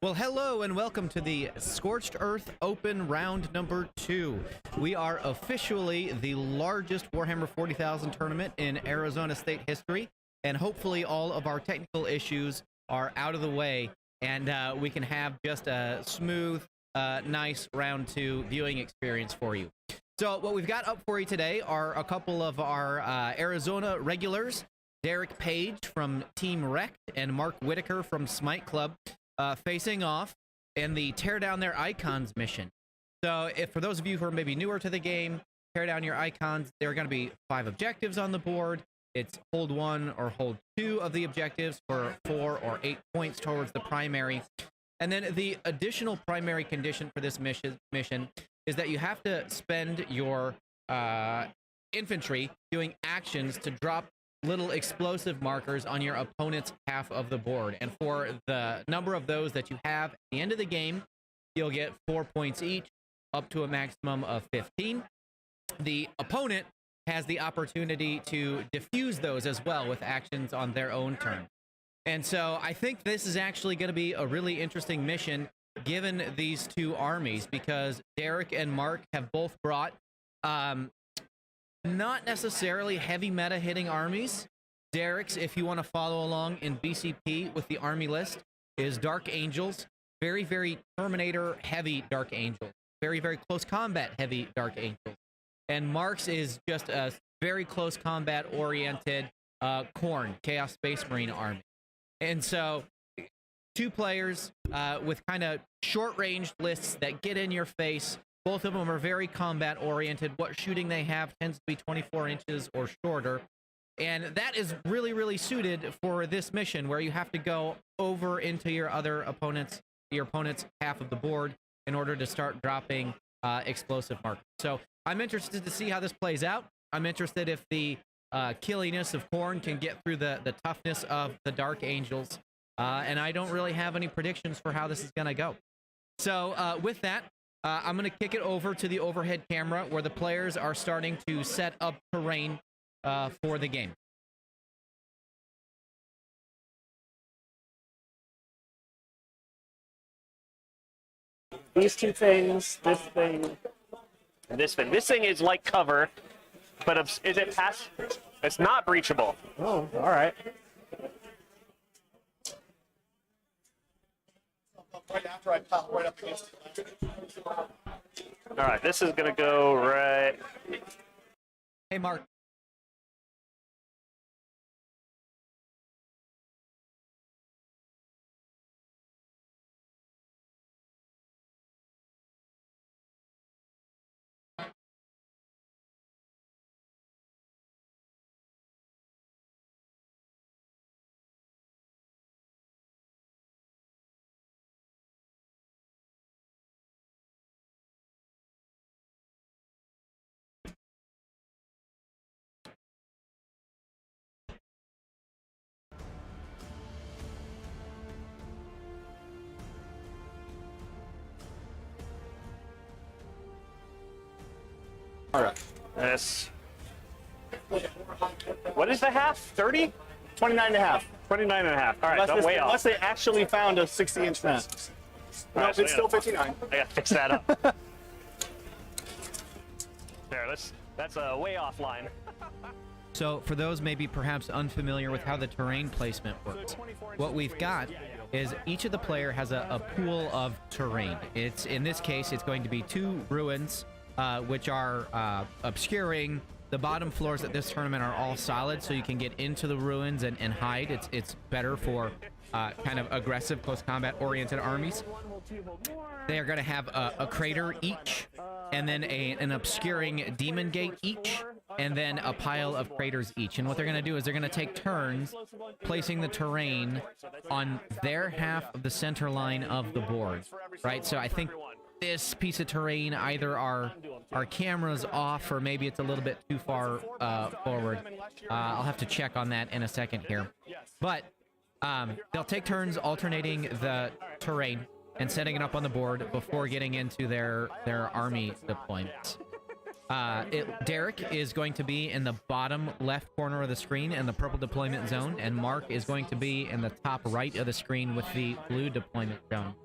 Well, hello and welcome to the Scorched Earth Open round number 2. We are officially the largest Warhammer 40,000 tournament in Arizona state history, and hopefully all of our technical issues are out of the way, and we can have just a smooth, nice round 2 viewing experience for you. So what we've got up for you today are a couple of our Arizona regulars, Derek Page from Team Wrecked and Mark Whittaker from Smite Club, facing off in the Tear Down Their Icons mission. So if for those of you who are maybe newer to the game, tear down your icons. There are going to be 5 objectives on the board. It's hold 1 or hold 2 of the objectives for 4 or 8 points towards the primary. And then the additional primary condition for this mission is that you have to spend your infantry doing actions to drop little explosive markers on your opponent's half of the board. And for the number of those that you have at the end of the game, you'll get 4 points each, up to a maximum of 15. The opponent has the opportunity to defuse those as well with actions on their own turn. And so I think this is actually going to be a really interesting mission given these two armies, because Derek and Mark have both brought not necessarily heavy meta hitting armies. Derek's, if you want to follow along in BCP with the army list, is Dark Angels. Very, very Terminator heavy Dark Angels. Very, very close combat heavy Dark Angels. And Mark's is just a very close combat oriented Khorne, Chaos Space Marine army. And so two players with kind of short range lists that get in your face. Both of them are very combat oriented. What shooting they have tends to be 24 inches or shorter. And that is really, really suited for this mission where you have to go over into your opponent's half of the board in order to start dropping explosive markers. So I'm interested to see how this plays out. I'm interested if the killiness of Khorne can get through the toughness of the Dark Angels. And I don't really have any predictions for how this is going to go. So with that, I'm going to kick it over to the overhead camera where the players are starting to set up terrain for the game. These two things, this thing, and this thing. This thing is like cover, but is it past? It's not breachable. Oh, all right. Right after I pop right up against it. All right, this is gonna go right. Hey, Mark. All right. This. What is the half? 30? 29 and a half. 29 and a half. All right, so I'm way Unless off. they actually found a 60-inch fence. No, Right, so it's still 59. I gotta fix that up. There, that's a way off line. So for those maybe perhaps unfamiliar with how the terrain placement works, what we've got is each of the player has a pool of terrain. It's in this case, it's going to be 2 ruins, which are obscuring. The bottom floors at this tournament are all solid, so you can get into the ruins and hide. It's better for kind of aggressive, close combat oriented armies. They are going to have a crater each, and then an obscuring demon gate each, and then a pile of craters each. And what they're going to do is they're going to take turns placing the terrain on their half of the center line of the board, right? So I think this piece of terrain, either our camera's off or maybe it's a little bit too far forward. I'll have to check on that in a second here. But they'll take turns alternating the terrain and setting it up on the board before getting into their army deployments. Derek is going to be in the bottom left corner of the screen in the purple deployment zone, and Mark is going to be in the top right of the screen with the blue deployment zone.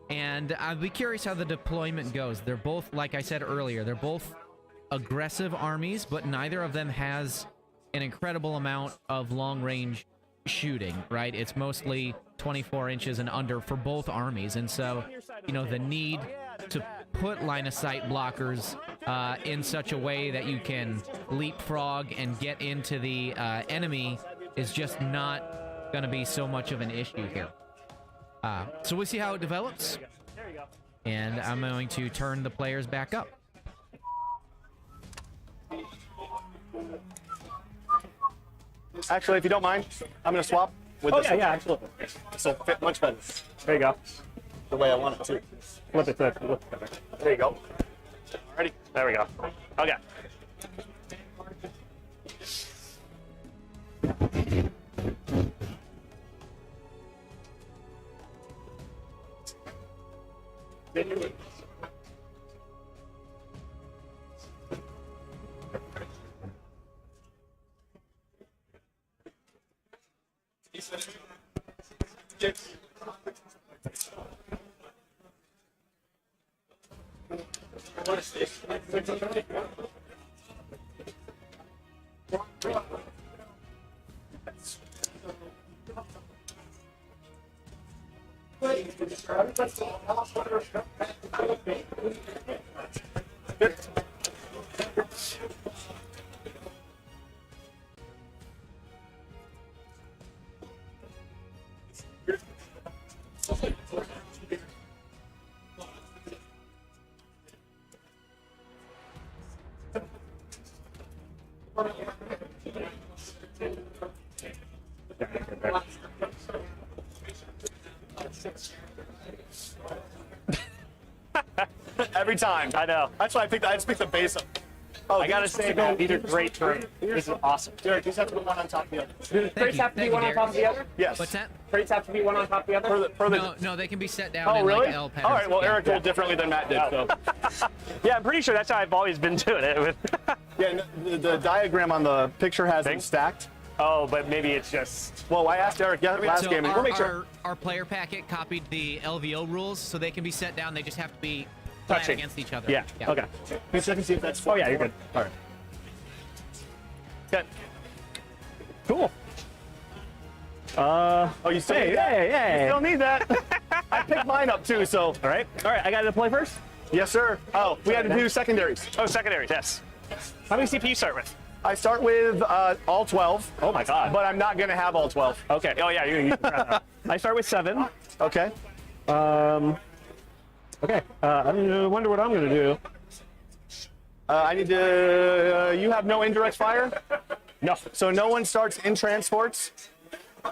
And I'd be curious how the deployment goes. They're both, like I said earlier, they're both aggressive armies, but neither of them has an incredible amount of long-range shooting, right? It's mostly 24 inches and under for both armies, and so, you know, the need to put line-of-sight blockers in such a way that you can leapfrog and get into the enemy is just not going to be so much of an issue here. So we'll see how it develops, and I'm going to turn the players back up. Actually, if you don't mind, I'm going to swap with this one. yeah, absolutely. This will fit much better. There you go. The way I want it to. Flip it. There you go. Ready? There we go. Okay. Every time. I know. That's why I just picked the base up. Oh, I gotta say, man, these are great terms. This is awesome. Derek, these have to be one on top of the other. Do crates have to be one on top of the other? Yes. What's that? Crates have to be one on top of the other? No, they can be set down Oh, in really? like L patterns. All right, well, Yeah. Eric did it differently than Matt did, so. Yeah, I'm pretty sure that's how I've always been doing it. Yeah, the diagram on the picture has them stacked. Oh, but maybe it's just... Well, I asked Eric last So game, and we'll make sure. our player packet copied the LVO rules, so they can be set down. They just have to be flat Touching. against each other. Yeah, okay. Can you check and see if that's Oh, yeah, you're good. All right. Good. Cool. Oh, you still need that? Hey. You still need that. I picked mine up too, so. All right, I got to deploy first? Yes, sir. Oh, we had to do secondaries. Oh, secondaries, yes. How many CPU start with? I start with all 12. Oh my god. But I'm not going to have all 12. Okay, oh yeah, you I start with 7. Okay. Okay, I wonder what I'm going to do. I need to. You have no indirect fire? No. So no one starts in transports.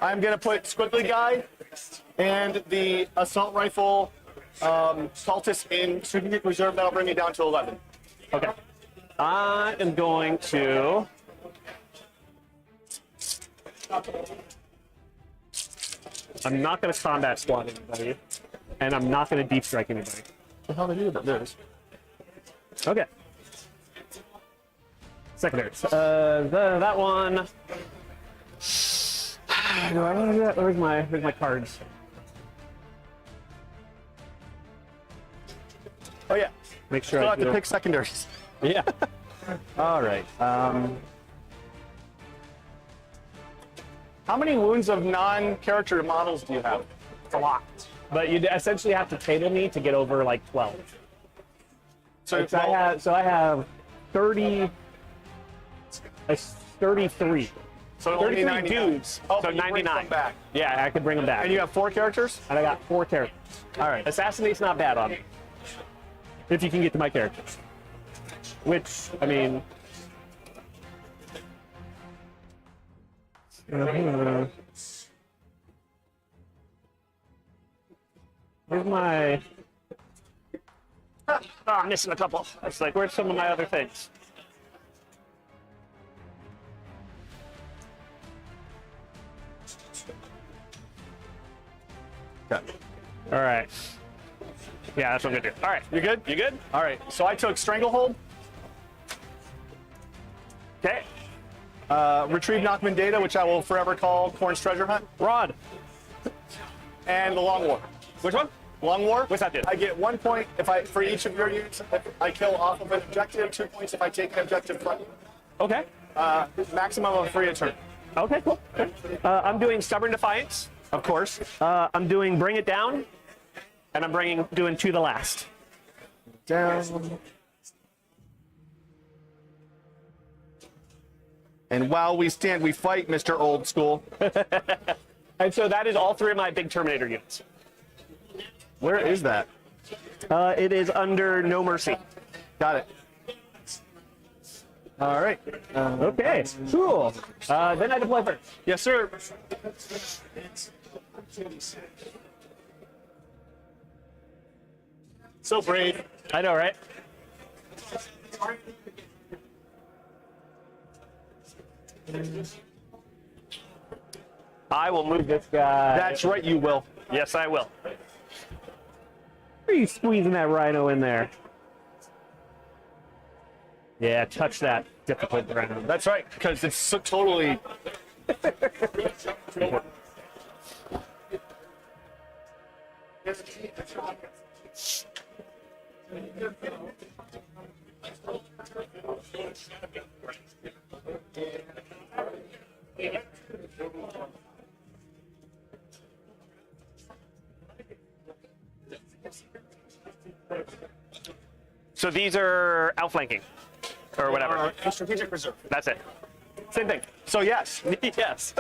I'm going to put Squiggly Guy and the assault rifle cultist in strategic reserve. That'll bring me down to 11. Okay. I am going to... I'm not going to combat squad anybody, and I'm not going to deep strike anybody. What the hell did I do about this? Okay. Secondaries. That one... Do I want to do that? Where's my cards? Oh, yeah. Make sure Still I have to do. pick secondaries. Yeah. All right. How many wounds of non-character models do you have? It's a lot. But you essentially have to table me to get over like 12. So I have 30. 33. So only 33 99. dudes. Oh, So but you bring 99. some back. Yeah, I could bring them back. And you have 4 characters? And I got 4 characters. All right. Assassinate's not bad on me. If you can get to my characters. Which, I mean... Where's my... Oh, I'm missing a couple. It's like, where's some of my other things? Okay. All right. Yeah, that's what I'm gonna do. All right, You good? you good? All right. So I took Stranglehold. Retrieve Knockman data, which I will forever call Corn's Treasure Hunt. Rod. And the Long War. Which one? Long War. What's that do? I get 1 point for each of your units if I kill off of an objective, 2 points if I take an objective from you. Okay. Maximum of 3 a turn. Okay, cool. I'm doing Stubborn Defiance. Of course. I'm doing Bring It Down. And I'm doing To the Last. Down. And while we stand, we fight, Mr. Old School. And so that is all 3 of my big Terminator units. Where is that? It is under No Mercy. Got it. All right. Okay, cool. Then I deploy first. Yes, sir. So brave. I know, right? I will move this guy. That's right, you will. Yes, I will. Are you squeezing that rhino in there? Yeah, touch that difficult ground. That's right, because it's so totally. So these are outflanking, or whatever. Strategic reserve. That's it. Same thing. So yes. Yes.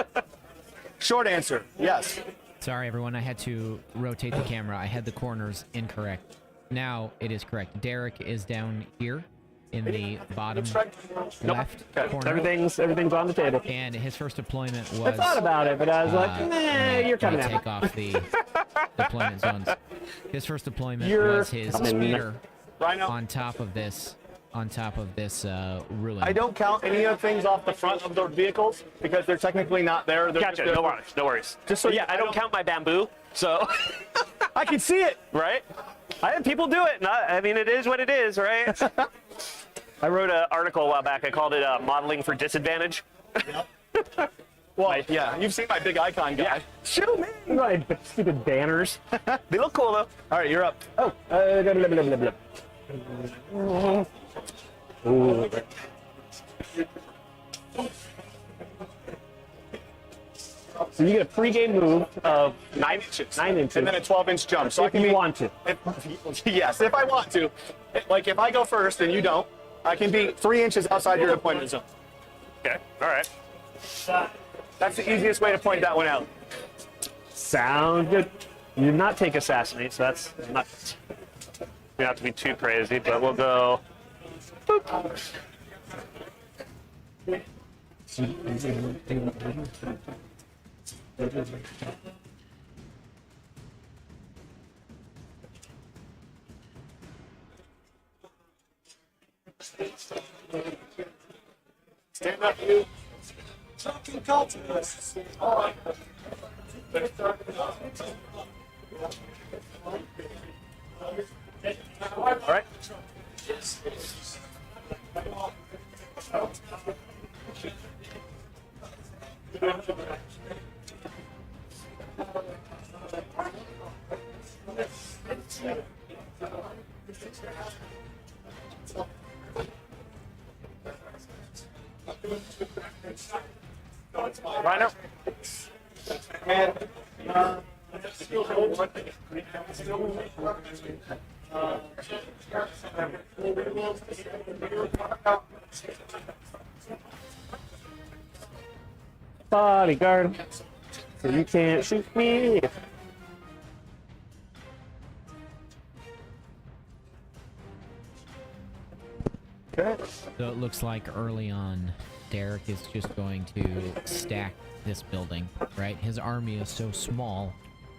Short answer, yes. Sorry, everyone. I had to rotate the camera. I had the corners incorrect. Now it is correct. Derek is down here in the bottom left corner. Everything's on the table. And his first deployment was... I thought about it, but I was like, nah, you're coming gonna out. take off the deployment zones. His first deployment You're was his coming. speeder Rhino. on top of this ruin. I don't count any of the things off the front of the vehicles because they're technically not there. They're Gotcha. just- No worries. No worries. Just so yeah, I don't count my bamboo. So, I can see it. right? I have people do it. I mean, it is what it is, right? I wrote an article a while back. I called it "Modeling for Disadvantage." Well, yeah, you've seen my big icon guy. Shoot me! Right, but stupid banners. They look cool though. All right, you're up. Oh, blah, blah, blah, blah, blah. Ooh. So you get a pre-game move of 9 inches. 9 inches. And then a 12-inch jump. So I if can you be, want to. Yes, if I want to. Like if I go first and you don't, I can be 3 inches outside your deployment zone. Okay. All right. That's the easiest way to point that one out. Sound good. You did not take assassinate, so that's not. You don't have to be too crazy, but we'll go. Boop. Stand up, you. Talking cultists. All right. Rhino. And Bodyguard. So you can't shoot me. okay. So it looks like early on, Derek is just going to stack this building, right? His army is so small.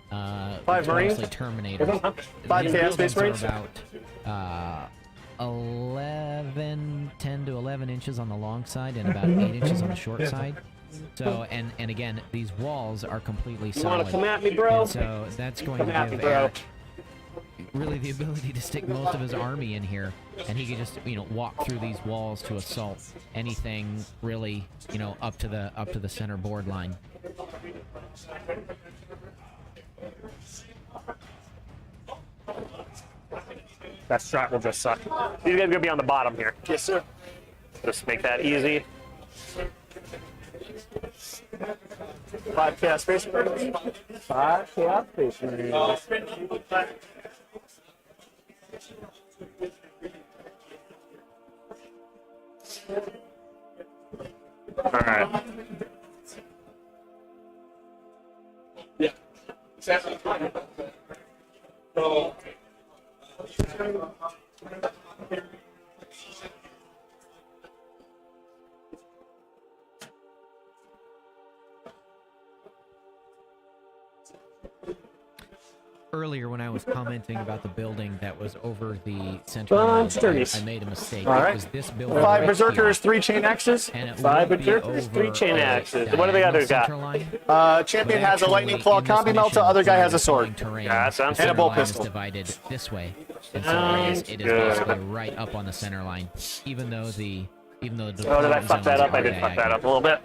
5 it's Marines? mostly Terminators. 5 These Chaos Space buildings Marines? are about 10 to 11 inches on the long side and about 8 inches on the short side. So, and again, these walls are completely You want solid. to come at me, bro? And so that's going Come to at me, give bro. Eric really the ability to stick most of his army in here, and he could just, you know, walk through these walls to assault anything really, you know, up to the center board line. That strat will just suck. These guys are gonna be on the bottom here. Yes, sir. Just make that easy. 5 chaos space marines. 5 chaos space marines. All right. Yeah. Earlier, when I was commenting about the building that was over the center, Bunch of line, turnies. I made a mistake. All It right. was this building. 5 right berserkers, here, 3 chain axes. and it 5 would be berserkers, 3 over chain a axes. What do the diagonal others got? center line. Champion But has a lightning actually, claw in this combi melta, mission, other guy has a the sword. terrain, Yeah, that sounds the And a center bow line is pistol. divided this way, and so Sounds it is good. basically right up on the center line. Even though the Oh, did I deployment fuck that zones up? I are did fuck that diagonal. up a little bit.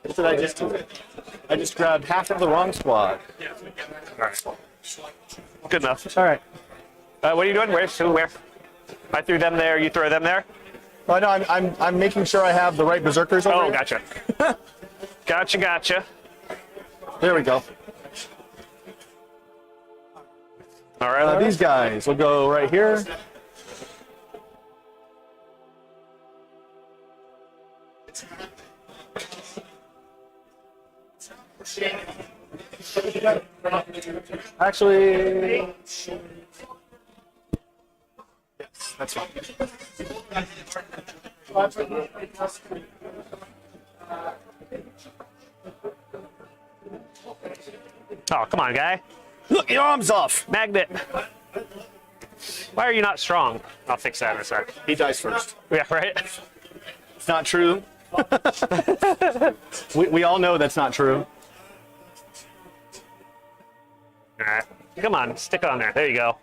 What did I just do? I just grabbed half of the wrong squad. All right. Good enough. All right. What are you doing? Where? Who? Where? I threw them there. You throw them there. Oh, no, I'm making sure I have the right berserkers over Oh, here. gotcha. Gotcha. There we go. All right. These guys will go right here. Actually, yes, that's fine. Oh, come on, guy. Look, your arm's off. Magnet. Why are you not strong? I'll fix that in a sec. He dies first. Yeah, right? It's not true. we all know that's not true. All right. Come on, stick on there. There you go.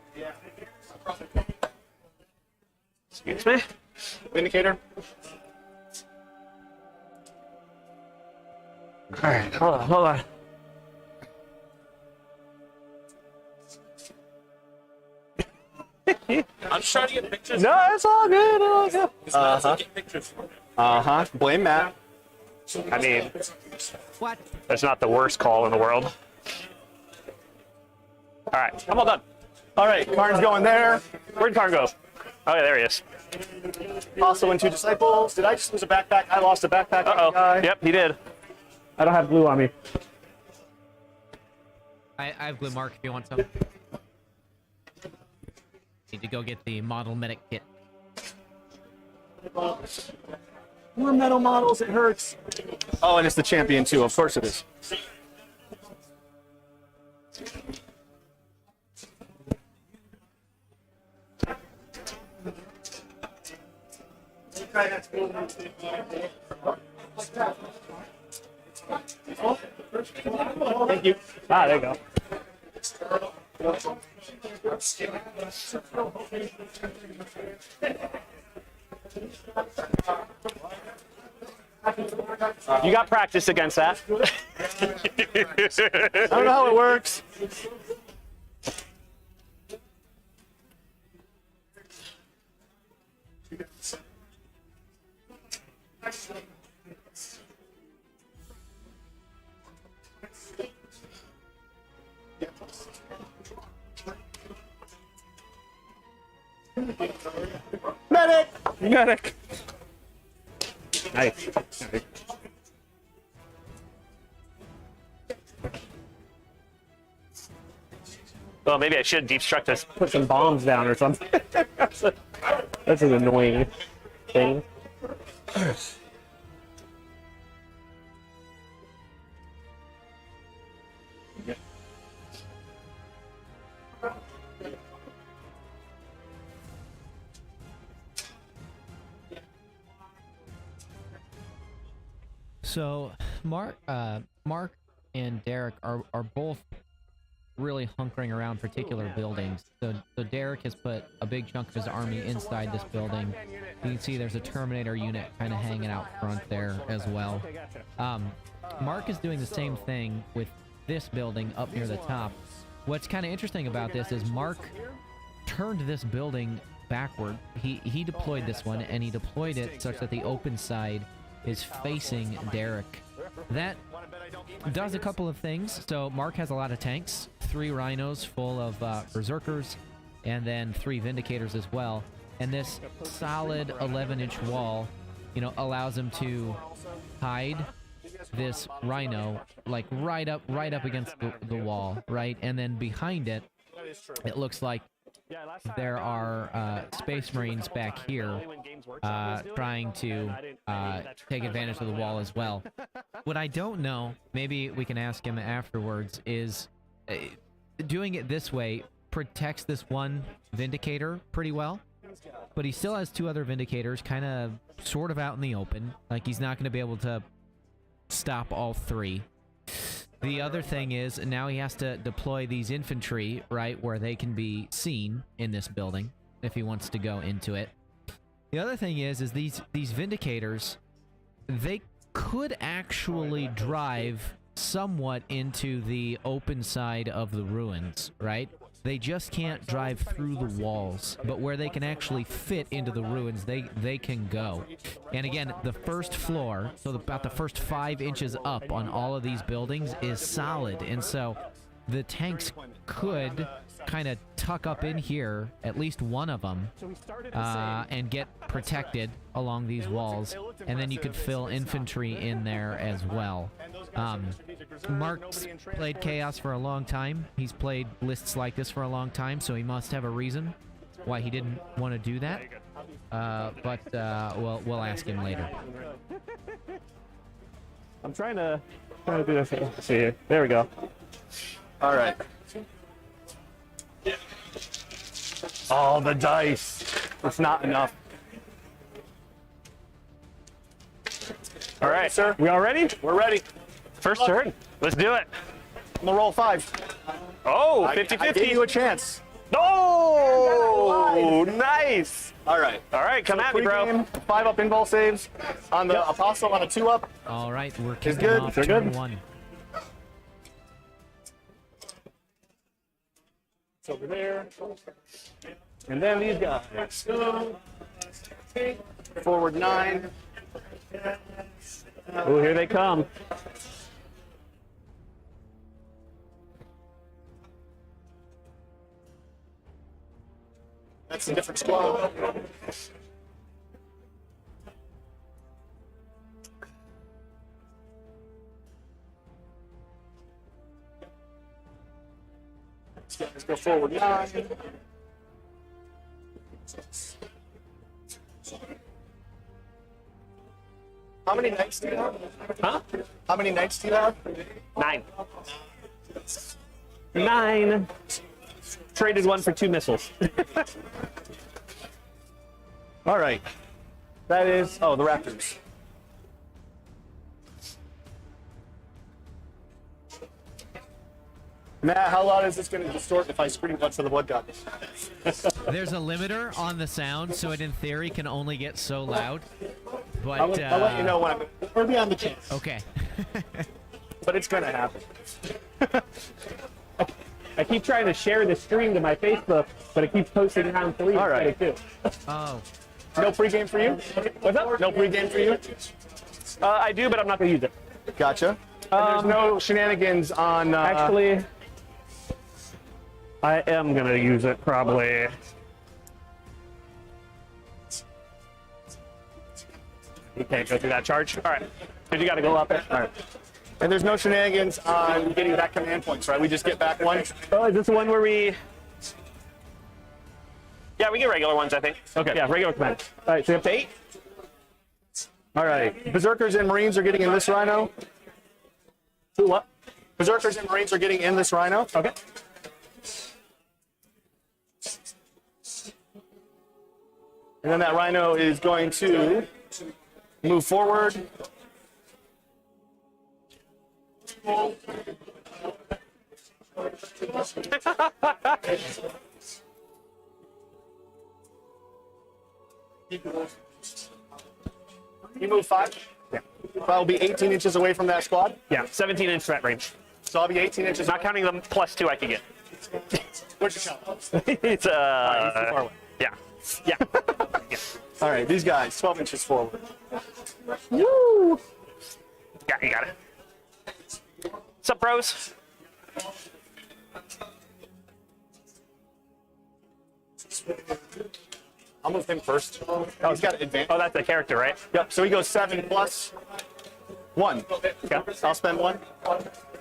Excuse me. Vindicator. All right, hold on. I'm just trying to get pictures. No, it's all good. All good. Get pictures for me. Blame Matt. I mean, What? that's not the worst call in the world. All right, I'm all done. All right, Karn's going there. Where'd Karn go? Oh, yeah, there he is. Also in 2 disciples. Did I just lose a backpack? I lost a backpack on the Uh-oh. guy. Yep, he did. I don't have glue on me. I have glue, Mark, if you want some. Need to go get the model medic kit. More metal models, it hurts. Oh, and it's the champion too. Of course it is. Thank you. Ah, there you go. You got practice against that. I don't know how it works. Medic! Medic. Nice. Well, maybe I should deep struct this, put some bombs down or something. That's an annoying thing. So, Mark and Derek are both really hunkering around particular buildings. So Derek has put a big chunk of his army inside this building. You can see there's a Terminator unit kind of hanging out front there as well. Mark is doing the same thing with this building up near the top. What's kind of interesting about this is Mark turned this building backward. He deployed this one, and he deployed it such that the open side is facing Derek. That does a couple of things. So Mark has a lot of tanks, 3 rhinos full of berserkers, and then 3 vindicators as well. And this solid 11-inch wall, you know, allows him to hide this rhino like right up against the wall, right? And then behind it, it looks like there are Space Marines back here trying to take advantage of the wall as well. What I don't know, maybe we can ask him afterwards, is doing it this way protects this one Vindicator pretty well, but he still has 2 other Vindicators kind of sort of out in the open. Like, he's not going to be able to stop all 3. The other thing is, now he has to deploy these infantry, right, where they can be seen in this building if he wants to go into it. The other thing is these Vindicators, they could actually drive somewhat into the open side of the ruins, right? They just can't drive through the walls, but where they can actually fit into the ruins, they can go. And again, the first floor, so about the first 5 inches up on all of these buildings is solid, and so the tanks could kind of tuck up in here, at least one of them, and get protected along these walls, and then you could fill infantry in there as well. Mark's played Chaos for a long time. He's played lists like this for a long time, so he must have a reason why he didn't want to do that. But we'll ask him later. I'm trying to do this. See here. There we go. All right. Oh, the dice. It's not enough. All right, sir. We all ready? We're ready. First turn. Let's do it. I'm gonna roll 5. Oh, I 50-50. gave you a chance. Oh, nice. All right. All right, come at me, bro. Pre-game, 5 up invul saves on the Apostle on a 2 up. All right, we're kicking good. off They're turn good. 1. It's over there. And then these guys. Forward 9. Oh, here they come. That's a different squad. Let's go forward 9. How many knights do you have? Huh? How many knights do you have? 9. 9. Traded 1 for 2 missiles. All right. That is, oh, the Raptors. Matt, how loud is this going to distort if I scream once to the blood god? There's a limiter on the sound, so it in theory can only get so loud. But I'll let you know when we're beyond the chance. Okay. But it's going to happen. I keep trying to share the stream to my Facebook, but it keeps posting round 3 All right. instead of 2. Oh. No pregame for you? What's up? No pregame for you? I do, but I'm not going to use it. Gotcha. And there's no shenanigans on... Actually, I am going to use it probably. You can't go through that charge. All right. Because you got to go up it. All right. And there's no shenanigans on getting back command points, right? We just get back 1? Oh, is this the one where we... Yeah, we get regular ones, I think. Okay. Yeah, regular command. All right, so you have to 8? All right. Berserkers and Marines are getting in this Rhino. Two what? Berserkers and Marines are getting in this Rhino. Okay. And then that Rhino is going to move forward. You move 5? Yeah. I'll be 18 inches away from that squad. Yeah, 17-inch threat range. So I'll be 18 inches. Not counting them +2 I can get. What's your count? It's He's too far away. yeah. Yeah. Yeah. All right, these guys, 12 inches forward. Woo! Yeah, you got it. What's up, bros? I'll move him first. Oh, he's got advantage. Oh, that's the character, right? Yep. So he goes 7 plus 1. Okay. I'll spend 1.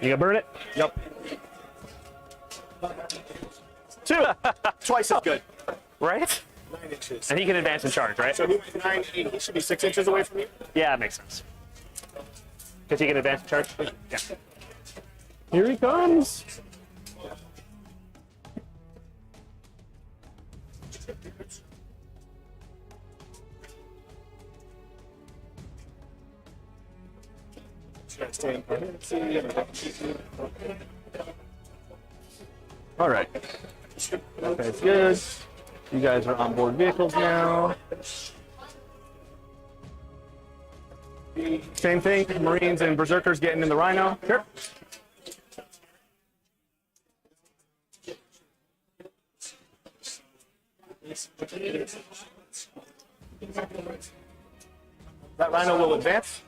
You gonna burn it? Yep. 2. Twice as good. Right? 9 inches. And he can advance and charge, right? So he went 9, 8. He should be 6 inches away from you. Yeah, that makes sense. Because he can advance and charge? Yeah. Here he comes. All right. That's good. You guys are on board vehicles now. Same thing. Marines and Berserkers getting in the Rhino. Sure. That Rhino will advance.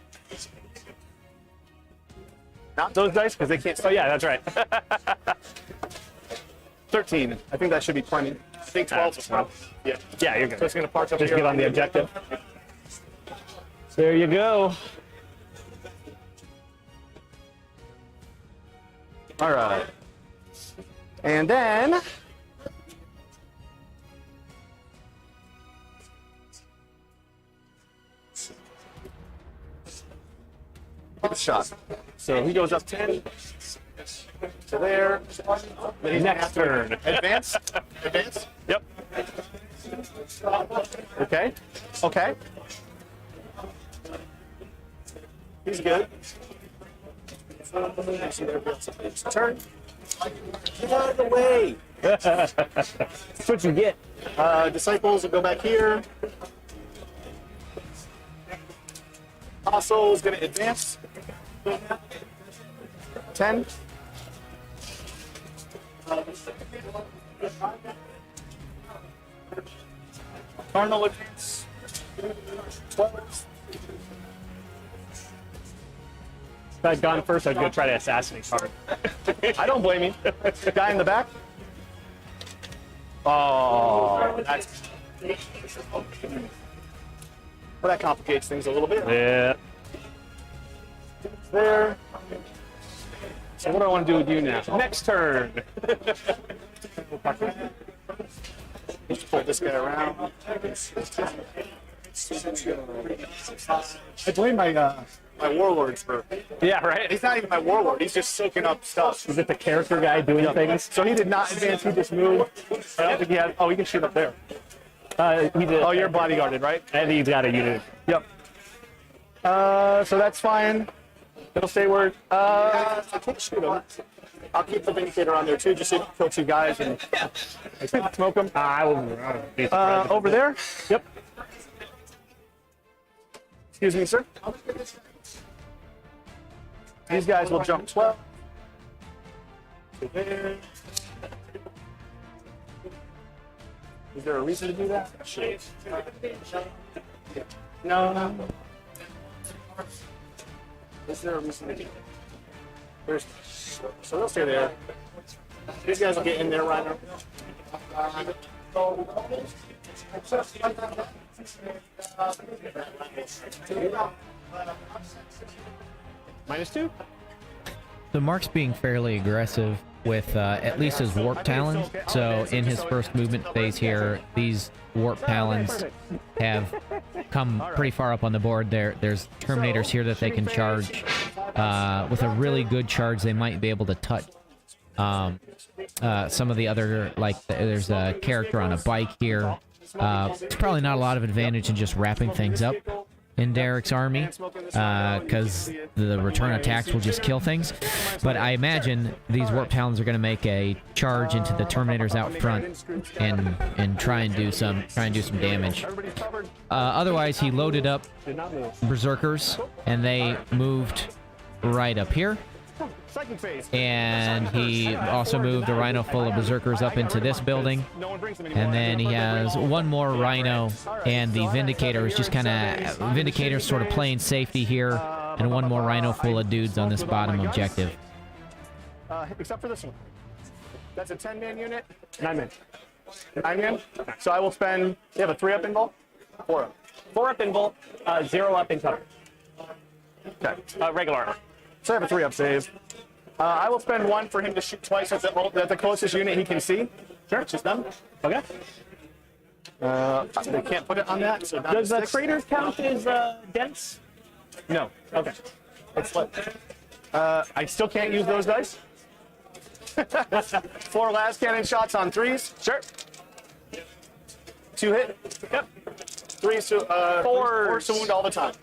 Not those dice, because they can't. Oh, yeah, that's right. 13. I think that should be plenty. I think 12 is fine. Yeah. Yeah, you're So good. it's going to park up Just here. get on the objective. There you go. All right. And then give it a shot. So he goes up 10 to there. Then he's Next turn. Advance. Advance. Yep. Okay. Okay. He's good. Turn. Get out of the way. That's what you get. Disciples will go back here. Apostle is going to advance. 10. Cardinal advance. 12. If I'd gone first, I'd go try to assassinate Card. I don't blame you. Guy in the back. Oh, that's. Well, that complicates things a little bit. Yeah. There. So what do I want to do with you now? Next turn. Let's pull this guy around. I blame my warlords for. Yeah, right? He's not even my warlord. He's just soaking up stuff. Is it the character guy doing things? So he did not advance. He just moved. I don't think he had. Oh, he can shoot up there. He did. Oh, you're bodyguarded, right? And he's got a unit. Yep. So that's fine. It'll stay where. I can't shoot him. I'll keep the Vindicator on there too, just so you can kill 2 guys and smoke them. I will. Over there. Yep. Excuse me, sir. These guys will jump 12. To there. Is there a reason to do that? Sure. No. Is there a reason to do that? There's, so they'll stay there. These guys will get in there right now. -2? So Mark's being fairly aggressive with at least his warp talons. So in his first movement phase here, these warp talons have come pretty far up on the board. There's Terminators here that they can charge. With a really good charge, they might be able to touch some of the other, like there's a character on a bike here. It's probably not a lot of advantage in just wrapping things up. in Derek's army, because the return attacks will just kill things. But I imagine these Warp Talons are going to make a charge into the Terminators out front and try and do some damage. Otherwise, he loaded up Berserkers, and they moved right up here. And he also moved a Rhino full of Berserkers up into this building. And then he has one more Rhino, and the Vindicator is just kind of... Vindicator's sort of playing safety here, and one more Rhino full of dudes on this bottom objective. Except for this one. That's a 10-man unit. 9-man. 9-man. So I will spend... You have a 3-up invul? 4-up. 4-up invul, 0-up in cover. Okay. Regular armor. So I have a 3-up save. I will spend 1 for him to shoot twice at the closest unit he can see. Sure. Which is them. Okay. They can't put it on that. So Does the craters count as dense? No. Okay. It's like, I still can't use those dice. 4 las cannon shots on 3s. Sure. 2 hit. Yep. 3s to 4 to wound all the time.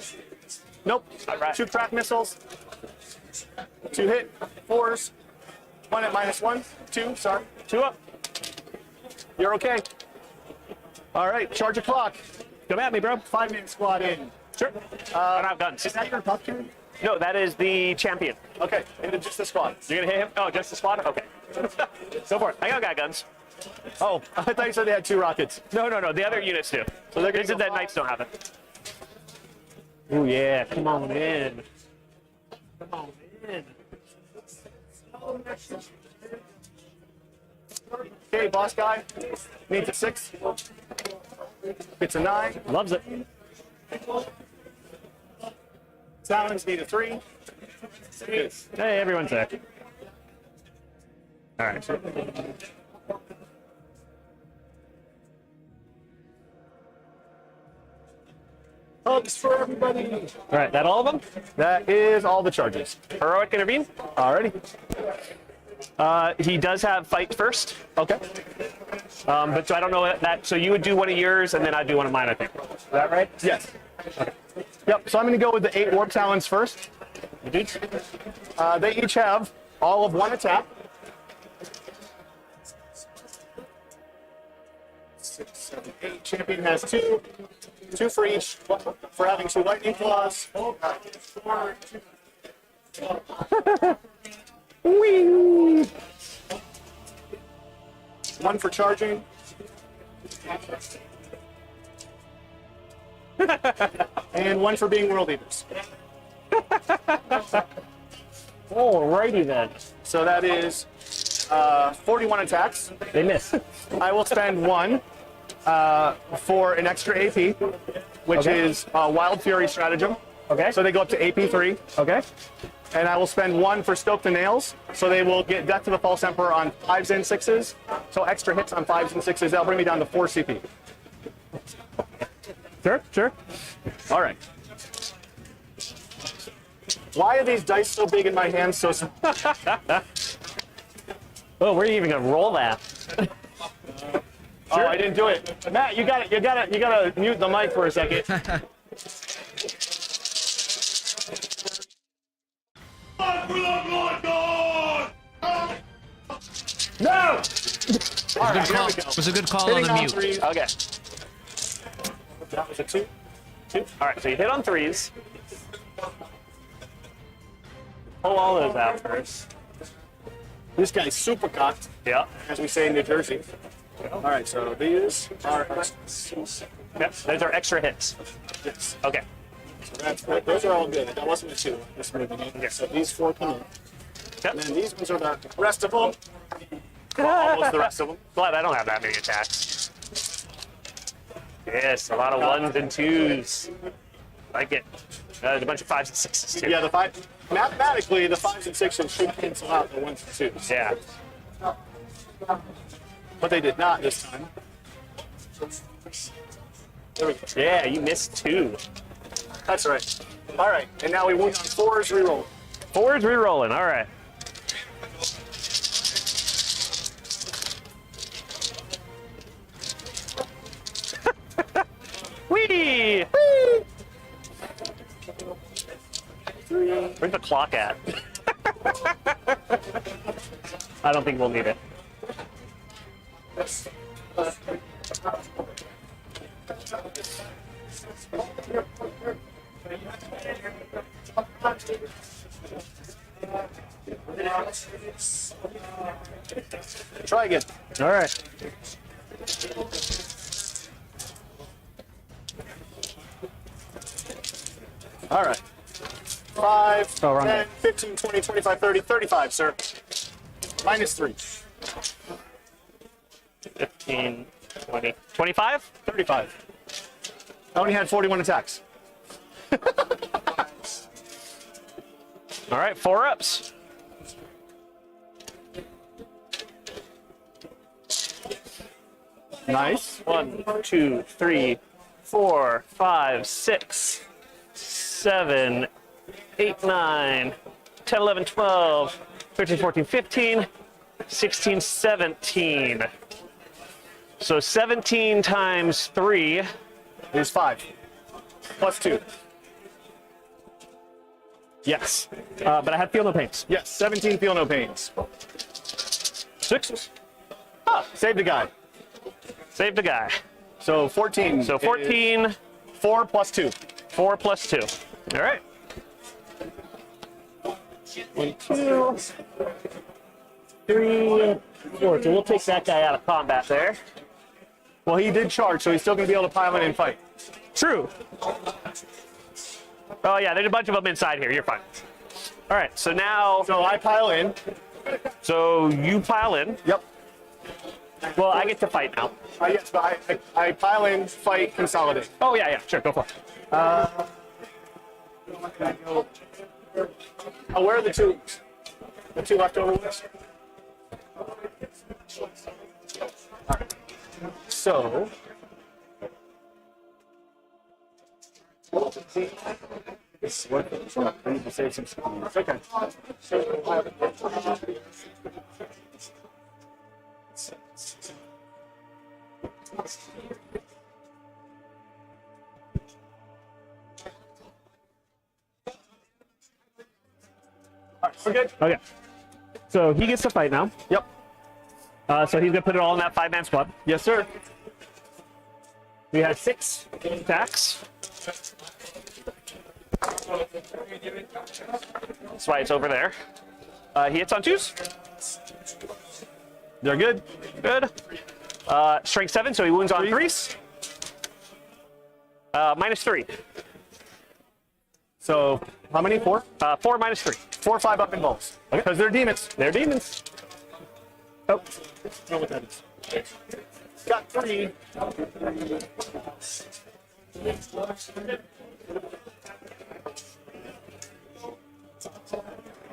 Nope. All right. 2 crack missiles. 2 hit. 4s. 1 at -1. 2. Sorry. 2 up. You're okay. All right. Charge your clock. Come at me, bro. 5-man squad in. Sure. I don't have guns. Is that your pumpkin? No, that is the champion. Okay. Into just the squad. You're gonna hit him? Oh, just the squad? Okay. Go for it. I got guns. Oh, I thought you said they had 2 rockets. No. The other units do. So they're This is that knights don't have it. Oh yeah, come on in. Come on in. Okay, boss guy. Needs a 6. Gets a 9. Loves it. Talons need a 3. Hey, everyone's there. All right. Hugs for everybody. All right, that all of them? That is all the charges. Heroic intervene? Alrighty. He does have fight first. Okay. But so I don't know that. So you would do one of yours, and then I'd do one of mine, I think. Is that right? Yes. Okay. Yep, so I'm going to go with the 8 Warp Talons first. You dudes? They each have all of 1 attack. 6, 7, 8. Champion has 2. 2 for each, for having 2 lightning claws. Whee! 1 for charging. And 1 for being world eaters. Alrighty then. So that is 41 attacks. They miss. I will spend 1 for an extra AP, which is Wild Fury Stratagem. Okay. So they go up to AP 3. Okay. And I will spend 1 for Stoke the Nails, so they will get Death to the False Emperor on 5s and 6s. So extra hits on 5s and 6s. That'll bring me down to 4 CP. Sure. All right. Why are these dice so big in my hands? So Oh, we're even gonna roll that. Oh, I didn't do it. Matt, you got it. You gotta mute the mic for a second. No! All right, here we go. It was a good call on Hitting the on mute. 3s. Okay. That was a 2. All right, so you hit on 3s. Pull all those out first. This guy's super cocked, Yeah. as we say in New Jersey. All right, so these are Yep. Those are extra hits. yes. Okay. So those are all good. That wasn't a 2. This moving in. Okay. So these 4 come in. Yep. And then these ones are the rest of them. Well, almost the rest of them. Glad I don't have that many attacks. Yes, a lot of 1s and 2s. Like it. A bunch of 5s and 6s too. Yeah, the 5. Mathematically, the 5s and 6s should cancel out the 1s and 2s. Yeah. But they did not this time. There we go. Yeah, you missed 2. That's right. All right, and now we wound on 4s, reroll. 4s re-rolling. All right. Whee! Where's the clock at? I don't think we'll need it. Try again. All right. All right. 5, Oh, wrong 10, way. 15, 20, 25, 30, 35, sir. -3. 15, 20, 25? 35. I only had 41 attacks. All right, 4 ups. Nice. 1, 2, 3, 4, 5, 6, 7, 8, 9, 10, 11, 12, 13, 14, 15, 16, 17. So 17 times 3. Is 5. +2. Yes. But I have feel no pains. Yes, 17 feel no pains. 6. Save the guy. Save the guy. So 14. So 14, is 4 + 2. 4 plus 2. All right. 1, 2, 3, 4. So we'll take that guy out of combat there. Well, he did charge, so he's still going to be able to pile in and fight. True. Oh yeah, there's a bunch of them inside here. You're fine. All right. So now, So I pile in. so you pile in. Yep. Well, I get to fight now. Yes, but I pile in, fight, consolidate. Oh yeah, yeah. Sure, go for it. Oh, where are the two? The two leftover ones? So. It's working. I need to save some screens. Okay. We're good? Okay. So he gets to fight now. Yep. So he's gonna put it all in that 5-man squad. Yes, sir. We have 6 attacks. That's why it's over there. He hits on 2s. They're good. Good. Strength 7, so he wounds on 3s. -3. So, how many? 4? 4 -3. 4 or 5 up in bolts. Because they're demons. They're demons. Oh, Know what that is. Got 3.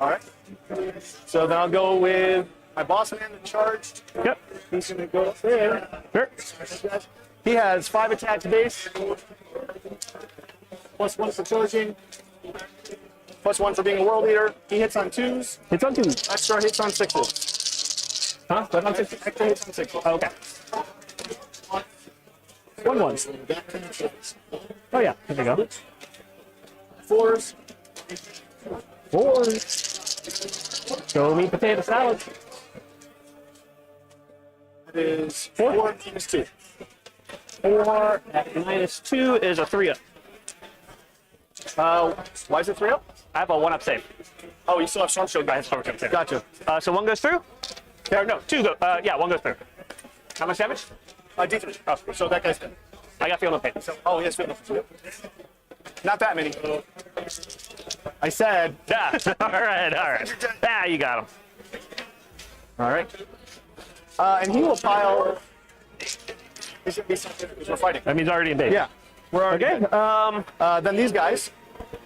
All right. So then I'll go with my boss man that charged. yep. He's going to go up there. Sure. He has 5 attacks base. +1 for charging. +1 for being a world eater. He hits on 2s. Hits on 2s. Extra hits on 6s. Huh? What on 6s? Extra hits on 6s. Oh, okay. 1/1. Oh yeah. Here we go. 4s. 4s. Show me potato salad. That is 4 -2. 4 at -2 is a 3-up. Why is it 3 up? I have a 1-up save. Oh, you still have Storm Shield. I have Storm Shield save. Gotcha. So 1 goes through? Or no, 2 go. Yeah, 1 goes through. How much damage? D3. Oh, so that guy's dead. I got feel no pain. Oh, yes, not that many. I said. Yeah. All right. All right. Ah, you got him. All right. And he will pile. This should be something because we're fighting. That means already in base. Yeah. We're already Okay. good. Then these guys.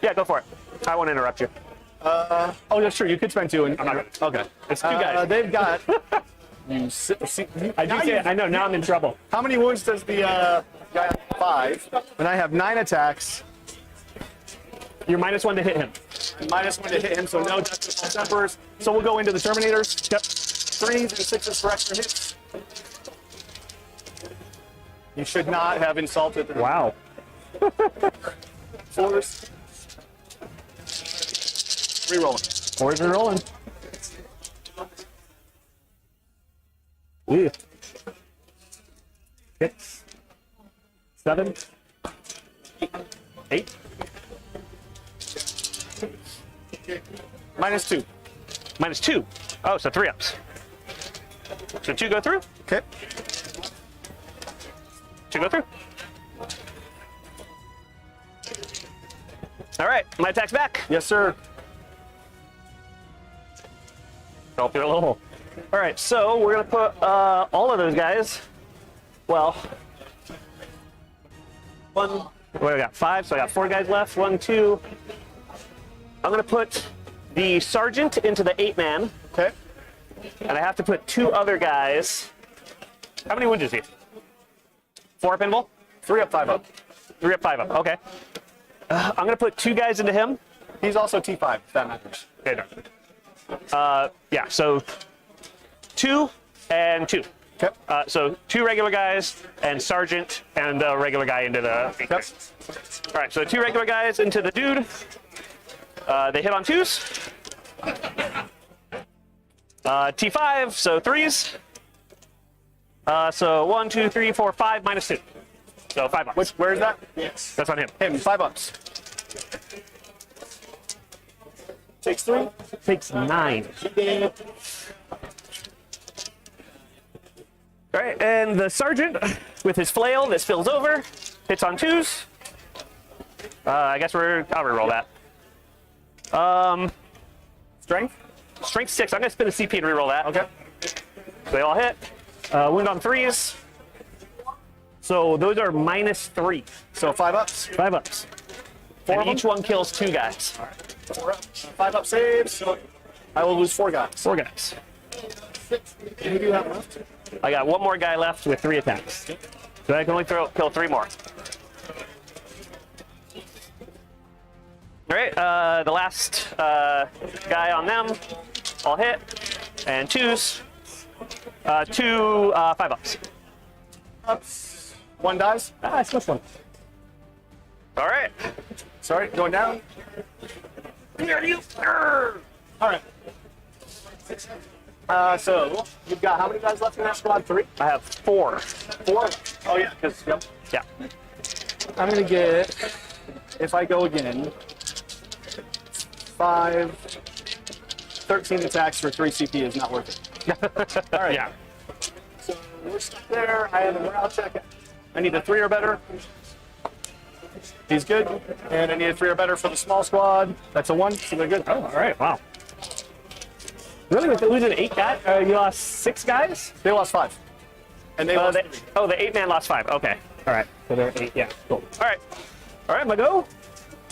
Yeah, go for it. I won't interrupt you. Oh, that's true. You could spend 2. And, I'm not gonna. Okay. It's 2 guys. They've got. I do say it. I know. Now I'm in trouble. How many wounds does the guy have? 5. And I have 9 attacks. You're -1 to hit him. And -1 to hit him, so no death to Tempers. So we'll go into the Terminators. Yep. 3s and 6s for extra hits. You should not have insulted them. Wow. 4s. Rerolling. Or is rerolling? Ooh. 6, 7, 8. -2. -2. Oh, so 3 ups. So 2 go through. Okay. 2 go through. All right, my attack's back. Yes, sir. Fell through a little hole. All right, so we're gonna put all of those guys. Well, what do I got? 5, so I got 4 guys left. 1, 2. I'm gonna put the sergeant into the 8-man, Okay. and I have to put 2 other guys. How many wounds is he? 4 pinball? 3 up, 5 up. 3 up, 5 up. Okay. I'm gonna put 2 guys into him. He's also T5, if that matters. Okay, no. Yeah, so 2 and 2. Okay. So 2 regular guys and sergeant and a regular guy into the. Yep. All right, so 2 regular guys into the dude. They hit on 2s. T5, so 3s. So 1, 2, 3, 4, 5 -2. So 5 ups. Where is that? Yes. That's on him. Him, 5 ups. Takes 3. Takes 9. All right, and the sergeant with his flail that spills over hits on 2s. I guess I'll reroll that. Strength? Strength 6. I'm gonna spin a CP and reroll that. Okay. So they all hit. Wound on 3s. So those are -3. So 5 ups. 5 ups. 4 And of each them? one kills 2 guys. 4 ups. 5 up saves. I will lose 4 guys. 4 guys. Who do you have left? I got 1 more guy left with 3 attacks. So I can only kill 3 more. All right, the last guy on them, all hit, and 2s. 2 5 ups. Ups. 1 dies. I slipped 1. All right. Sorry, going down. All right. So you've got how many guys left in that squad? 3? I have 4. 4? Oh yeah, because yep. Yeah. I'm gonna get, if I go again, 5, 13 attacks for 3 CP is not worth it. All right. Yeah. So we're stuck there. I have a morale check. I need a 3 or better. He's good. And I need a 3 or better for the small squad. That's a 1, so they're good. Oh, all right. Wow. Really, with losing 8 guys, you lost 6 guys? They lost 5. And they lost 3. The 8-man lost 5. Okay. All right. So they're 8. Yeah. Cool. All right. All right, my go.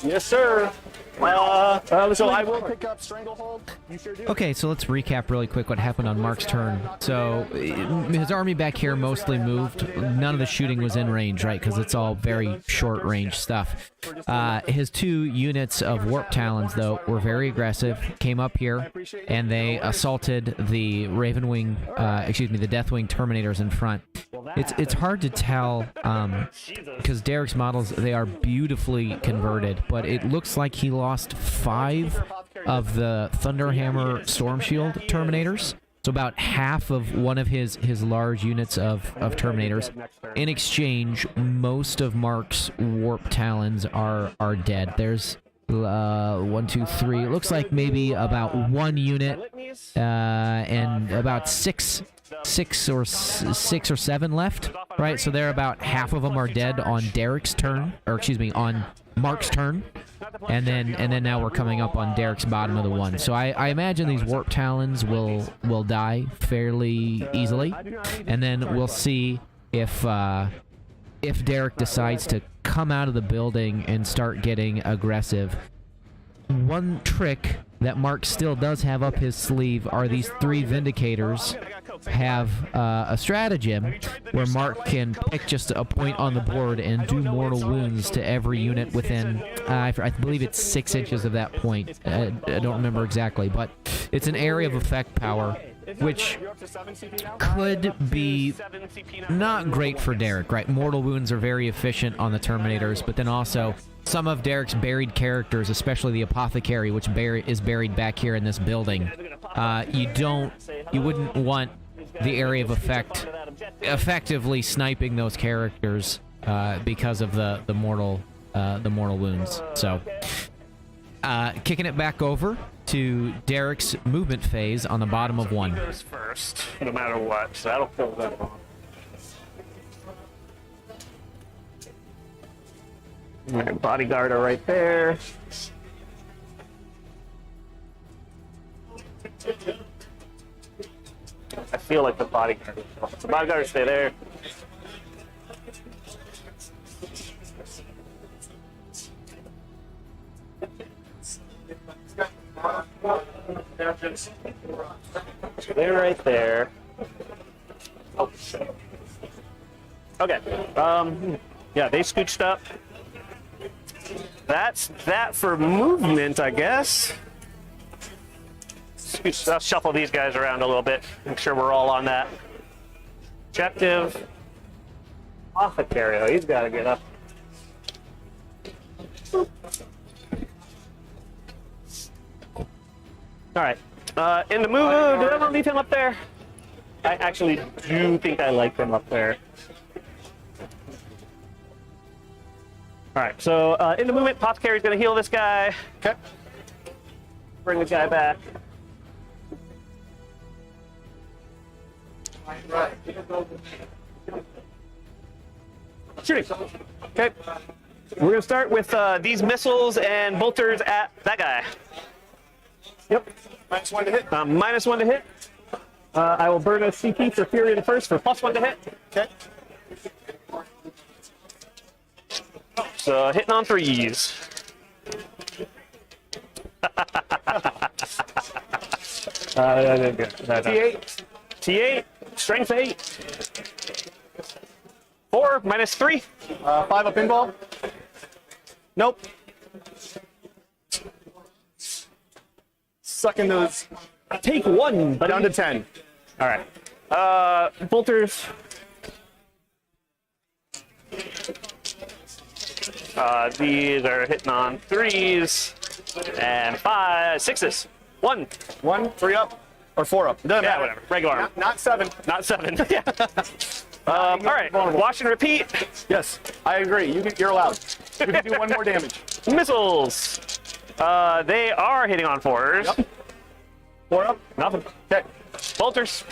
Yes, sir. So I will pick up Stranglehold. You sure do. Okay, so let's recap really quick what happened on Mark's turn. So his army back here mostly moved. None of the shooting was in range, right? Because it's all very short range stuff. His 2 units of Warp Talons, though, were very aggressive, came up here, and they assaulted the Ravenwing, the Deathwing Terminators in front. It's hard to tell because Derek's models, they are beautifully converted, but it looks like he lost 5 of the Thunderhammer Storm Shield Terminators. So about half of one of his large units of Terminators. In exchange, most of Mark's Warp Talons are dead. There's 1, 2, 3. It looks like maybe about 1 unit and about 6 or 7 left, right? So they're about half of them are dead on Derek's turn, or excuse me, on Mark's turn, and then now we're coming up on Derek's bottom of the one. So I imagine these Warp Talons will die fairly easily, and then we'll see if Derek decides to come out of the building and start getting aggressive. One trick that Mark still does have up his sleeve are these 3 Vindicators have a stratagem where Mark can pick just a point on the board and do mortal wounds to every unit within, I believe it's 6 inches of that point. I don't remember exactly, but it's an area of effect power, which could be not great for Derek, right? Mortal wounds are very efficient on the Terminators, but then also some of Derek's buried characters, especially the apothecary, which is buried back here in this building. You wouldn't want the area of effect effectively sniping those characters because of the mortal wounds. So, kicking it back over to Derek's movement phase on the bottom of 1. Goes first, no matter what. So that'll pull them on. Alright, bodyguard are right there. I feel like the bodyguard. The bodyguard will stay there. They're right there. Oh, shit. Okay. Yeah, they scooched up. That's that for movement, I guess. I'll shuffle these guys around a little bit. Make sure we're all on that. Objective. Apothecary. Oh, he's got to get up. All right. In the mood, did everyone leave him up there? I actually do think I like him up there. All right, so in the movement, Apothecary's going to heal this guy. Okay. Bring the guy back. Shooting. Okay. We're going to start with these missiles and bolters at that guy. Yep. -1 to hit. -1 to hit. I will burn a CP for Fury in the first for +1 to hit. Okay. So hitting on 3s. T8. T8. Strength 8. 4 -3. 5 up pinball. Nope. Sucking those Take 1, buddy. down to 10. All right. Bolters. These are hitting on 3s and 5, 6s. 1. 1, 3 up, or 4 up. Doesn't Yeah, matter. whatever. Regular arm. Not 7. Not 7. Yeah. All right. Wash and repeat. Yes, I agree. You're allowed. You can do 1 more damage. Missiles. They are hitting on 4s. Yep. 4 up. Nothing. Okay. Bolters.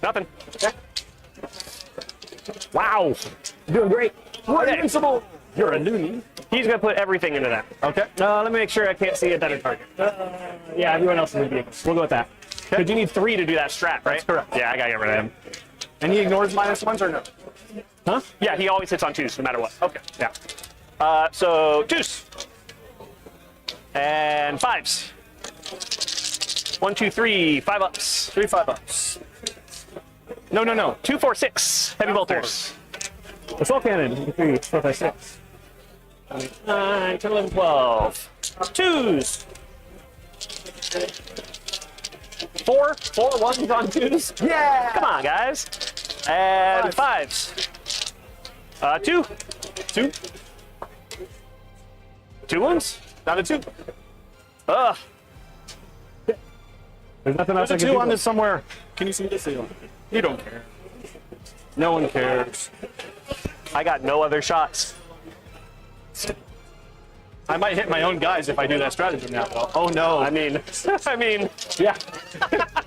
Nothing. Okay. Wow. Doing great. We're Okay. invincible. You're a loony. He's going to put everything into that. Okay. Let me make sure I can't see a better target. Yeah, everyone else is in vehicles. We'll go with that. Because you need 3 to do that strat, right? That's correct. Yeah, I got to get rid of him. And he ignores -1s or no? Huh? Yeah, he always hits on 2s, no matter what. Okay. Yeah. So 2s. And 5s. 1, 2, 3, 5 ups. 3 5 ups. No. 2, 4, 6. Heavy bolters. Assault cannon. 3, 4, 5, 6. 9, 10, 11, 12. 2s. 4 1s on 2s. Yeah! Come on, guys. And 5s. 2. 2. 2 1s. Down to 2. Ugh. There's nothing else There's I a can 2 do. on this somewhere. Can you see this? You don't care. No one cares. I got no other shots. I might hit my own guys if I do that stratagem now, though. Oh no. I mean, yeah.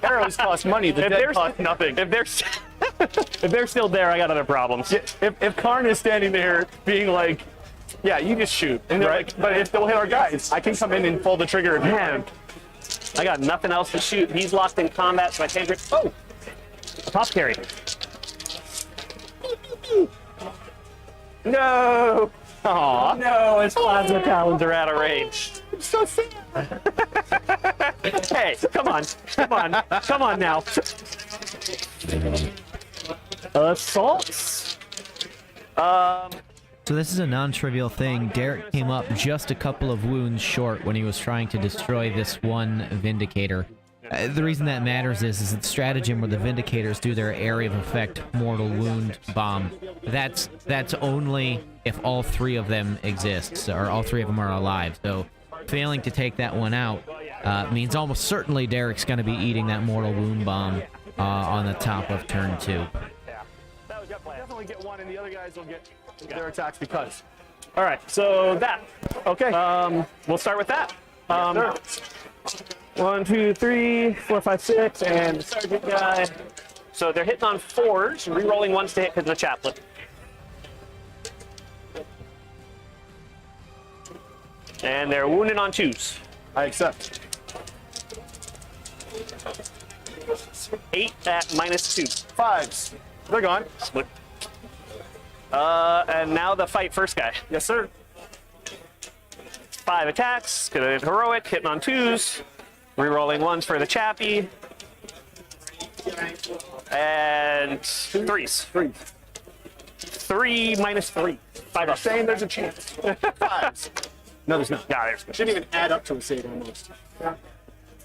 Arrows cost money. The dead cost nothing. If they're if they're still there, I got other problems. If Karn is standing there being like, yeah, you just shoot. And they're Right. like, but if they'll hit our guys, I can come in and pull the trigger if you Man, I got nothing else to shoot. He's locked in combat, so I can't drink. Oh, apothecary. No. Aw. No, his plasma talons are out of range. I'm so sad. Hey, come on now. Assaults. So this is a non-trivial thing. Derek came up just a couple of wounds short when he was trying to destroy this one Vindicator. The reason that matters is that stratagem where the Vindicators do their area of effect mortal wound bomb. That's only if all three of them exist, or all three of them are alive. So failing to take that one out means almost certainly Derek's going to be eating that mortal wound bomb on the top of turn 2. Yeah, that was definitely get one, and the other guys will get their attacks because. All right, so that. Okay. We'll start with that. Yes, 1, 2, 3, 4, 5, 6, and the sergeant guy. So they're hitting on 4s, re-rolling 1s to hit because of the chaplain. And they're wounded on 2s. I accept. 8 at -2. 5s. They're gone. Split. And now the fight first guy. Yes, sir. 5 attacks, gonna hit heroic, hitting on 2s, re-rolling 1s for the chappie, and 3s. 3 -3. 5 up. Saying there's a chance. 5s. No, there's not. Yeah, there's. Shouldn't even add up to a save almost. All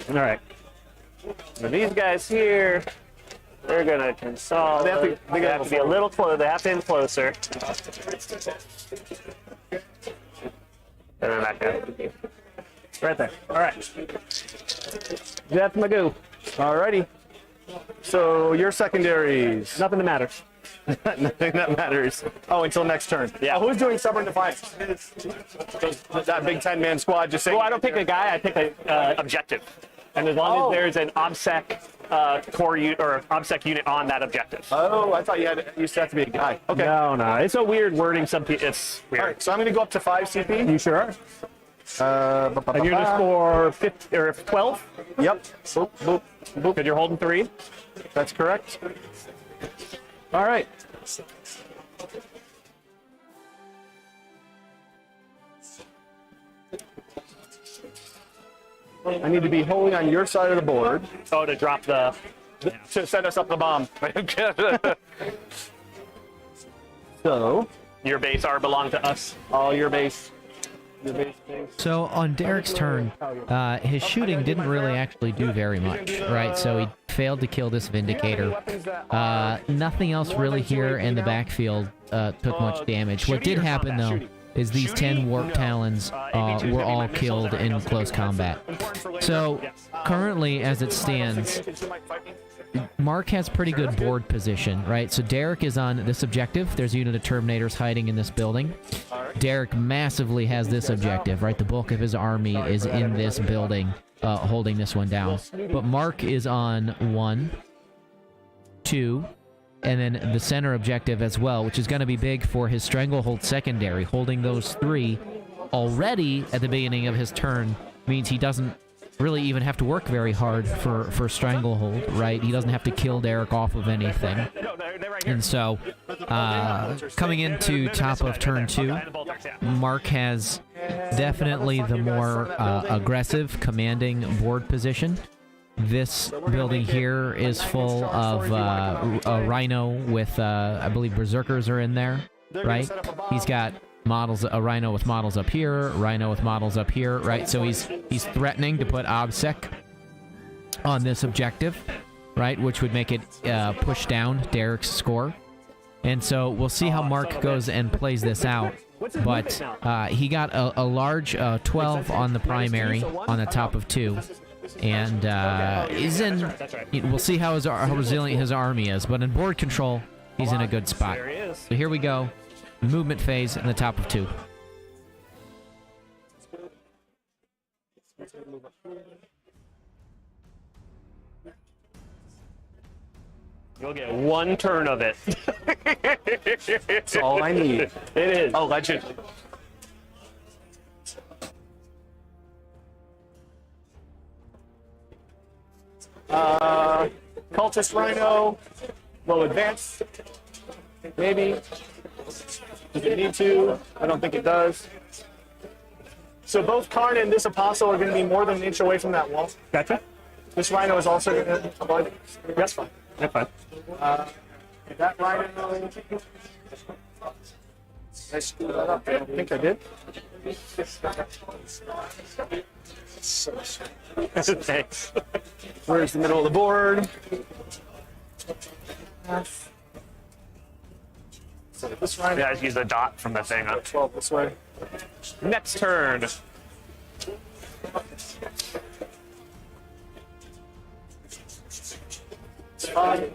right. Now these guys here, they're gonna console. They have to be a little close. They have to be closer. And then back there. Right there. All right. That's my go. Alrighty. So your secondaries. Nothing that matters. Nothing that matters. Oh, until next turn. Yeah. Oh, who's doing Stubborn Defiance? That big 10-man squad just saying. Well, I don't pick a guy. I pick a objective. And as long as there's an OBSEC core unit or OBSEC unit on that objective. Oh, I thought you used to have to be a guy. Okay. No. It's a weird wording. It's weird. All right, so I'm going to go up to 5 CP. You sure are? And you're going to score 50, or 12? Yep. Boop, boop, boop. Because you're holding 3. That's correct. All right. I need to be holding on your side of the board Oh, to drop the. to set us up the bomb. So, Your base are belong to us. all your base. Your base things. So on Derek's turn, his shooting didn't really actually do very much, right? So he failed to kill this Vindicator. Nothing else really here in the backfield took much damage. What did happen, though, is these 10 Warp Talons were all killed in close combat. So currently, as it stands, Mark has pretty good board position, right? So Derek is on this objective. There's a unit of Terminators hiding in this building. Derek massively has this objective, right? The bulk of his army is in this building, holding this one down. But Mark is on 1, 2, and then the center objective as well, which is going to be big for his Stranglehold secondary. Holding those 3 already at the beginning of his turn means he doesn't really even have to work very hard for Stranglehold, right? He doesn't have to kill Derek off of anything. And so, coming into top of turn 2, Mark has definitely the more aggressive, commanding board position. This building here is full of a Rhino with, I believe, Berserkers are in there, right? He's got models, a Rhino with models up here, Rhino with models up here, right? So he's threatening to put OBSEC on this objective, right? Which would make it push down Derek's score. And so we'll see how Mark goes and plays this out. But he got a large 12 on the primary on the top of 2. And is in. We'll see how resilient his army is. But in board control, he's in a good spot. So here we go. Movement phase in the top of 2. You'll get 1 turn of it. That's all I need. It is. Oh, legend. Cultist Rhino will advance. Maybe. Does it need to? I don't think it does. So both Karn and this Apostle are going to be more than an inch away from that wall. Gotcha. This Rhino is also going to. That's fine. That's fine. That Rhino. Did I screw that up? I don't think I did. Thanks. Where's the middle of the board? So this line. Yeah, just use the dot from the thing. 12 this way. Next turn. It's fine.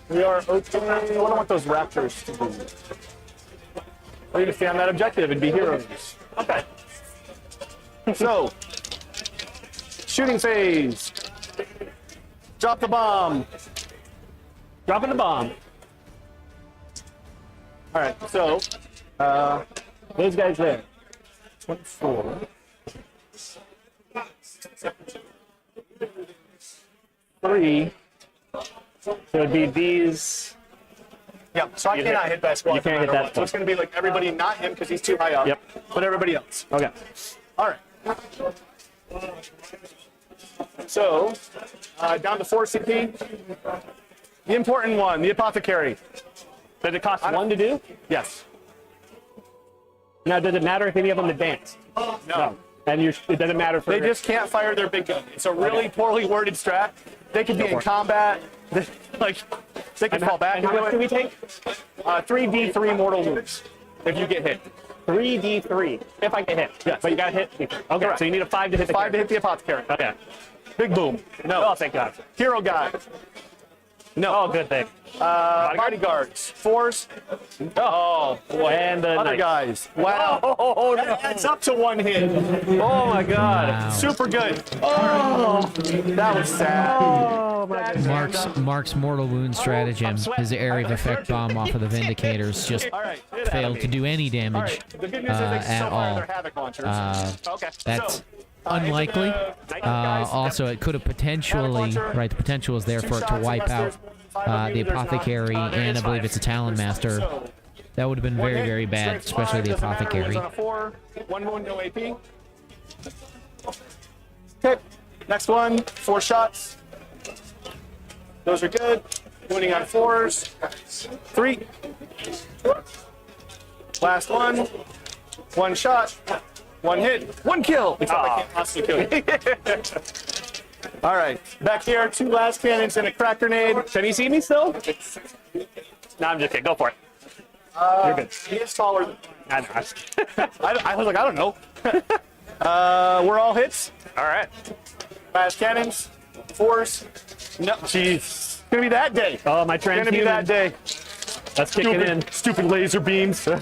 We are open. What do I want those raptors to do? We need to stay on that objective and be heroes. Okay. So, shooting phase. Drop the bomb. Dropping the bomb. All right, so those guys there. 24. 3. So it'd be these. Yeah, so I cannot hit that squad. You can't hit that no matter what. So squad. it's going to be like everybody, not him because he's too high up. Yep. But everybody else. Okay. All right. So down to 4 CP. The important one, the apothecary. Does it cost 1 to do? Yes. Now, does it matter if any of them advance? No. And it doesn't matter for. They just can't fire their big gun. It's a really poorly worded strat. They could be in combat. Like, they could fall back. And how much do we take? 3d3 mortal wounds if you get hit. 3d3. If I get hit. Yes. But you got to hit. Okay. Correct. So you need a 5 to hit the 5 to hit the apothecary. Okay. Big boom. No. Oh, thank God. Hero guy. No. Oh, good thing. Bodyguards. 4s. Oh, and the Other knight. guys. Wow. Oh, no. That adds up to 1 hit. Oh my God. Wow. Super good. Oh, that was sad. Oh my God. Mark's mortal wound stratagem, his area of effect bomb off of the Vindicators, just All right. failed to do any All damage right. The good news is they at still fire all. their havoc launchers. Okay. That's So, unlikely. Also, it could have potentially, right, the potential is there for it to wipe out the Apothecary, and I believe it's a Talon Master. That would have been very, very bad, especially the Apothecary. 4, 1 wound, no AP. Okay, next one, 4 shots. Those are good. Wounding on 4s. 3. Last one. 1 shot. 1 hit. 1 kill. Except I can't possibly kill you. All right, back here, 2 last cannons and a crack grenade. Can you see me still? No, I'm just kidding. Go for it. You're good. He is taller than I know. I was like, I don't know. We're all hits. All right. Fast cannons. 4s. No, jeez. It's gonna be that day. Oh, my It's gonna transhuman. be that day. That's kicking in. Stupid laser beams. All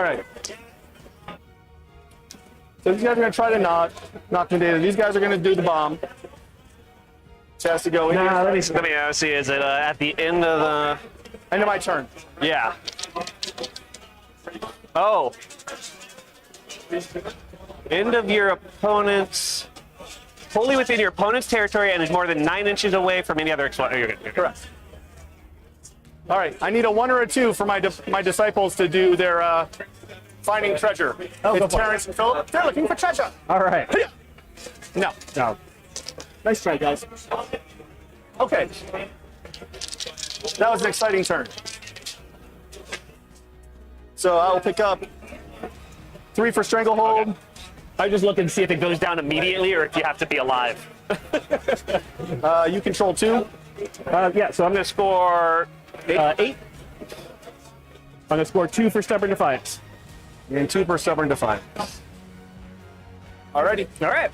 right. So these guys are gonna try to knock me down. These guys are gonna do the bomb. So it has to go in. Nah, here. let me see. Is it at the end of the? End of my turn. Yeah. Oh. End of your opponent's. Wholly within your opponent's territory and is more than 9 inches away from any other explosion. You're good. You're good. Correct. All right. I need a 1 or a 2 for my disciples to do their finding treasure. Oh, go It's for it. Terrence and Philip. They're looking for treasure. All right. No. No. Nice try, guys. Okay. That was an exciting turn. So I will pick up 3 for Stranglehold. I just look and see if it goes down immediately or if you have to be alive. You control 2. Yeah, so I'm going to score 8. I'm going to score 2 for Stubborn Defiance. And 2 for Stubborn Defiance. Alrighty. All right.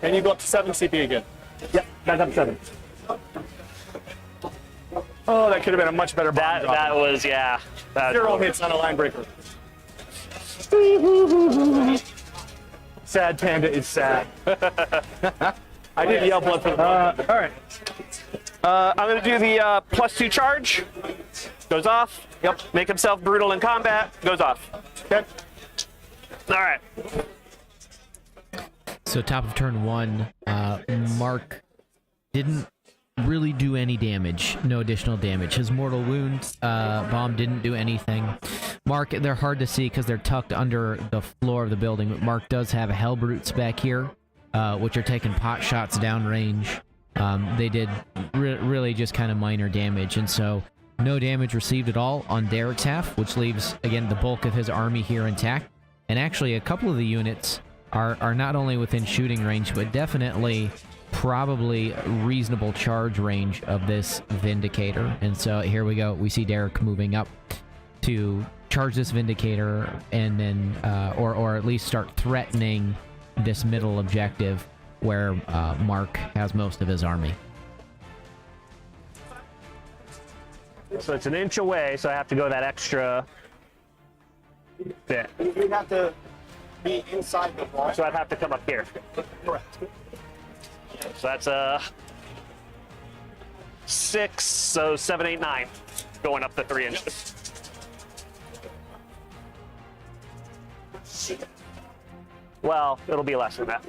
And you go up to 7 CP again. Yep, that's up 7. Oh, that could have been a much better bomb That drop. was, yeah. That 0 hits on a line breaker. Sad Panda is sad. I didn't yell blood for the all right. I'm going to do the +2 charge. Goes off. Yep. Make himself brutal in combat. Goes off. Okay. All right. So So top of turn 1, Mark didn't really do any damage. No additional damage. His mortal wound bomb didn't do anything. Mark, they're hard to see because they're tucked under the floor of the building, but Mark does have hellbrutes back here, which are taking pot shots downrange. They did really just kind of minor damage, and so no damage received at all on Derek's half, which leaves, again, the bulk of his army here intact. And actually, a couple of the units are not only within shooting range, but definitely probably reasonable charge range of this Vindicator. And so here we go. We see Derek moving up to charge this Vindicator and then, or at least start threatening this middle objective where Mark has most of his army. So it's an inch away, so I have to go that extra bit. You have to be inside the wall. So I'd have to come up here. Correct. So that's a 6, so 7, 8, 9, going up the 3 inches. Well, it'll be less than that.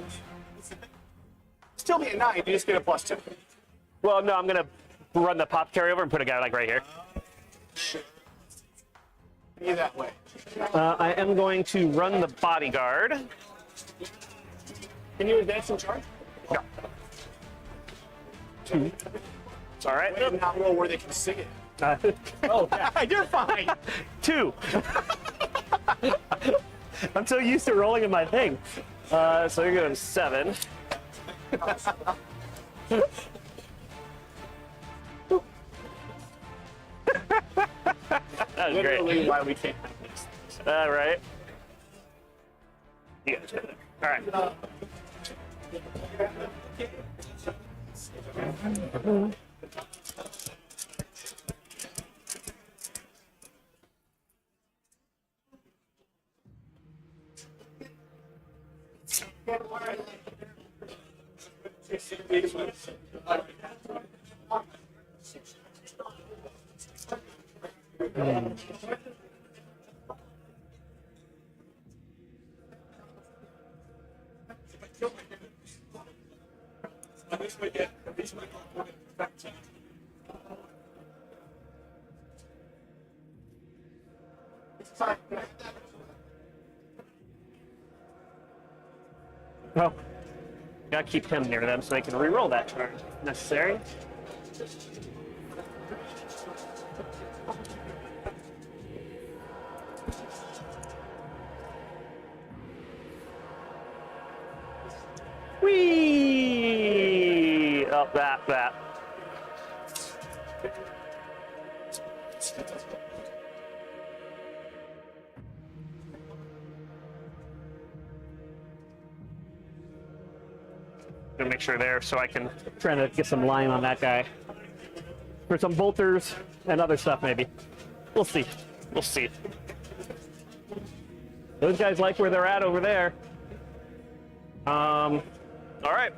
Still be a 9, you just get a +2. Well, no, I'm gonna run the pop carryover and put a guy like right here. Be that way. I am going to run the bodyguard. Can you advance and charge? No. 2. It's all right. Maybe not roll where they can see it. Oh, yeah, you're fine. 2. I'm so used to rolling in my thing. So you're going 7. That was great. Literally why we can't have this. All right. You guys got it. All right. Well, gotta keep him near them so they can re-roll that turn if necessary. Whee! Oh, that. Gonna make sure there so I can try to get some line on that guy for some bolters and other stuff maybe. We'll see. We'll see. Those guys like where they're at over there. All right.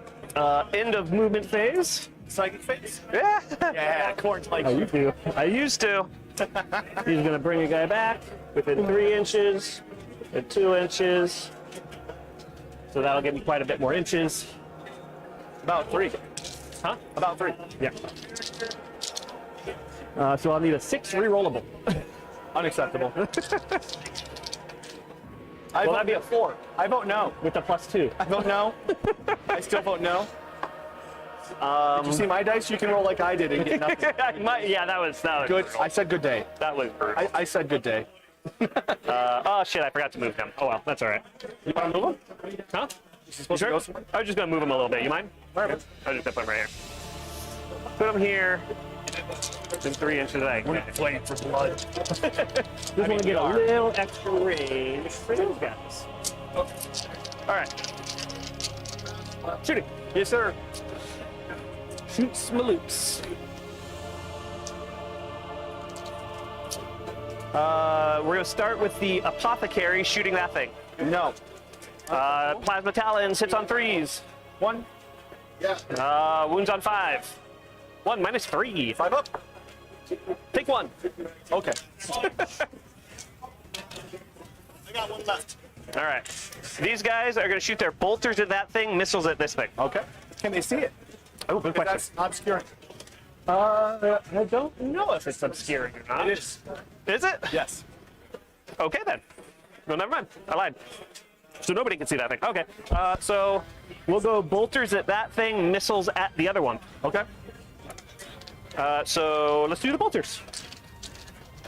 End of movement phase. Psychic phase? Yeah. Yeah, Corn's like I used to. He's gonna bring a guy back within 3 inches and 2 inches. So that'll give me quite a bit more inches. about 3. Huh? About 3. Yeah. So I'll need a 6 rerollable. Unacceptable. Well, that'd be a 4 I vote no. with the +2. I vote no. I still vote no. Did you see my dice? You can roll like I did and get nothing. Yeah, that was Good. brutal. I said good day. That was brutal. I said good day. Oh shit! I forgot to move him. Oh well, that's all right. You want to move him? Huh? Is he supposed to Sure. go somewhere? I was just gonna move him a little bit. You mind? All right. I was just gonna put him right here. Put him here. Within 3 inches. We're playing for blood. Just want to get a little extra range for those guys. All right. Shooting. Yes, sir. Shoot smaloops. We're gonna start with the apothecary shooting that thing. No. Plasma talons hits on 3s. 1. Wounds on 5. 1 -3. 5 up. Take 1. Okay. I got one left. All right. These guys are going to shoot their bolters at that thing, missiles at this thing. Okay. Can they see it? Oh, good question. That's obscuring. I don't know if it's obscuring or not. It is. Is it? Yes. Okay, then. No, never mind. I lied. So nobody can see that thing. Okay. So we'll go bolters at that thing, missiles at the other one. Okay. So let's do the bolters.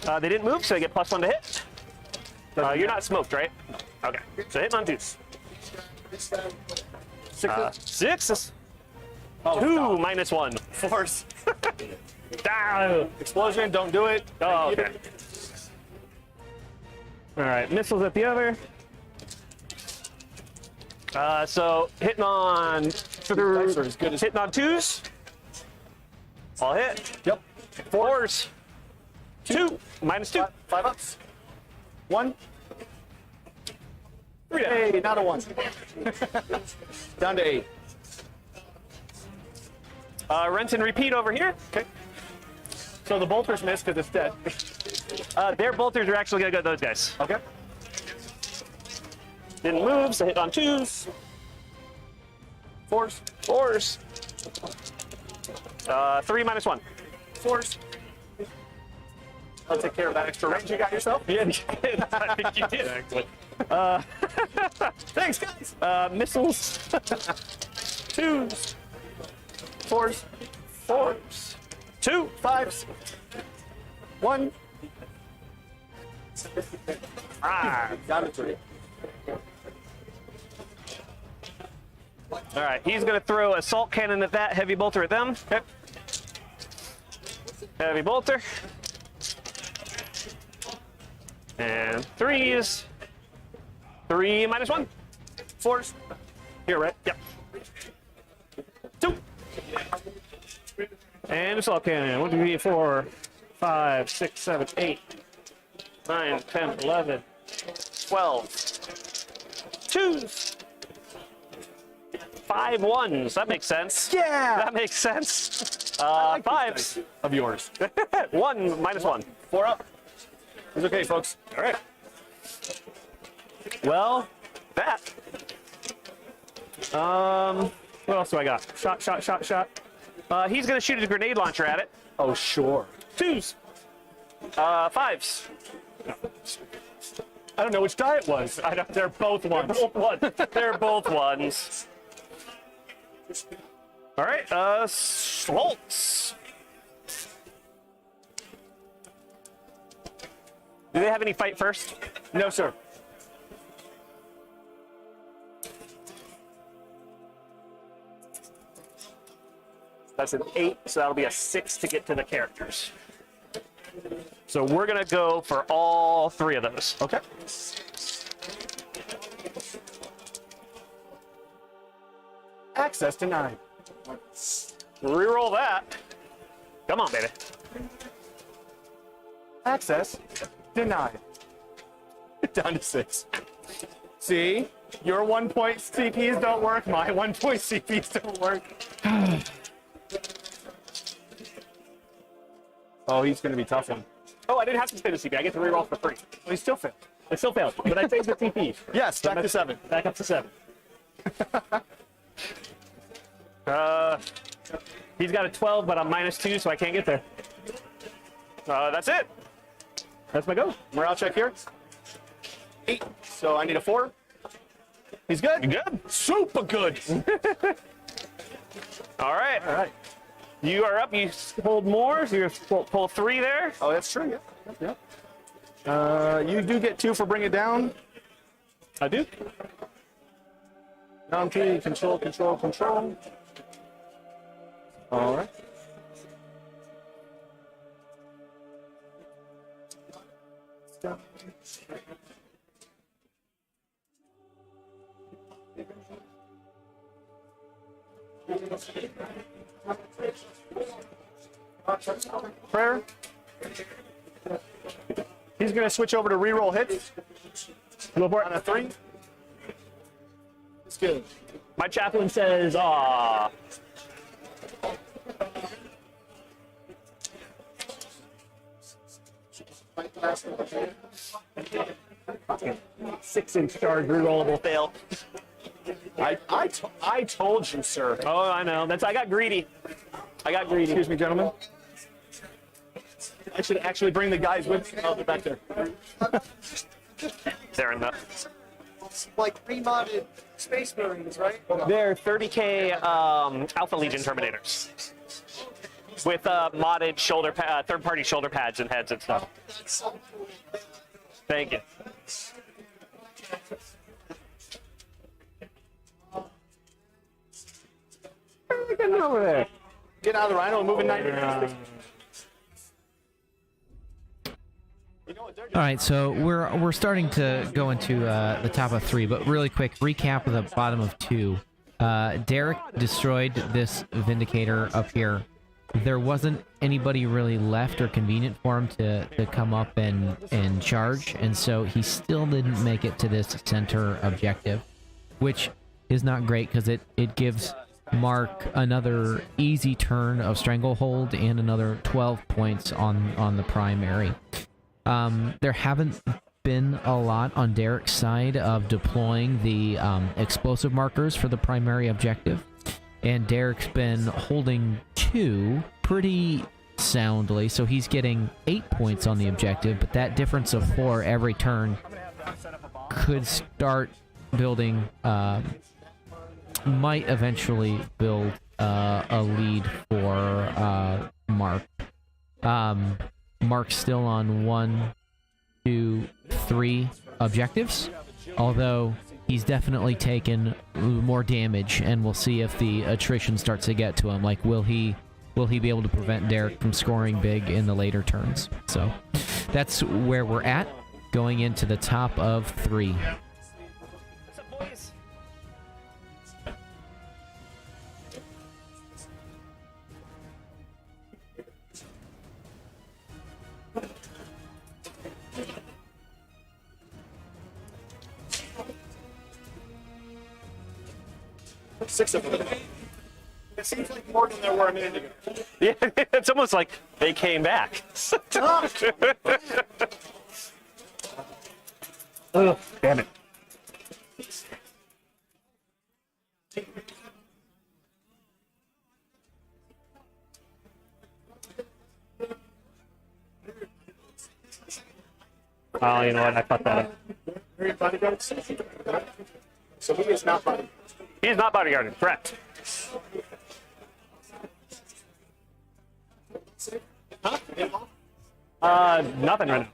They didn't move, so they get +1 to hit. You're not smoked, right? Okay. So hitting on 2s. Sixes. Oh, 2 God. -1. Force. Ah. Explosion. Don't do it. Oh, okay. All right, missiles at the other. So hitting on Dice are as good as. hitting on 2s. All hit. Yep. 4s. 2 -2. 5 ups. 1. 3 down. Hey, not a 1. Down to 8. Rinse and repeat over here. Okay. So the bolters miss because it's dead. Their bolters are actually gonna go to those guys. Okay. Didn't move, so hit on 2s. 4s. 4s. 3 -1. 4s. I'll take care of that extra range you got yourself. Yeah, you did. I think you did actually. Thanks, guys. Missiles. 2s. 4s. 4s. 2. 5s. 1. Down to 3. All right, he's gonna throw assault cannon at that, heavy bolter at them. Okay. Heavy bolter. And 3s. 3 -1. 4s. Here, right? Yep. 2. And assault cannon. 1, 2, 3, 4, 5, 6, 7, 8, 9, 10, 11, 12. 2s. 5 1s. That makes sense. Yeah. That makes sense. like these 5s. dice of yours. 1 -1. 4 up. It's okay, folks. All right. Well, that. What else do I got? Shot. He's gonna shoot a grenade launcher at it. Oh, sure. 2s. 5s. I don't know which die it was. I don't, they're both ones. They're both ones. All right. Schultz. Do they have any fight first? No, sir. That's an 8, so that'll be a 6 to get to the characters. So we're gonna go for all 3 of those. Okay. Access denied. Reroll that. Come on, baby. Access denied. Down to 6. See? Your 1 point CPs don't work. My 1 point CPs don't work. Oh, he's going to be tough one. Oh, I didn't have to spin the CP. I get to reroll for free. Well, he still failed. I still failed, but I saved the CP. Yes, back to 7. Back up to 7. He's got a 12, but I'm -2, so I can't get there. That's it. That's my go. Morale check here. 8. So I need a 4. He's good. Good. Super good. All right. All right. You are up. You hold more, so you pull 3 there. Oh, that's true. Yeah. You do get 2 for bring it down. I do. Down 3. Control. All right. Prayer. He's going to switch over to reroll hits. Go for On a it. 3. It's good. My chaplain says, "Ah." 6-inch charge rerollable fail. I told you, sir. Oh, I know. I got greedy. Excuse me, gentlemen. I should actually bring the guys with me. Oh, they're back there. They're in the. Like remodded Space Marines, right? They're 30K Alpha Legion Terminators with modded third-party shoulder pads and heads and stuff. Thank you. Where are we getting over there? Get out of the Rhino and move in 90 minutes. You know what they're doing? All right, so we're starting to go into the top of 3, but really quick recap of the bottom of 2. Derek destroyed this Vindicator up here. There wasn't anybody really left or convenient for him to come up and charge, and so he still didn't make it to this center objective, which is not great because it gives Mark another easy turn of Stranglehold and another 12 points on the primary. There haven't been a lot on Derek's side of deploying the explosive markers for the primary objective, and Derek's been holding 2 pretty soundly, so he's getting 8 points on the objective, but that difference of 4 every turn could start building, might eventually build a lead for Mark. Mark's still on 1, 2, 3 objectives, although he's definitely taken more damage, and we'll see if the attrition starts to get to him. Like, will he be able to prevent Derek from scoring big in the later turns? So that's where we're at, going into the top of 3. What's up, boys? Six of them. It seems like more than there were a minute ago. Yeah, it's almost like they came back. Oh, damn it. Oh, you know what? I fucked that up. Very bodyguards. So he is not bodyguard. He is not bodyguarded, correct. Huh? Nothing right now.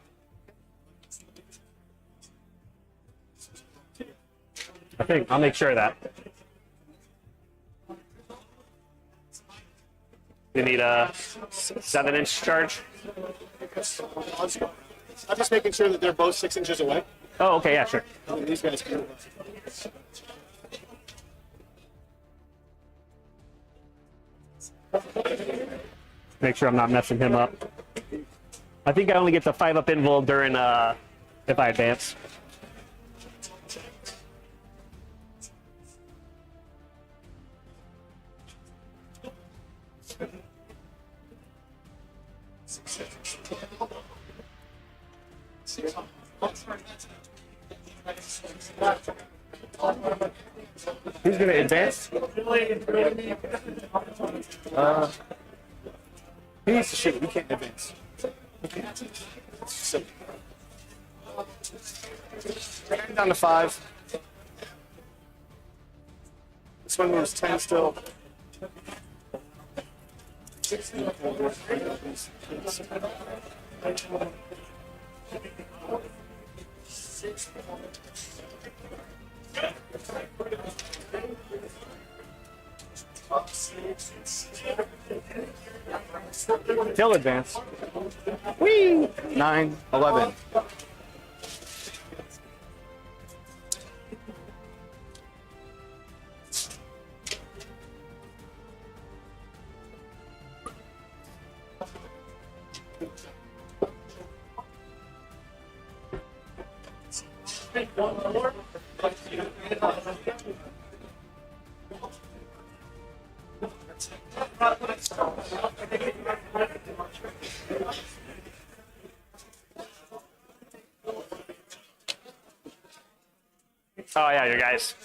I think I'll make sure of that. You need a 7-inch charge. I'm just making sure that they're both 6 inches away. Oh, okay, yeah, sure. These guys can. Make sure I'm not messing him up. I think I only get the 5-up invul during if I advance. Who's going to advance? He needs to shoot. We can't advance. We can't. It's silly. Down to 5. This one moves 10 still. Still advance. Whee! 9, 11. Oh yeah, you guys.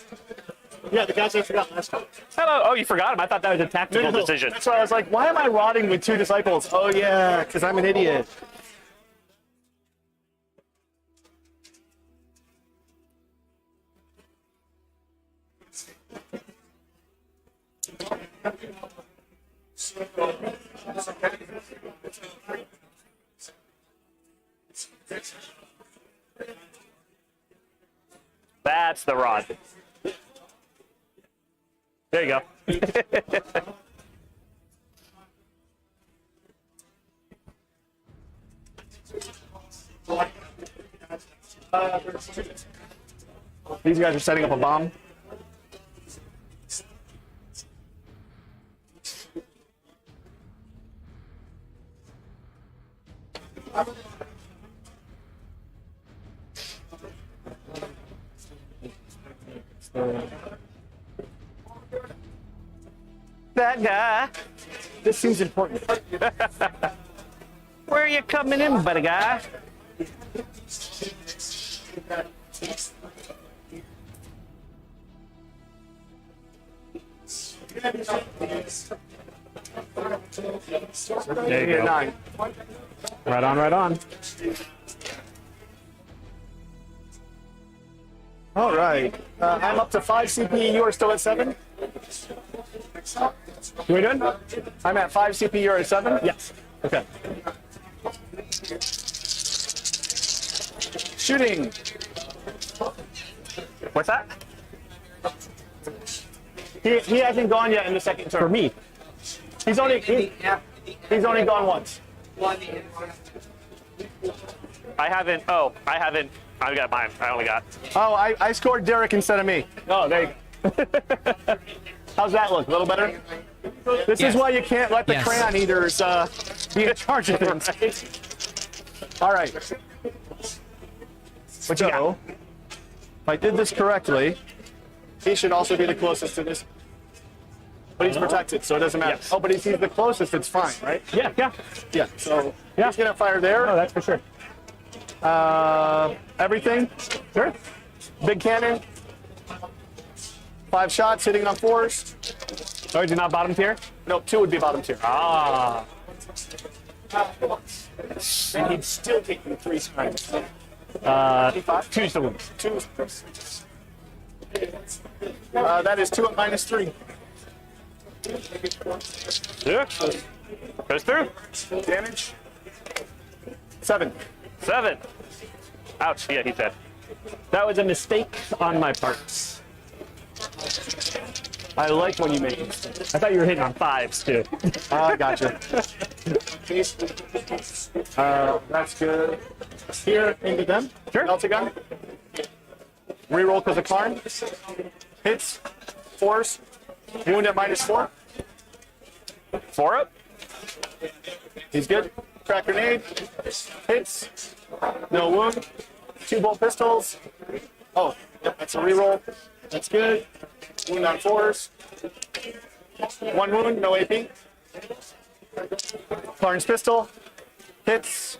Yeah, the guys I forgot last time. Hello. Oh, you forgot him. I thought that was a tactical decision. That's why I was like, why am I rotting with 2 disciples? Oh yeah, because I'm an idiot. That's the rod. There you go. These guys are setting up a bomb. That guy. This seems important. Where are you coming in, buddy guy? There you go. 9. Right on, right on. All right. I'm up to 5 CP. You are still at 7? You doing? I'm at 5 CP. You're at 7? Yes. Okay. Shooting. What's that? He hasn't gone yet in the second turn. For me. He's only gone once. I haven't. Oh, I haven't. I got mine. I only got. Oh, I scored Derek instead of me. Oh, there you go. How's that look? A little better? This is why you can't let the Yes. crayon eaters be in charge of things. All right. What you got? So, if I did this correctly, he should also be the closest to this. But he's protected, so it doesn't matter. Yes. Oh, but if he's the closest, it's fine, right? Yeah, yeah. Yeah. So he's gonna fire there. Oh, that's for sure. Everything. Sure. Big cannon. 5 shots hitting on 4s. Oh, you did not bottom tier? No, 2 would be bottom tier. Ah. And he'd still take you 3 times. 2's the win. 2. That is 2 at -3. Yeah. Goes through. Damage. 7. 7. Ouch. Yeah, he said. That was a mistake on my part. I like when you make it. I thought you were hitting on 5s too. I gotcha. That's good. Here into them. Sure. Delta gun. Reroll because of Karn. Hits. 4s. Wound at -4. 4 up. He's good. Crack grenade. Hits. No wound. 2 bolt pistols. Oh, yep, that's a reroll. That's good. Wound on 4s. 1 wound, no AP. Karn's pistol. Hits.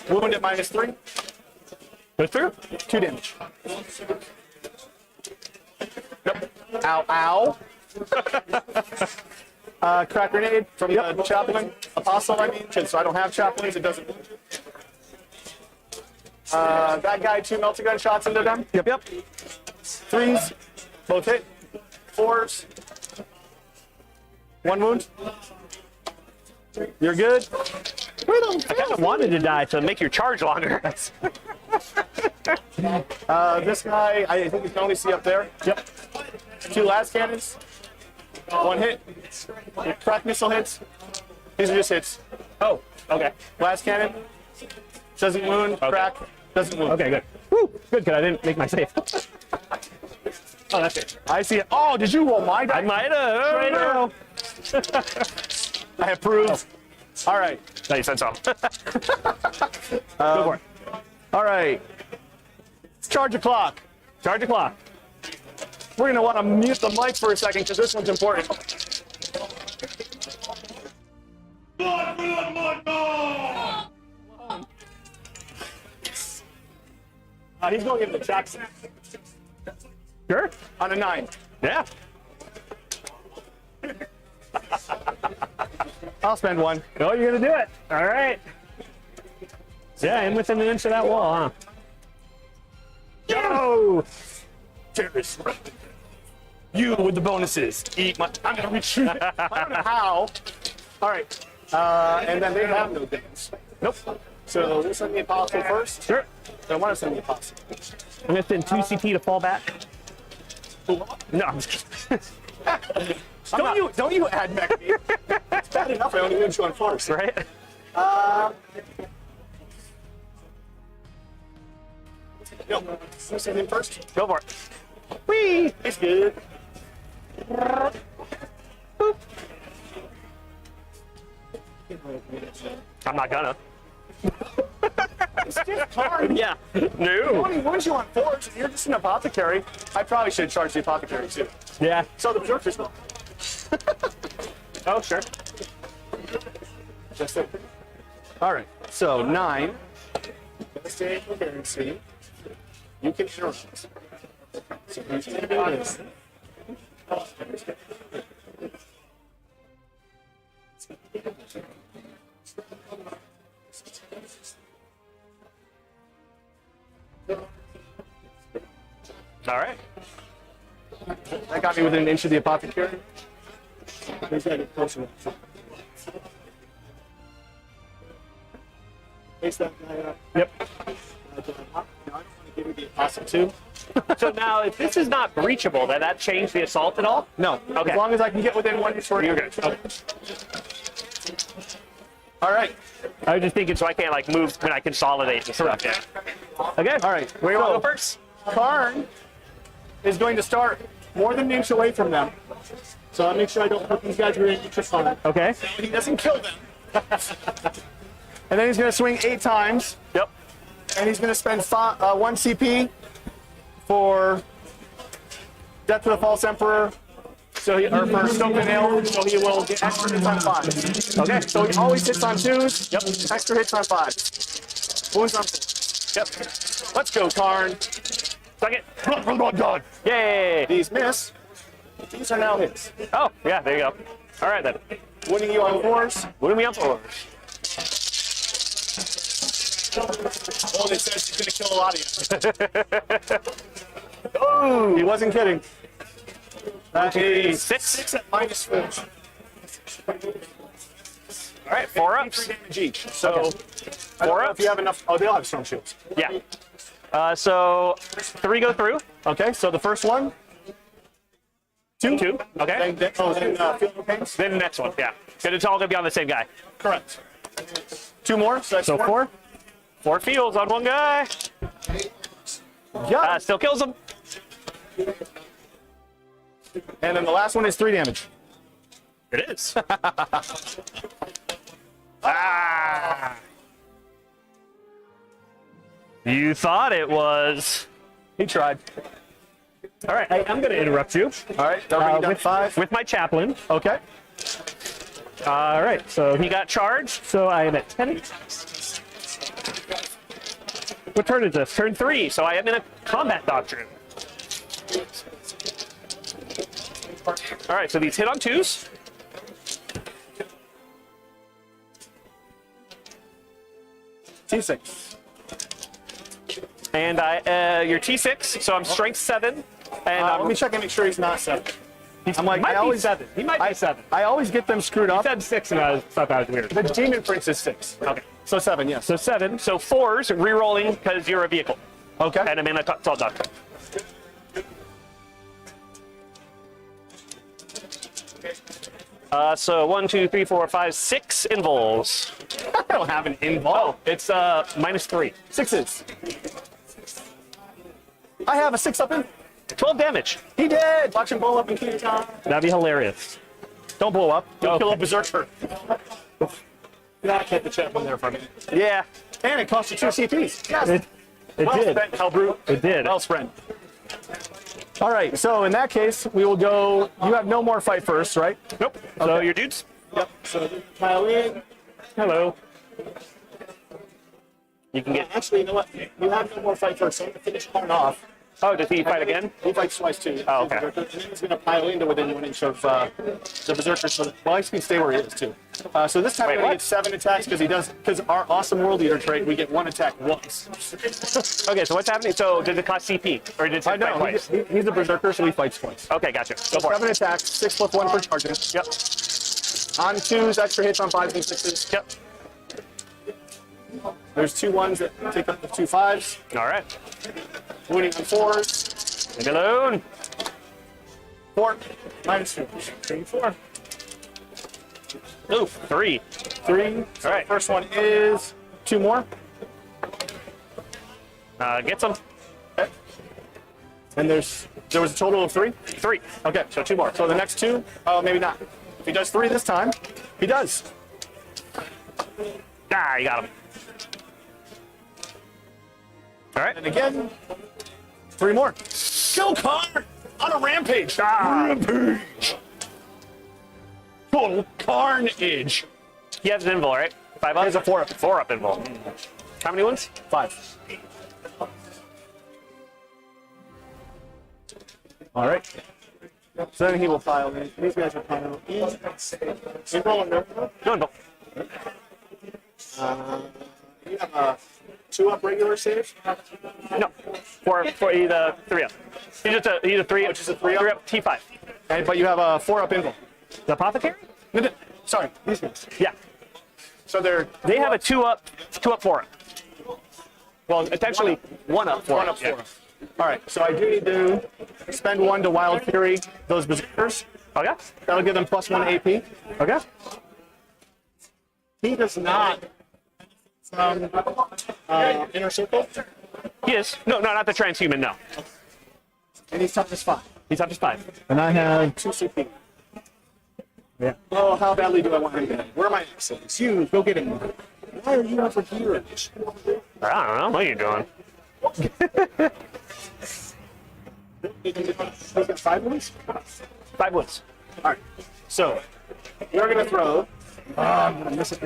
Wound at -3. Goes through. 2 damage. Yep. Ow, ow. Crack grenade from the chaplain. Apostle, I mean, so I don't have chaplains, it doesn't. That guy, 2 melter gun shots into them. Yep. 3s, both hit. 4s. 1 wound. You're good. I kind of wanted to die to make your charge longer. This guy, I think you can only see up there. Yep. 2 last cannons. 1 hit. Crack missile hits. These are just hits. Oh, okay. Last cannon. Doesn't wound. Okay. Crack. Doesn't wound. Okay, good. Woo! Good, because I didn't make my save. Oh, that's it. I see it. Oh, did you roll my die? I might have. Traitor. I approve. All right. No, you said so. Go for it. All right. Let's charge a clock. Charge the clock. We're going to want to mute the mic for a second because this one's important. He's going into Jackson. Sure. On a 9. Yeah. I'll spend 1. Oh, you're gonna do it. All right. Yeah, I'm within an inch of that wall, huh? Yo! Terrorist. You with the bonuses. Eat my. I'm gonna retreat. I don't know how. All right. And then they have no guns. Nope. So we'll send the apostle first. Sure. I want to send the apostle. I'm gonna spend 2 CP to fall back. No, I'm just kidding. Don't you add mech me. It's bad enough I only win you on force. Right? No. You send him first. Go for it. Whee! It's good. I'm not gonna. It's just hard. Yeah. No. Only wins you on force, and you're just an apothecary. I probably should charge the apothecary too. Yeah. So the berserkers will. Oh, sure. Just it. All right. So 9. Stay coherency. You can interrupt. So he's going to do this. All right. That got me within an inch of the apothecary. He's got to get closer. Face that guy up. Yep. Now I don't want to give you the apostle too. So now, if this is not breachable, does that change the assault at all? No. Okay. As long as I can get within 1 inch, you're good. Okay. All right. I was just thinking so I can't like move when I consolidate and stuff. Yeah. Okay. All right. Where you want to go first? Karn is going to start more than an inch away from them. So I'll make sure I don't put these guys within an inch of Karn. Okay. He doesn't kill them. And then he's going to swing 8 times. Yep. And he's going to spend 1 CP for Death to the False Emperor. So or for Stoke the Nail, so he will get extra hits on 5. Okay. So he always hits on 2s. Yep. Extra hits on 5. Wounds on 4. Yep. Let's go, Karn. Second. Oh my God. Yay. These miss. These are now hits. Oh, yeah, there you go. All right, then. Winning you on 4s. What are we up for? Oh, they said she's going to kill a lot of you. Oh, he wasn't kidding. That is 6. at -4. All right, 4 ups. 3 damage each. So, I don't 4 know ups. if you have enough. Oh, they all have strong shields. Yeah. So 3 go through. Okay, so the first one. 2. 2. Okay. Then Field of Pains. Then the next one. Yeah. Because it's all gonna be on the same guy. Correct. 2 more. So that's So 4. 4 fields on one guy. Yeah. Still kills him. And then the last one is 3 damage. It is. Ah. You thought it was. He tried. All right, I'm going to interrupt you All right, that'll bring you down to 5. with my chaplain. Okay. All right, so he got charged, so I am at 10. What turn is this? Turn 3, so I am in a combat doctrine. All right, so these hit on 2s. T6. And you're T6, so I'm strength 7. And Let me check and make sure he's not 7. I'm like, might I always, be 7. He might be 7. I always get them screwed up. I said 6, and I thought that was weird. The Demon Prince is 6. Okay. So 7, yes. So 7. So 4s, re-rolling because you're a vehicle. Okay. And I'm in a assault doctrine. So 1, 2, 3, 4, 5, 6 invols. I don't have an invol. It's -3. 6s. I have a 6 up in. 12 damage. He did. Watch him blow up in King Kong. That'd be hilarious. Don't blow up. You'll Okay. kill a berserker. Not kept the chaplain there for a minute. Yeah, And it cost you 2 CPs. Yes. it well did. spent, Hellbrute. It did. Well spent. All right. So in that case, we will go. You have no more fight first, right? Nope. So Okay. your dudes. Yep. So pile in. Hello. You can get. Actually, you know what? You have no more fight first. So I'm gonna finish Karn off. Oh, does he fight again? He fights twice too. Oh, okay. And then he's going to pile into within 1 inch of the Berserker. So, well, he can stay where he is too. So this time Wait, we're going to what? get 7 attacks because our awesome World Eater trait, we get 1 attack once. Okay, so what's happening? So does it cost CP? Or did it I fight know, twice? he's a Berserker, so he fights twice. Okay, gotcha. Go for 7 it. attacks, 6 plus 1 for charging. Yep. On 2s, extra hits on 5s and 6s. Yep. There's 2 1s that take up the 2 5s. All right. Wounding on 4s. Leave me alone. 4 minus 2. 3, 4. Oof, 3. 3. So All right. the first one is 2 more. Get some. Okay. And there was a total of 3. 3. Okay, so 2 more. So the next 2, maybe not. If he does 3 this time, he does. Ah, you got him. All right. And again, 3 more. Kill Connor on a rampage. Rampage. Total carnage. He has an invul, right? 5 up? He has a 4 up. 4 up invul. How many ones? 5. All right. So then he will pile in. These guys will pile in. Invul and no. No invul. You have a 2 up regular save. No. 4 either 3 up. He's a 3 up. just a 3 up? 3 up T5. Okay, but you have a 4 up invul. The apothecary? No, sorry, these guys. Yeah. So They have a 2 up 4 up. Well, it's actually 1 up 4 1 up. up 4 up. All right, so I do need to spend 1 to Wild Fury those Berserkers. Okay. That'll give them plus 1 AP. Okay. He does not. Inner Circle, He is. No, not the transhuman, no. and he's toughness 5. He's up to 5. And I have 2 CP. Yeah. Oh, how badly do I want him to? Where are my accents? You, go get him. Why are you over here? I don't know. What are you doing? He's got 5 wounds? 5 wounds. All right, so we're going to throw. I'm going to miss it.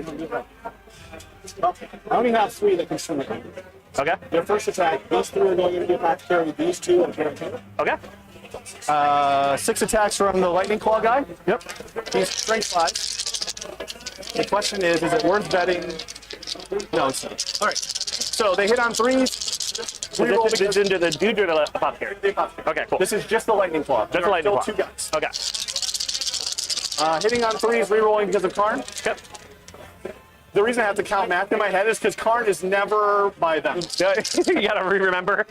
Well, I only have 3 that can swim at me. Okay. Their first attack, these 3 are going into the attack carry, these 2 are guaranteed. Okay. 6 attacks from the Lightning Claw guy. Yep. He's strength 5. The question is it worth betting? No, it's not. All right. So they hit on 3s. So this is into the dude or the apothecary? Okay, cool. This is just the Lightning Claw. Just the lightning claw. 2 guys. Okay. Hitting on 3s, rerolling because of Karn. Yep. The reason I have to count math in my head is because Karn is never by them. You gotta remember.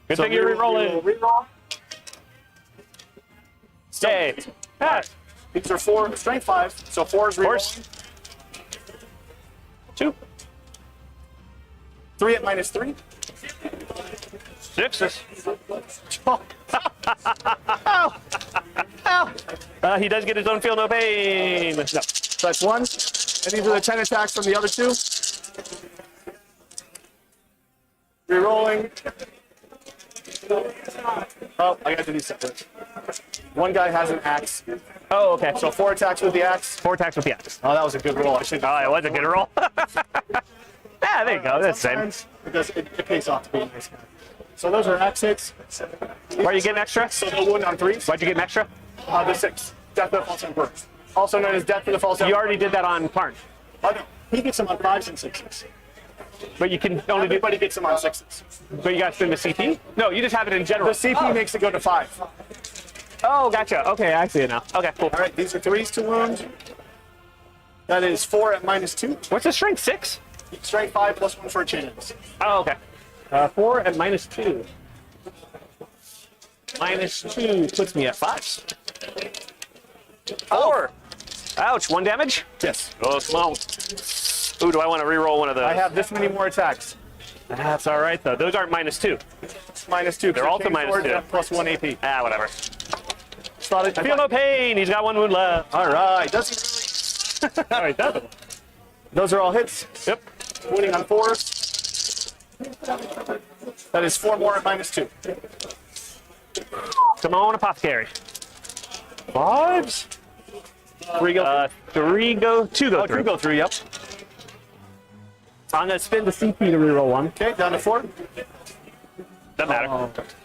Good thing you're re-rolling. Reroll. Yay. Ah, These are 4, strength 5, so 4 is Horse. rerolling. 2. 3 at minus 3. 6. Oh, He does get his own feel no pain. No. so that's 1. And these are the 10 attacks from the other 2. Rerolling. Oh, I got to do separate. 1 guy has an axe. Oh, okay. So 4 attacks with the axe. 4 attacks with the axe. Oh, that was a good roll. I should. Oh, it was a good roll. Yeah, there you go. That's the same. Sometimes it pays off to be a nice guy. So those are axe hits. Why are you getting extra? So the wound on 3s. Why'd you get an extra? The 6. Death of the False Emperor. Also known as Death of the False You Emperor. already did that on Karn. Oh, no. He gets them on 5s and 6s. But you can only do. Everybody gets them on 6s. But you got to spend the CP? No, you just have it in The general. CP makes it go to 5. Oh, gotcha. Okay, I see it now. Okay, cool. All right, these are 3s to wound. That is 4 at minus 2. What's the strength? 6? Strength 5 plus 1 for a chance. Oh, okay. 4 and minus 2. Minus 2 puts me at 5. 4. Ouch. 1 damage? Yes. Oh, come on. Ooh, do I want to reroll one of those? I have this many more attacks. That's all right, though. Those aren't minus 2. Minus 2. They're also minus 2. Plus 1 AP. Ah, whatever. Started. Feel no pain. He's got 1 wound left. All right. Does he? All right, that's it. Those are all hits. Yep. Wounding on 4s. That is 4 more at minus 2. Come on, apothecary. 5s. 3 go. 3 go. 2 go 2 through. go through. Yep. I'm gonna spend the CP to reroll 1. Okay, down to 4. Doesn't matter.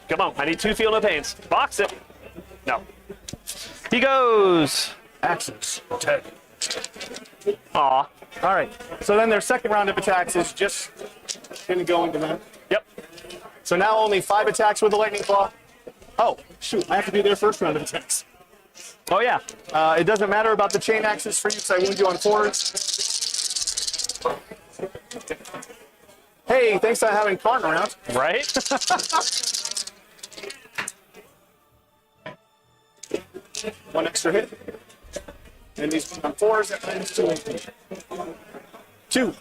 Come on, I need 2 feel no pains. Box it. No. He goes. Axes. Okay. Aw. All right. So then their second round of attacks is just going to go into them. Yep. So now only 5 attacks with the lightning claw. Oh, shoot. I have to do their first round of attacks. Oh, yeah. It doesn't matter about the chain axes for you because I wound you on 4s. Hey, thanks for having Karn around. Right? One extra hit. And these on 4s at -2. 2.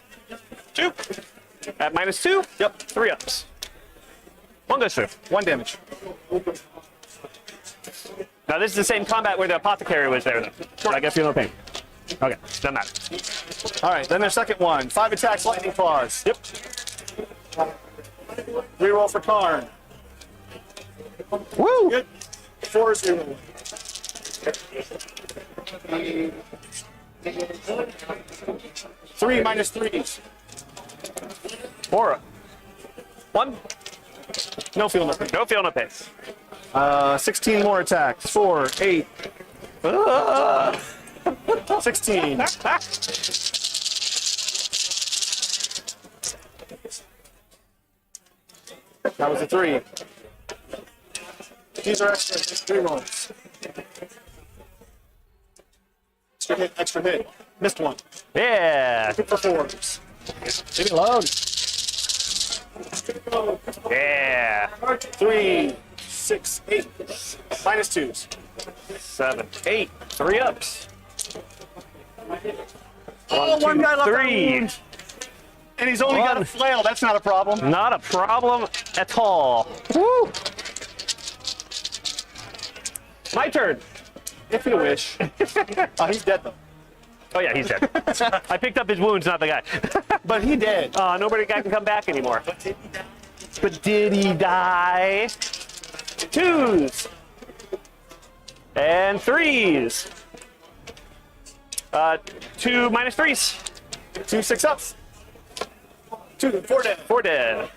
2. At -2? Yep. 3 ups. 1 goes through. 1 damage. Now, this is the same combat where the apothecary was there, though. So I guess feel no pain. Okay, doesn't matter. All right, then their second one. 5 attacks, lightning claws. Yep. Reroll for Karn. Woo! Good. 4s reroll. 3 -3s. 4. 1. No feel nothing. No feel no pain. 16 more attacks. 4, 8, 16. That was a 3. These are extra 3 rolls. Extra hit, extra hit. Missed 1. Yeah. 2 for 4s. Leave me alone. Yeah. 3, 6, 8. -2s. 7, 8. 3 ups. Oh, one guy left. 3. And he's only got a flail. That's not a problem. Not a problem at all. Woo! My turn. If you wish. Oh, he's dead though. Oh, yeah, he's dead. I picked up his wounds, not the guy. But he dead. Nobody guy can come back anymore. But did he die? 2s. And 3s. 2 -3s. 2 6-ups. 2, 4 dead. 4 dead.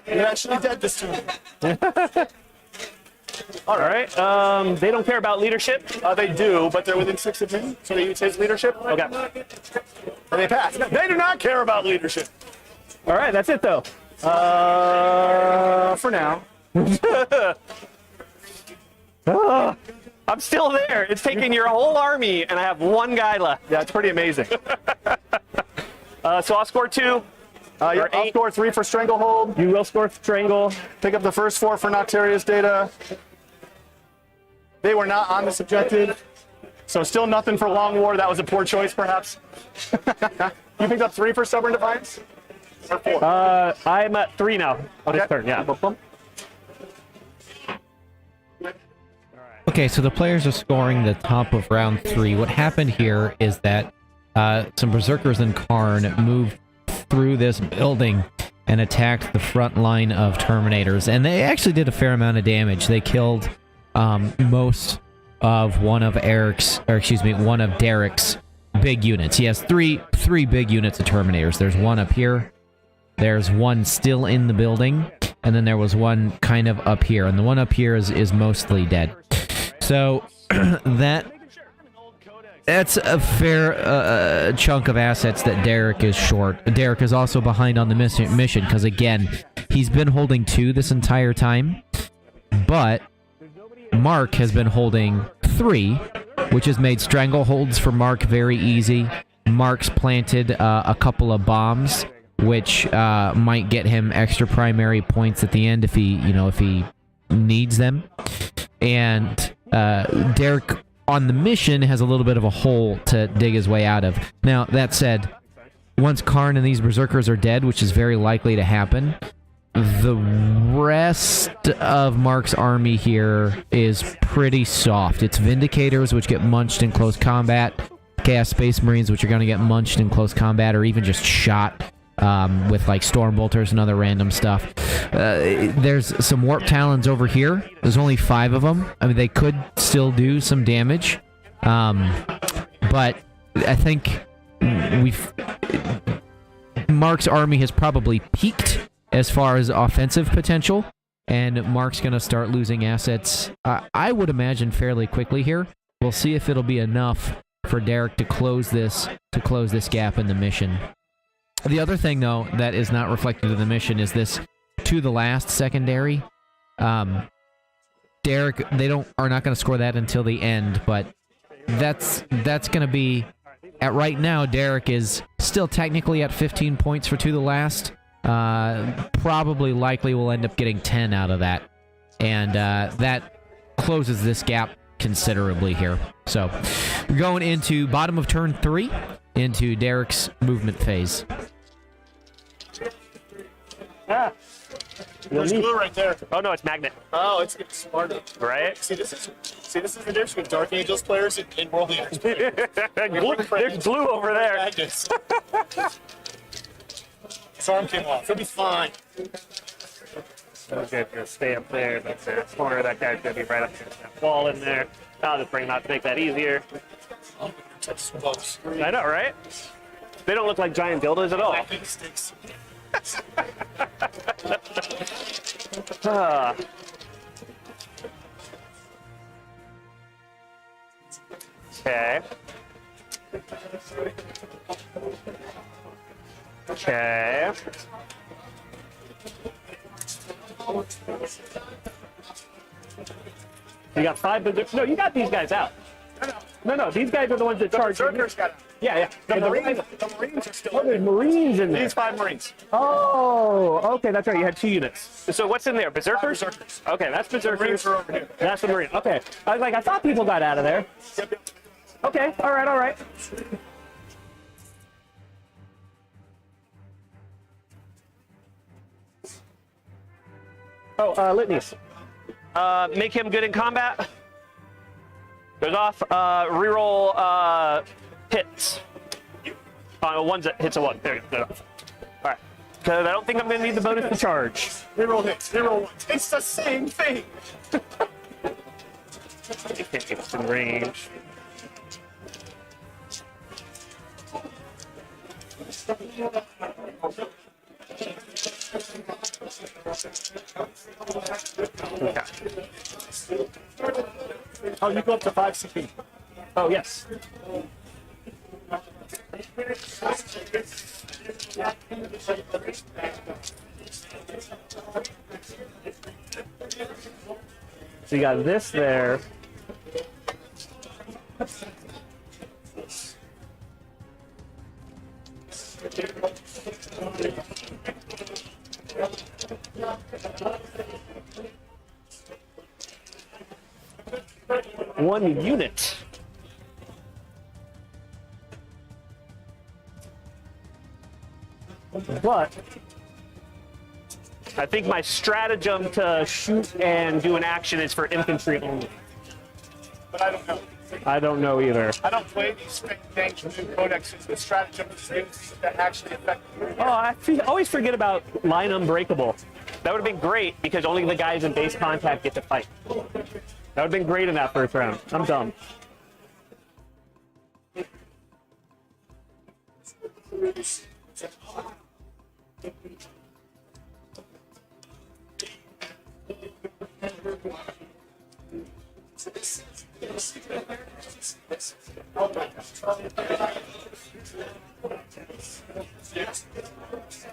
You're actually dead this turn. All right. They don't care about leadership. They do, but they're within 6 of him, so they use his leadership. Okay. And they pass. They do not care about leadership. All right. That's it, though. For now. I'm still there. It's taking your whole army, and I have 1 guy left. Yeah, it's pretty amazing. So I'll score 2. I'll 8. score 3 for Stranglehold. You will score Strangle. Pick up the first 4 for Noctaria's data. They were not on this objective, so still nothing for Long War. That was a poor choice, perhaps. You picked up 3 for Stubborn Defiance? Or 4? I'm at 3 now. Okay. This turn, yeah. Okay, so the players are scoring the top of round 3. What happened here is that some Berserkers and Karn moved through this building and attacked the front line of Terminators, and they actually did a fair amount of damage. They killed most of one of Derek's big units. He has three big units of Terminators. There's one up here, there's one still in the building, and then there was one kind of up here, and the one up here is mostly dead. So that's a fair chunk of assets that Derek is short. Derek is also behind on the mission because, again, he's been holding 2 this entire time, but Mark has been holding 3, which has made strangleholds for Mark very easy. Mark's planted a couple of bombs, which might get him extra primary points at the end if he needs them. And Derek on the mission has a little bit of a hole to dig his way out of. Now, that said, once Karn and these Berserkers are dead, which is very likely to happen, the rest of Mark's army here is pretty soft. It's Vindicators, which get munched in close combat, Chaos Space Marines, which are going to get munched in close combat, or even just shot with like Stormbolters and other random stuff. There's some Warp Talons over here. There's only 5 of them. I mean, they could still do some damage, but I think Mark's army has probably peaked as far as offensive potential, and Mark's going to start losing assets, I would imagine, fairly quickly here. We'll see if it'll be enough for Derek to close this gap in the mission. The other thing, though, that is not reflected in the mission is this to the last secondary. Derek, are not going to score that until the end, but that's going to be right now. Derek is still technically at 15 points for to the last. Probably likely will end up getting 10 out of that, and that closes this gap considerably here. So we're going into bottom of turn 3 into Derek's movement phase. Ah. There's glue right there. Oh no, it's magnet. Oh, it's smarter. Right? See, this is the difference between Dark Angels players and World Eaters players. There's glue over there. Magnets. His arm came off. He'll be fine. Okay, gonna stay up there. That's the corner. That guy's gonna be right up against that wall in there. I'll just bring him out to make that easier. I know, right? They don't look like giant dildos at all. Sticks. Okay. Okay. You got 5 berserkers. No, you got these guys out. No, these guys are the ones that charge. Berserkers got it. Yeah. The Marines are still. Oh, there's Marines in there. These 5 Marines. Oh, okay, that's right. You had 2 units. So what's in there? Berserkers? Berserkers. Okay, that's Berserkers. Marines are over here. That's the Marine. Okay. I was like, I thought people got out of there. Yep. Okay, all right. Oh, litanies. Make him good in combat. Goes off. Reroll hits. Ones that hits a 1. There you go. All right. Because I don't think I'm going to need the bonus to charge. Reroll hits. Reroll ones. It's the same thing. It's in range. Okay. Oh, you go up to 5 CP. Oh, yes. So you got this there. One unit. But I think my stratagem to shoot and do an action is for infantry only. But I don't know. I don't know either. I don't play these things new codexes with stratagems that actually affect me. Oh, always forget about line unbreakable. That would have been great because only the guys in base contact get to fight. That would have been great in that first round. I'm dumb.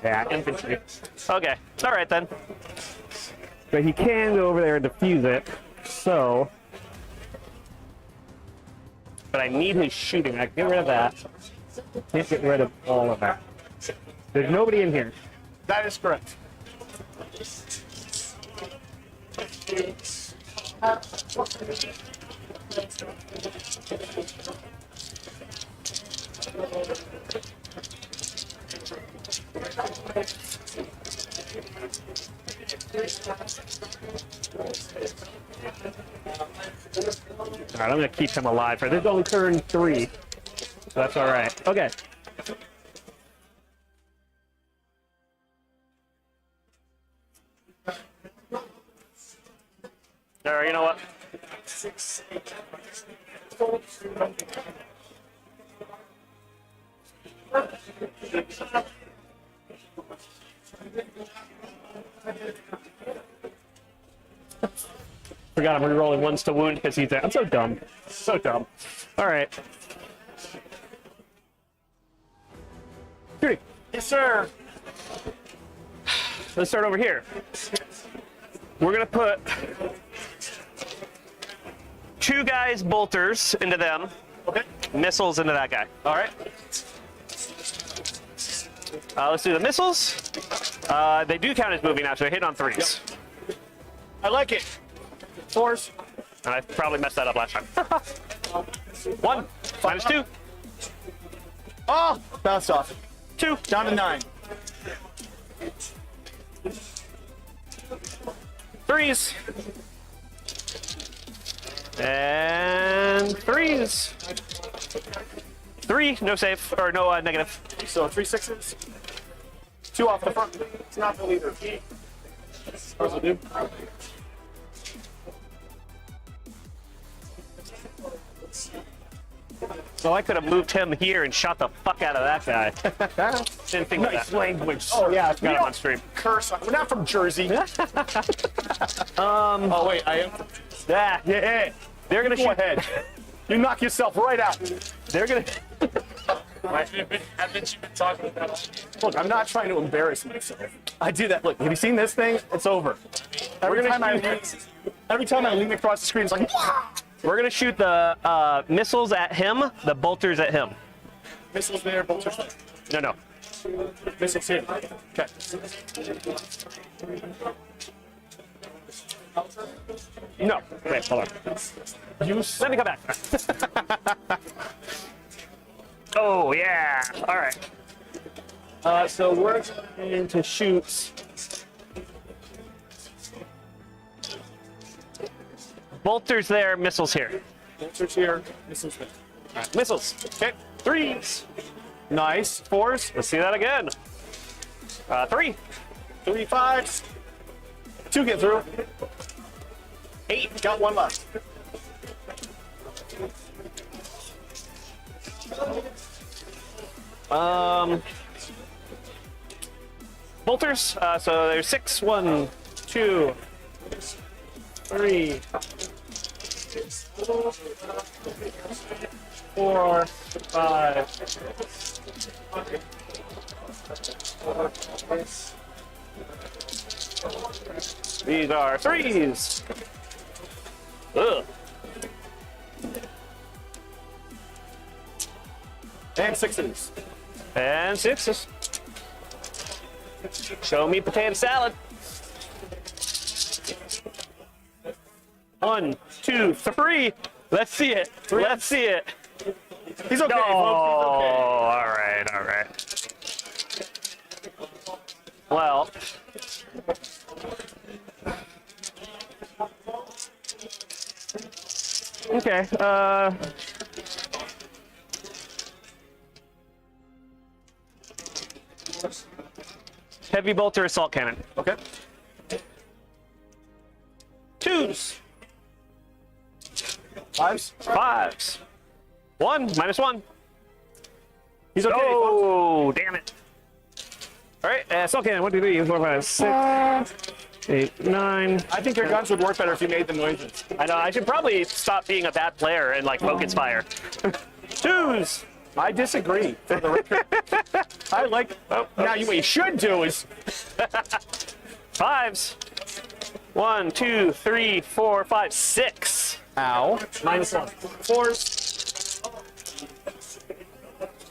Yeah, infantry. Okay, all right then. But he can go over there and defuse it, so. But I need his shooting. I can get rid of that. Can't get rid of all of that. There's nobody in here. That is correct. All right, I'm gonna keep him alive for this. Is only turn 3, so that's all right. Okay. All right, you know what? Forgot I'm rerolling ones to wound because he's there. I'm so dumb. So dumb. All right. Shooting. Yes, sir. Let's start over here. We're gonna put 2 guys bolters into them. Okay. Missiles into that guy. All right. Let's do the missiles. They do count as moving now, so they hit on 3s. I like it. 4s. And I probably messed that up last time. 1 minus 2. Oh, bounced off. 2 Down to 9. 3s. And 3s. 3, no save, or no negative. So 3 6s. 2 off the front. It's not the leader. Those will do. So I could have moved him here and shot the fuck out of that guy. Didn't think of Nice that. language. Oh yeah, we Got him don't on stream. curse. We're not from Jersey. Oh wait, I am. From... Yeah. They're gonna Go shoot. ahead. You knock yourself right out. They're gonna. Haven't you been talking about? Look, I'm not trying to embarrass myself. I do that. Look, have you seen this thing? It's over. Every time I lean across the screen, it's like. We're gonna shoot the missiles at him, the bolters at him. Missiles there, bolters there. No. Missiles here. Okay. No. Wait, hold on. Let me come back. Oh yeah. All right. So we're going to shoot bolters there, missiles here. Bolters here, missiles there. Missiles. Okay. 3s. Nice. 4s. Let's see that again. 3. 3 5s. 2 get through. 8. Got 1 left. Bolters. So there's 6. 1, 2, 3, 4, 5. These are 3s. Ugh. And 6s. And 6s. Show me potato salad. 1, 2, 3. Let's see it. Let's see it. He's okay, Oh, folks. He's all right. Well, okay. Heavy bolter assault cannon. Okay. 2s. 5s. 5s. 1 minus 1. He's okay, folks. Oh, damn it. All right, assault cannon. 1, 2, 3, 4, 5, 6, 8, 9. I think your guns would work better if you made the noises. I know. I should probably stop being a bad player and like focus fire. 2s. I disagree. For the record. I like. Oh, now, what you should do is 5s. 1, 2, 3, 4, 5, 6. ow. Minus 1. 4s.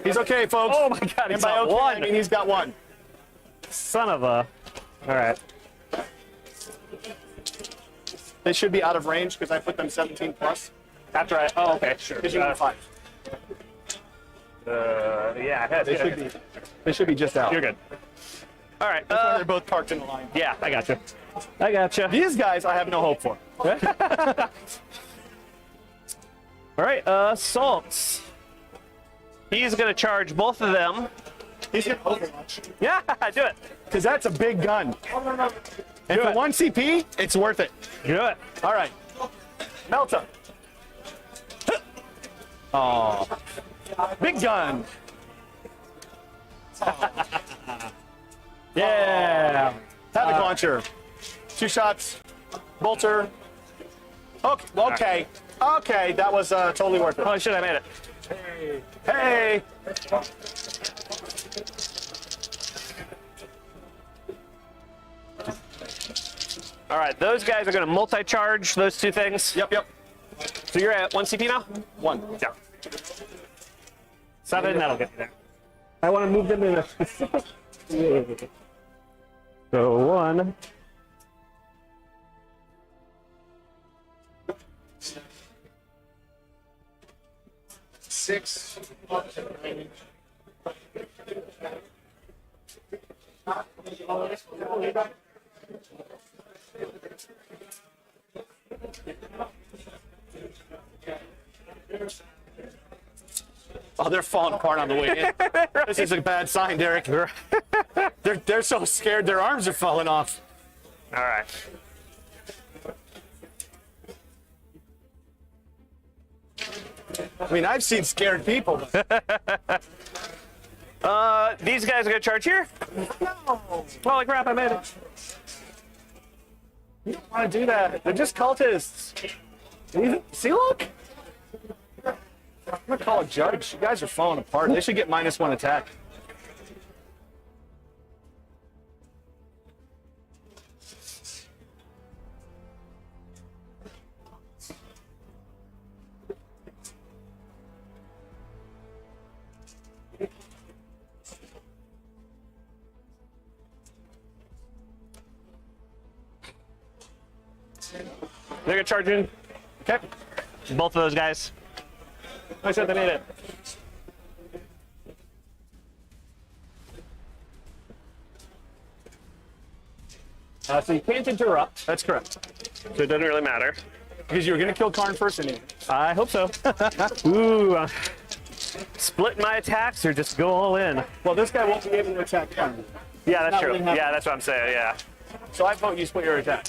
He's okay, folks. Oh my god, And he's by got okay, 1. I mean he's got 1. Son of a. All right. They should be out of range because I put them 17 plus. After I. Oh, okay, sure. Because you got 5. Yeah, They should be just out. you're good. All right. That's why they're both parked in the line. Yeah, I got you. I got you. These guys, I have no hope for. All right. Assaults. He's gonna charge both of them. He's gonna Overwatch. Yeah, do it. Because that's a big gun. And for 1 CP, it's worth it. Do it. All right. Melta. Oh. Big gun. Yeah. Havoc launcher. 2 shots. Bolter. Okay. Okay. Okay. That was totally worth it. Holy shit, I made it. Hey. All right, those guys are going to multi-charge those 2 things. Yep. So you're at 1 CP now? 1. Yeah. 7, that'll get you there. I want to move them in a specific. So 1. Six. Oh, they're falling apart on the way in. This is a bad sign, Derek. They're so scared their arms are falling off. All right. I mean, I've seen scared people. These guys are going to charge here? No. Holy crap, I made it. You don't want to do that. They're just cultists. See, look. I'm going to call a judge. You guys are falling apart. They should get -1 attack. They're going to charge in. Okay. Both of those guys. I said they made it. So you can't interrupt. That's correct. So it doesn't really matter. Because you were going to kill Karn first anyway. I hope so. Ooh. Split my attacks or just go all in. Well, this guy won't be able to attack Karn. Yeah, that's Not true. really happening. Yeah, that's what I'm saying. Yeah. So I vote you split your attack.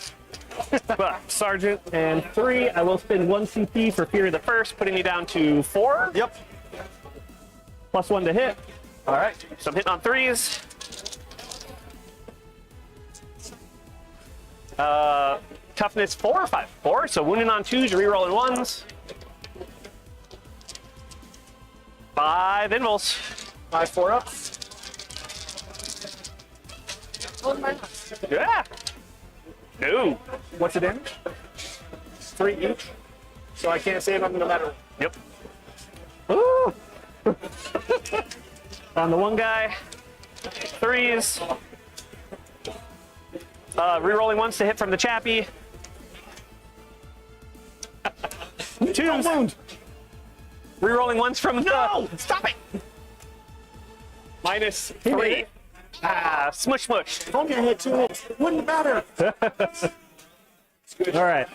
But Sergeant and 3, I will spend 1 CP for Fear of the First, putting me down to 4. Yep. +1 to hit. All right. So I'm hitting on 3s. Toughness 4 or 5? 4. So wounding on 2s, rerolling 1s. 5 invuls. 5 4-up. Yeah. No. What's the damage? 3 each. So I can't save them no matter. Yep. Ooh. On the one guy, 3s. Rerolling 1s to hit from the chappy. 2s. Wound. Rerolling 1s from No! Stop it! -3. Ah, smush smush. If only I had 2 hits, it wouldn't matter. All right.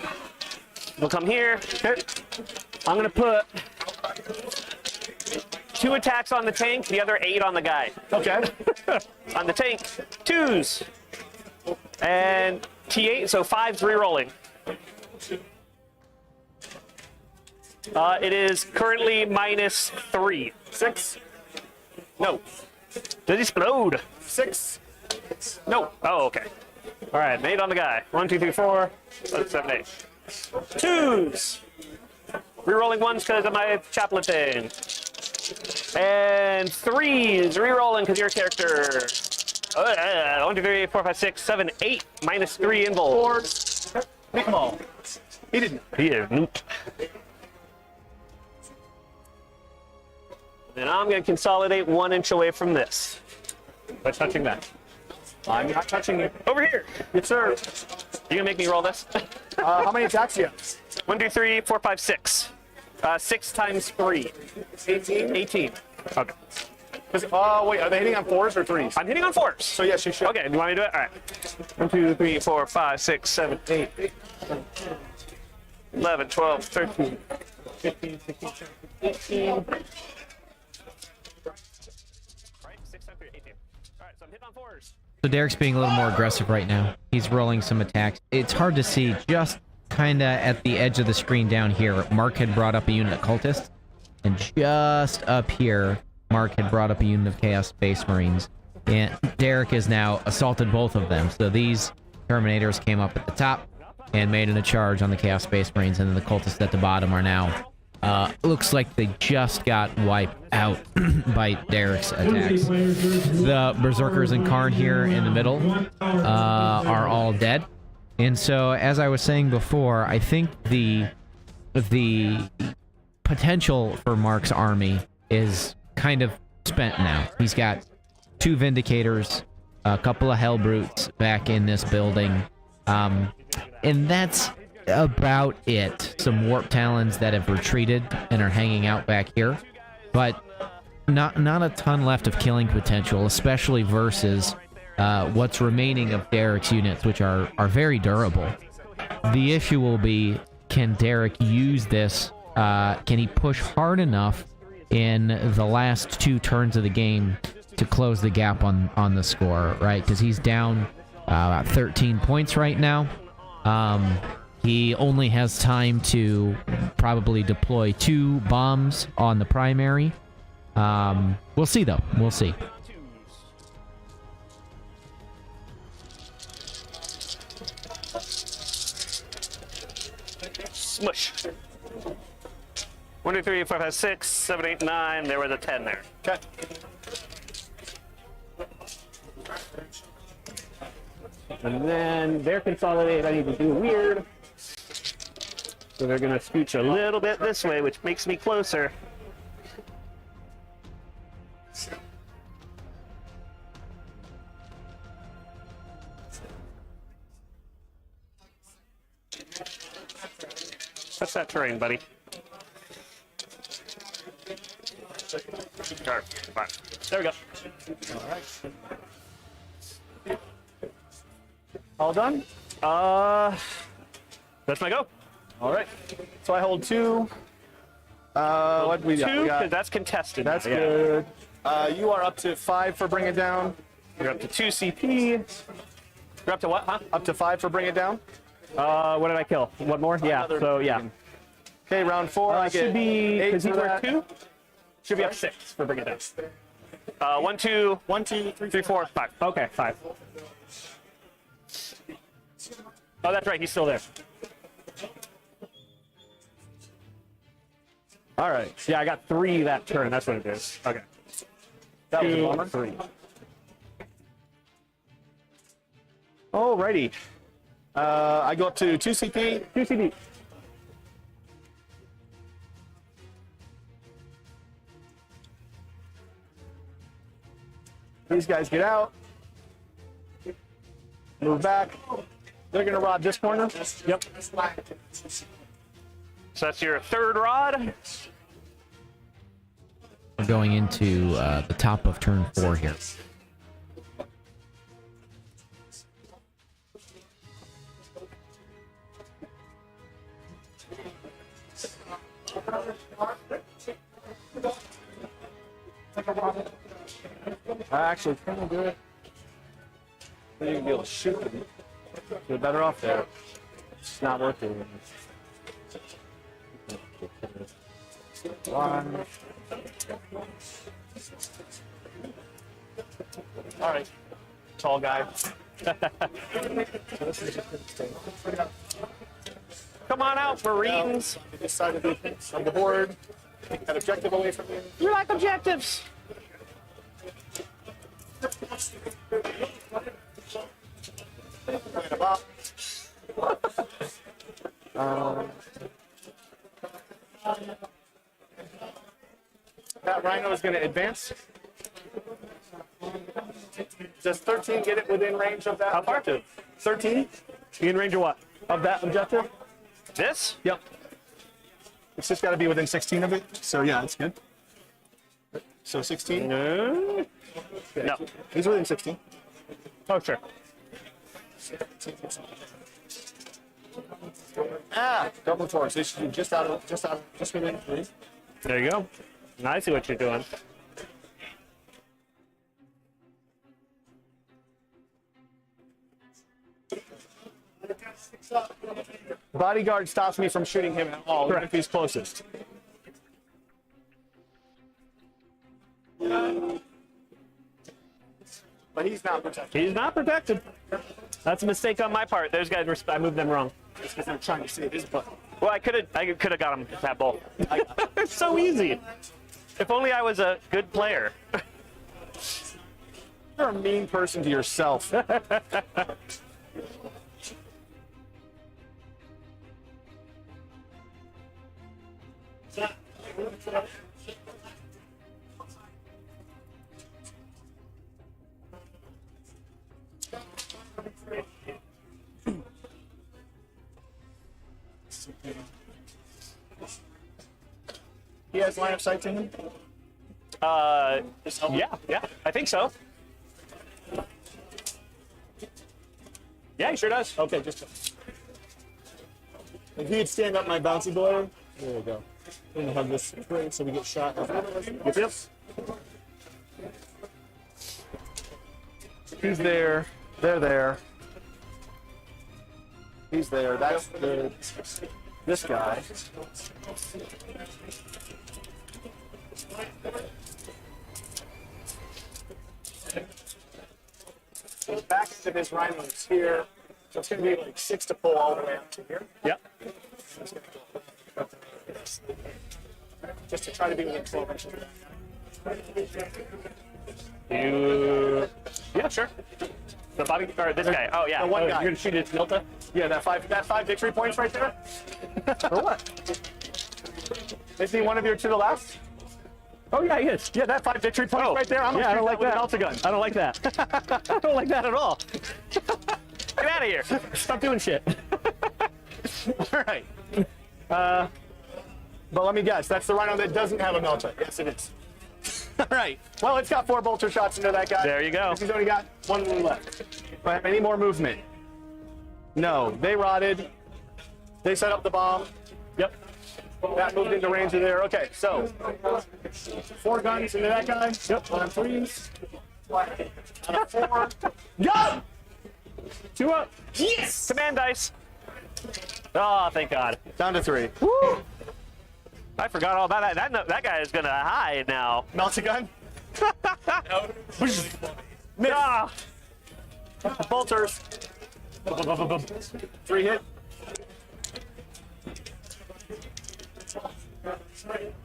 We'll come here. I'm gonna put 2 attacks on the tank, the other 8 on the guy. Okay. On the tank, 2s. And T8, so 5s rerolling. It is currently -3. 6. No. Does he explode? 6. No. Oh, okay. All right, made on the guy. 1, 2, 3, 4, 5, 7, 8. 2s. Rerolling 1s because of my chaplain thing. And 3s. Rerolling because your character. 1, 2, 3, 4, 5, 6, 7, 8. -3 invul. 4. Pick them all. He didn't. Here, nope. Then I'm going to consolidate 1 inch away from this by touching that. I'm not touching you. Over here. Yes, sir. You gonna make me roll this? How many attacks do you have? 1, 2, 3, 4, 5, 6. 6 times 3. 18. 18. Okay. Oh, wait. Are they hitting on 4s or 3s? I'm hitting on 4s. So, yes, you should. Okay, do you want me to do it? All right. 1, 2, 3, 4, 5, 6, 7, 8, 11, 12, 13, 15, 16, 17, 18. Right? 6, 7, 3, 18. All right, so I'm hitting on 4s. So Derek's being a little more aggressive right now. He's rolling some attacks. It's hard to see just kind of at the edge of the screen down here. Mark had brought up a unit of cultists. And just up here, Mark had brought up a unit of Chaos Space Marines, and Derek has now assaulted both of them. So these Terminators came up at the top and made a charge on the Chaos Space Marines, and then the cultists at the bottom are now looks like they just got wiped out by Derek's attacks. The Berserkers and Karn here in the middle are all dead. And so, as I was saying before, I think the potential for Mark's army is kind of spent now. He's got 2 Vindicators, a couple of Hellbrutes back in this building, and that's about it. Some Warp Talons that have retreated and are hanging out back here, but not a ton left of killing potential, especially versus what's remaining of Derek's units, which are very durable. The issue will be, can Derek use this? Can he push hard enough in the last 2 turns of the game to close the gap on the score, right? Because he's down about 13 points right now. He only has time to probably deploy 2 bombs on the primary. We'll see, though. We'll see. Smush. 1, 2, 3, 4, 5, 6, 7, 8, 9. There was a 10 there. Okay. And then they're consolidated. I need to do weird. So they're going to scooch A little bit this way, which makes me closer. What's that terrain, buddy? Sure. Fine. There we go. all done? That's my go. All right. So I hold 2. What we got? 2, We got- because that's contested. That's Yeah. good. You are up to 5 for Bring It Down. You're up to 2 CP. You're up to what, huh? Up to 5 for Bring It Down. What did I kill? One more? Yeah. Another So, yeah. Okay, round 4. I Should get be, 8 because for he's worth that. 2. Should be up 6 for Bring It Down. 1, 2, 1, 2, 3, 4, 5. Okay, 5. Oh, that's right. He's still there. All right. Yeah, I got 3 that turn. That's what it is. Okay. That was a 2, bummer. 3. Alrighty. I go up to 2 CP. 2 CP. These guys get out. Move back. They're going to rod this corner. Yep. So that's your 3rd rod. We're going into the top of turn 4 here. I actually can do it. Then you can be able to shoot them. You're better off there. It's not working. 1. All right, tall guy. Come on out, Marines. This side of the board. Take that objective away from you. We like objectives. Bring them up. That rhino is going to advance. Does 13 get it within range of that objective? 13? You in range of what? Of that objective? This? Yep. It's just got to be within 16 of it. So yeah, it's good. So 16? No. No. He's within 16. Oh, sure. Double torch. They should be just within 3. There you go. Now I see what you're doing. Bodyguard stops me from shooting him at all, even if he's closest. But he's not protected. He's not protected. That's a mistake on my part. Those guys were. I moved them wrong. Just because I'm trying to save his butt. Well, I could have got him that ball. It's so easy. If only I was a good player. You're a mean person to yourself. He has line of sight to him? Yeah, I think so. Yeah, he sure does. Okay, just. If he'd stand up my bouncy boy, there we go. We're gonna have this spring so we get shot. Yep. He's there. They're there. He's there. That's this guy. So the back end of his rhino is here. So it's going to be like 6 to pull all the way up to here. Yep. Just to try to be within 12 inches. Yeah, sure. The body or this guy. Oh yeah. The one guy. You're gonna shoot his Milta? Yeah, that five victory points right there. For what? Is he one of your to the left? Oh yeah, he is. Yeah, that 5 victory points right there. I'm gonna Yeah, I don't shoot like with that. an Alta gun. I don't like that. I don't like that at all. Get out of here. Stop doing shit. All right. But let me guess. That's the rhino that doesn't have a melta. Yes, it is. All right. Well, it's got 4 bolter shots into that guy. There you go. He's only got 1 wound left. Do I have any more movement? No. They rotted. They set up the bomb. Yep. That moved into range of there. Okay, so 4 guns into that guy. Yep. On 3s. On a 4. Go! 2 up. Yes. Command dice. Oh, thank God. Down to 3. Woo! I forgot all about that. That guy is gonna hide now. Melta gun. Miss. Ah. Bolters. 3 hit.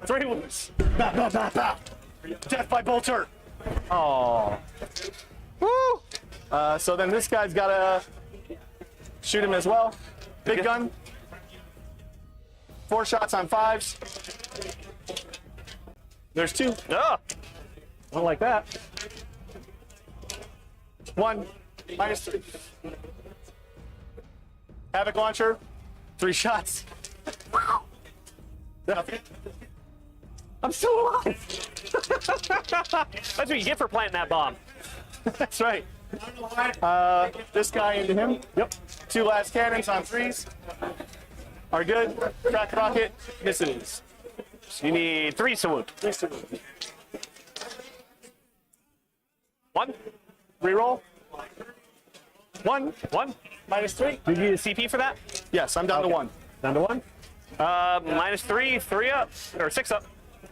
3 wounds. Bah, bah, bah, bah. Death by bolter. Oh. Woo! So then this guy's gotta shoot him as well. Big gun. 4 shots on 5s. There's 2. Oh. I don't like that. 1. -3. Havoc launcher. 3 shots. Nothing. I'm still alive. That's what you get for planting that bomb. That's right. This guy into him. Yep. 2 last cannons on 3s. Are good. Crack rocket. Misses. You need 3 salute. 3 salute. 1. Reroll. 1. 1. -3. Did you get a CP for that? Yes, I'm down to 1. Down to 1. -3. 3 up or 6 up.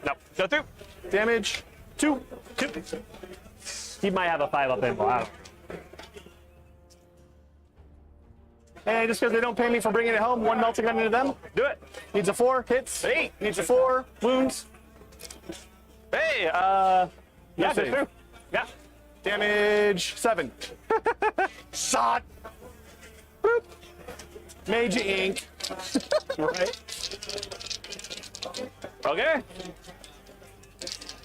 No. Go through. Damage. 2. 2. He might have a 5 up in. Wow. And just because they don't pay me for bringing it home, 1 melting gun into them. Do it. Needs a 4. Hits. 8. Needs a 4. Wounds. Hey. Yeah. Go save. through. Yeah. Damage 7. Shot. Boop. Mage ink. Right. Okay.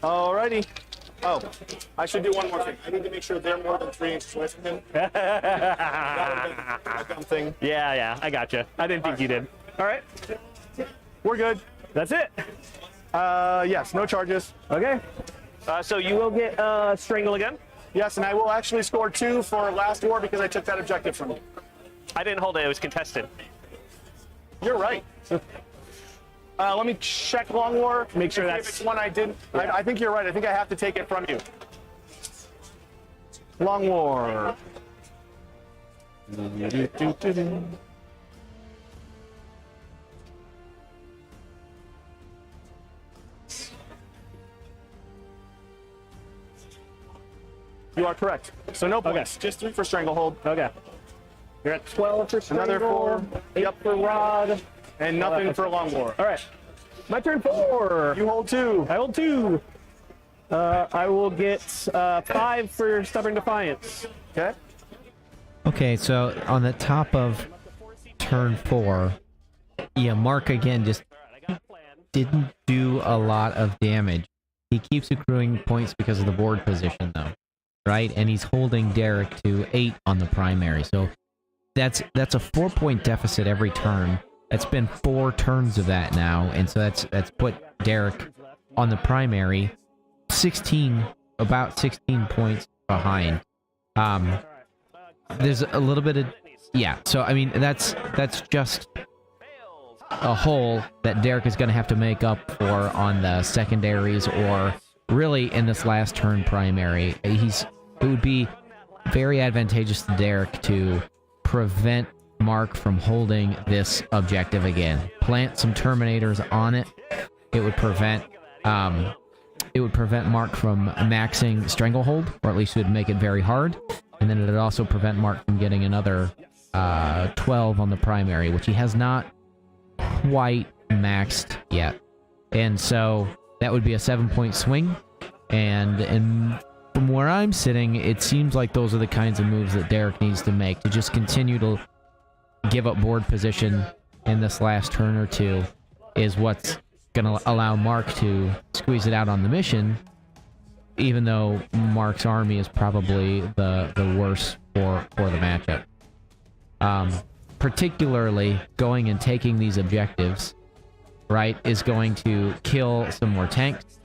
Alrighty. Oh, I should do one more thing. I need to make sure they're more than 3 inches away from him. That would have been a dumb thing. Yeah. I got you. I didn't think you did. All right. We're good. That's it. Yes, no charges. Okay. So you will get strangle again. Yes, and I will actually score 2 for last war because I took that objective from you. I didn't hold it. It was contested. You're right. Let me check Long War. Make sure If that's- it's one I didn't. I think you're right. I think I have to take it from you. Long War. You are correct. So no points. Just 3 for Stranglehold. Okay. You're at 12 for Another Strangle, 4. 8 for Rod. And nothing for Longboar. All right. My turn 4. You hold 2. I hold 2. I will get 5 for Stubborn Defiance. Okay. Okay, so on the top of turn 4, yeah, Mark again just didn't do a lot of damage. He keeps accruing points because of the board position, though, right? And he's holding Derek to 8 on the primary, so that's a 4-point deficit every turn. That's been 4 turns of that now, and so that's put Derek on the primary about 16 points behind. There's a little bit of, yeah, so I mean that's just a hole that Derek is going to have to make up for on the secondaries, or really in this last turn primary. It would be very advantageous to Derek to prevent Mark from holding this objective again. Plant some Terminators on it. It would prevent Mark from maxing Stranglehold, or at least it would make it very hard. And then it would also prevent Mark from getting another 12 on the primary, which he has not quite maxed yet. And so that would be a 7-point swing. And from where I'm sitting, it seems like those are the kinds of moves that Derek needs to make to just continue to give up board position in this last turn or two is what's going to allow Mark to squeeze it out on the mission, even though Mark's army is probably the worst for the matchup. Particularly going and taking these objectives, right, is going to kill some more tanks,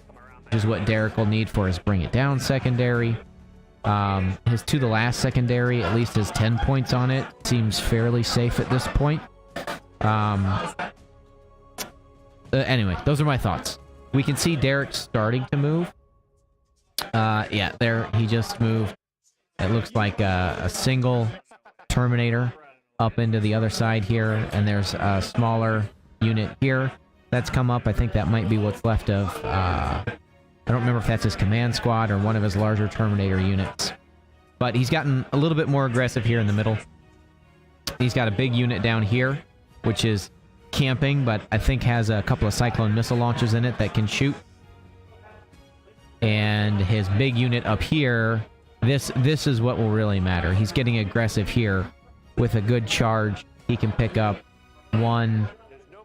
which is what Derek will need for his Bring It Down secondary. His To the Last secondary at least has 10 points on it. Seems fairly safe at this point. Anyway, those are my thoughts. We can see Derek starting to move. Yeah, there he just moved. It looks like a single Terminator up into the other side here, and there's a smaller unit here that's come up. I think that might be what's left of, I don't remember if that's his command squad or one of his larger Terminator units. But he's gotten a little bit more aggressive here in the middle. He's got a big unit down here, which is camping, but I think has a couple of Cyclone missile launchers in it that can shoot. And his big unit up here, this is what will really matter. He's getting aggressive here. With a good charge, he can pick up 1,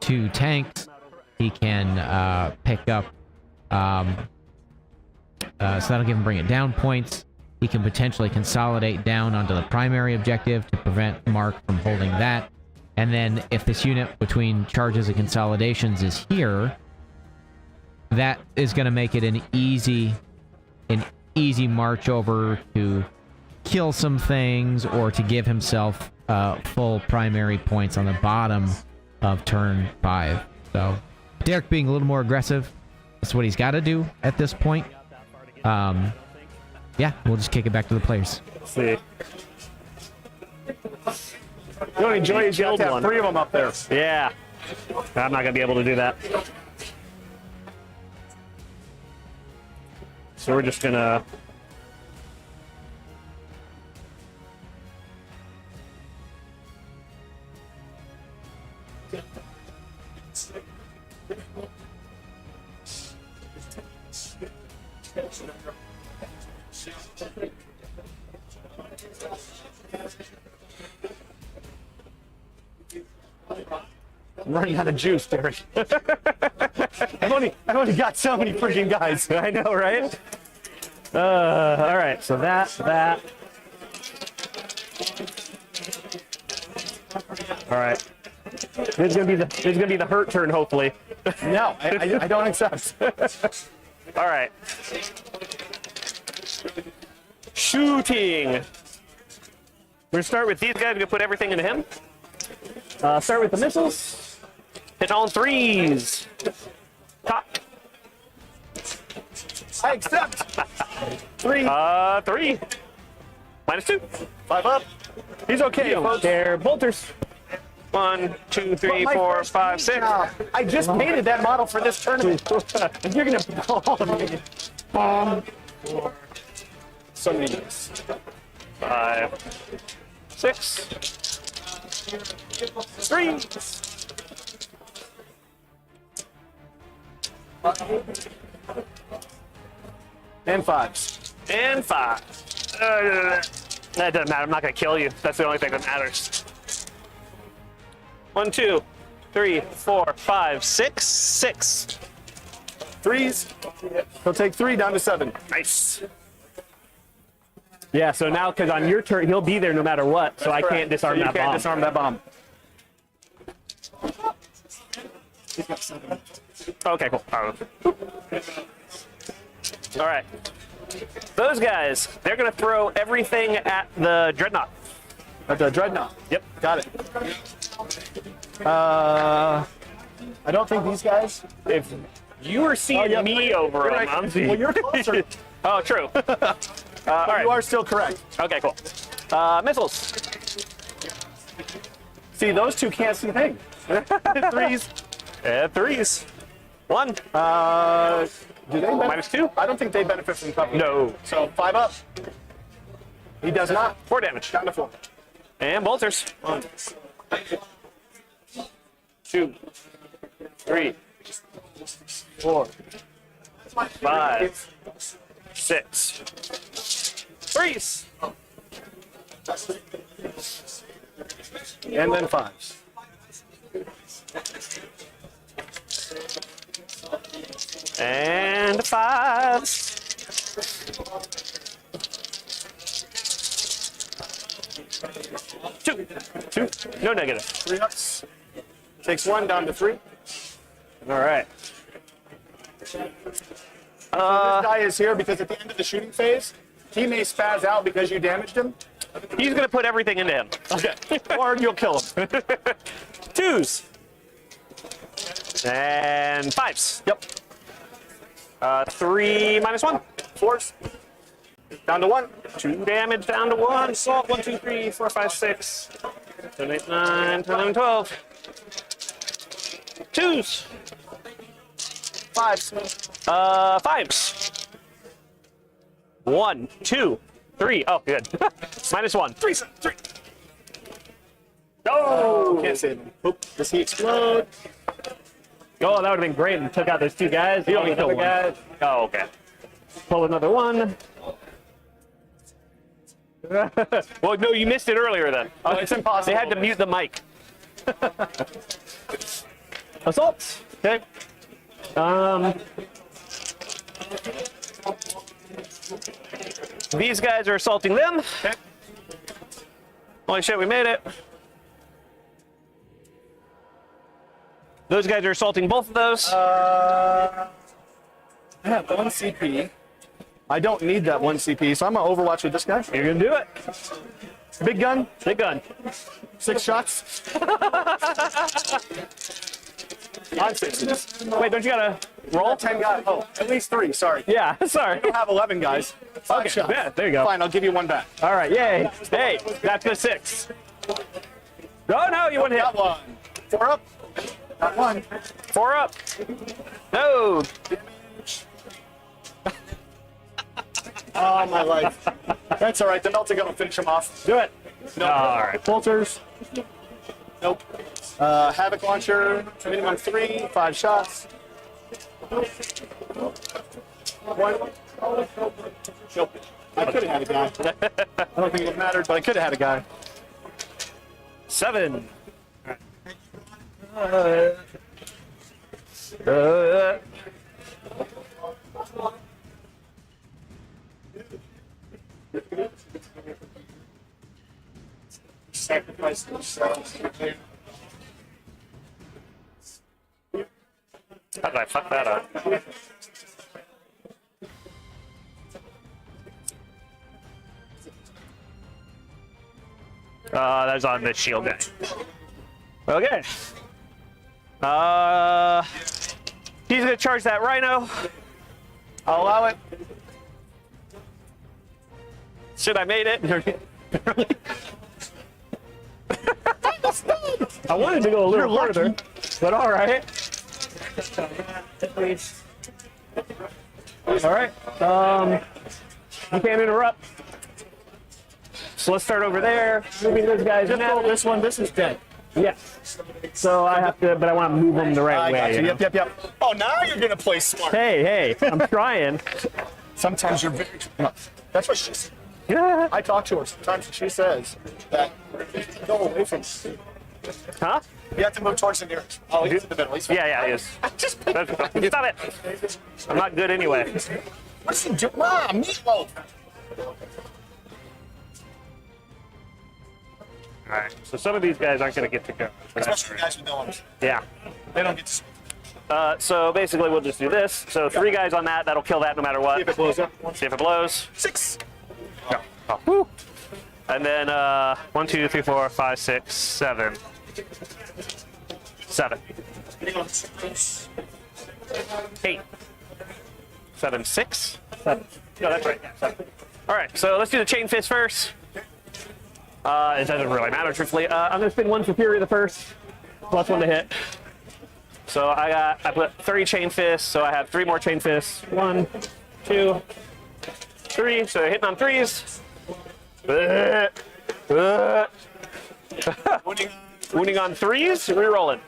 2 tanks. He can pick up, so that'll give him Bring It Down points. He can potentially consolidate down onto the primary objective to prevent Mark from holding that. And then if this unit between charges and consolidations is here, that is going to make it an easy march over to kill some things, or to give himself full primary points on the bottom of turn 5. So Derek being a little more aggressive, that's what he's got to do at this point. Yeah, we'll just kick it back to the players. Let's see. The only joy is you have to have 3 of them up there. Yeah. I'm not going to be able to do that. So we're just going to... I'm running out of juice, Derek. I've only got so many freaking guys. I know, right? All right, so that. All right. This is gonna be the hurt turn, hopefully. No, I don't accept. All right. Shooting. We're gonna start with these guys. We're gonna put everything into him. Start with the missiles. Hit on 3s. Top. I accept. 3. 3. -2. 5 up. He's okay, folks. They're bolters. 1, 2, 3, 4, 5, 6. I just painted that model for this tournament. And you're gonna. So so many years. 5, 6, 3. And 5s. And 5. That doesn't matter. I'm not going to kill you. That's the only thing that matters. 1, 2, 3, 4, 5, 6, 6. 3s. He'll take 3 down to 7. Nice. Yeah, so now, because on your turn, he'll be there no matter what, so I can't disarm that bomb. You can't disarm that bomb. Okay, cool. All right. Those guys, they're going to throw everything at the Dreadnought. At the Dreadnought. Yep. Got it. I don't think these guys. If you were seeing me over them, right. I'm seeing... Well, you're closer. Oh, true. All right. You are still correct. Okay, cool. Missiles. See, those two can't see things. 3s. And 3s. 1. Do they benefit? -2. I don't think they benefit from cover. No. So 5 up. He does not. 4 damage. Down to 4. And bolters. 1, 2, 3, 4, 5, 6. 3s. And then 5s. And 5s. Two. No negative. 3 ups. Takes 1 down to 3. All right. This guy is here because at the end of the shooting phase, he may spaz out because you damaged him. He's going to put everything into him. Okay. Or you'll kill him. 2s. And 5s. Yep. 3 -1. 4s. Down to 1. 2 damage down to 1. Salt. 1, 2, 3, 4, 5, 6, 7, 8, 9, 10, 11, 12. 2s. 5s. 5s. 1, 2, 3. Oh, good. -1. 3. Oh! Can't save him. Oop. Does he explode? Oh, that would have been great. And took out those 2 guys. You only kill one. Guy. Oh, okay. Pull another one. Well, no, you missed it earlier then. Oh, it's impossible. They had to mute the mic. Assaults. Okay. These guys are assaulting them. Okay. Holy shit, we made it. Those guys are assaulting both of those. I have 1 CP. I don't need that 1 CP, so I'm gonna Overwatch with this guy. You're gonna do it. Big gun, Big gun. 6 shots. On 6s. Wait, don't you gotta roll? 10 guys. Oh, at least 3. Sorry. Yeah, sorry. I have 11 guys. 5 Okay, shots. yeah, there you go. Fine, I'll give you 1 back. All right, yay. Hey, that's the 6. No, you wouldn't Got hit. 1. 4 up. Got 1. 4 up. No. Oh, my life. That's all right. The melting gun will finish him off. Do it. Nope. All right. Bolters. Nope. Havoc launcher. Minimum 3. 5 shots. 1. Nope. I could have had a guy. I don't think it mattered, but I could have had a guy. 7. Sacrifice themselves. How did I fuck that up? That's on the shield guy. Okay. He's gonna charge that rhino. I'll allow it. Shit, I made it. I wanted to go a little further, but all right. All right. You can't interrupt. So let's start over there. Moving those guys Just roll this one. This is dead. Yes. So I have to, but I want to move them the right I way. got you. you know? Yep. Oh, now you're gonna play smart. Hey, I'm trying. Sometimes you're very. No, that's what she said. Yeah. I talk to her. Sometimes she says that go away from. Huh? You have to move towards the nearest. Oh, he's in the middle. He's fine. Yeah, he is. Just Stop it. I'm not good anyway. what's he doing? Mom, meatloaf. All right. So some of these guys aren't going to get to go. Especially the guys with no arms. Yeah. They don't get to. So basically, we'll just do this. So 3 guys on that. That'll kill that no matter what. See if it blows up. See if it blows. 6. No. Oh. Woo. And then 1, 2, 3, 4, 5, 6, 7. 7. 8. 7, 6. 7. No, that's right. 7. All right. So let's do the chain fist first. It doesn't really matter, truthfully. I'm gonna spin 1 for Fury the first. +1 to hit. So I put 30 chain fists. So I have 3 more chain fists. 1, 2, 3. So hitting on 3s. Wounding on 3s, rerolling.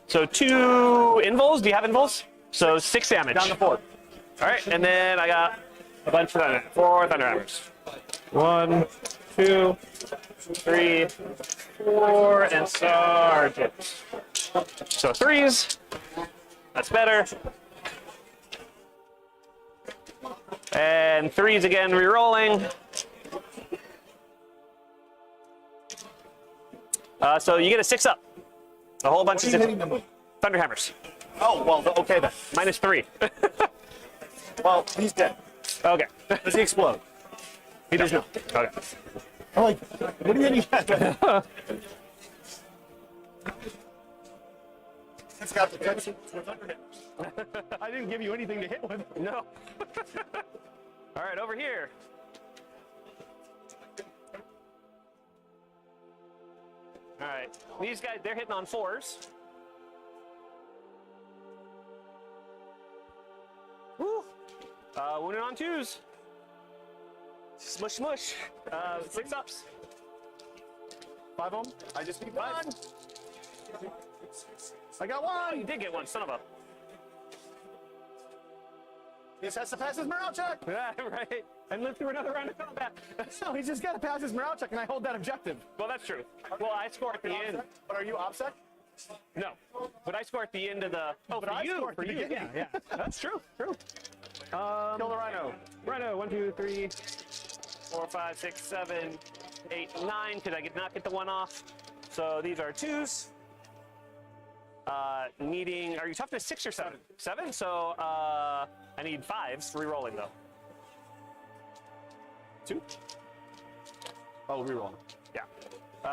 So 2 invols. Do you have invols? So 6 damage. Down to 4. All right, and then I got a bunch of 4 thunder hammers. 1, 2, 3, 4, and sergeant. So 3s. That's better. And 3s again, re-rolling. So you get a 6 up. A whole bunch of thunder hammers. Oh, well, okay then. -3. Well, he's dead. Okay. Does he explode? He does not. Okay. I'm like, what are you getting at? It's got the potential for thunder hammers. I didn't give you anything to hit with. No. All right, over here. All right, these guys, they're hitting on 4s. Woo. Wounded on 2s. Smush, smush. 6 ups. 5 of them. I just need 1. I got Oh, you 1. did get 1, son of a. He just has to pass his morale check. Yeah, right. And live through another round of combat. No, he's just got to pass his morale check, and I hold that objective. Well, that's true. Well, I score at the end. But are you OPSEC? No, but I score at the end of the. Oh, But for I you, score at for the you. beginning. Yeah, that's true. True. Kill the rhino. Rhino. 1, 2, 3, 4, 5, 6, 7, 8, 9. Because I did not get the 1 off. So these are 2s. Needing. Are you toughness 6 or 7? 7. So I need 5s. Rerolling though. 2. Oh, reroll. Yeah.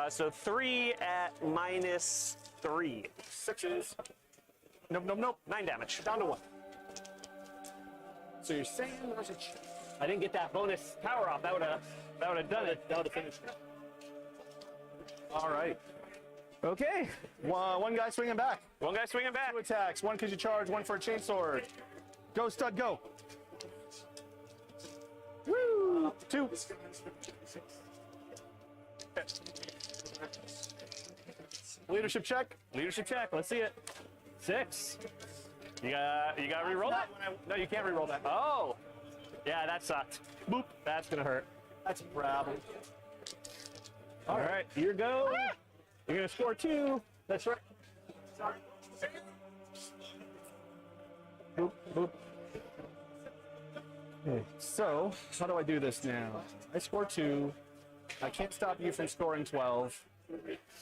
So 3 at -3. 6s. Nope. 9 damage. Down to 1. So you're saying there's a chance. I didn't get that bonus power off. That would have done it. That would have finished it. All right. Okay. One guy swinging back. 1 guy swinging back. 2 attacks. 1 because you charge. 1 for a chainsword. Go, stud, go. Woo! 2. Leadership check. Leadership check. Let's see it. 6. You got to re-roll that? No, you can't reroll that. Oh. Yeah, that sucked. Boop. That's gonna hurt. That's a problem. All right. Here go. You're gonna score 2. That's right. Boop. Boop. So, how do I do this now? I score 2. I can't stop you from scoring 12. It's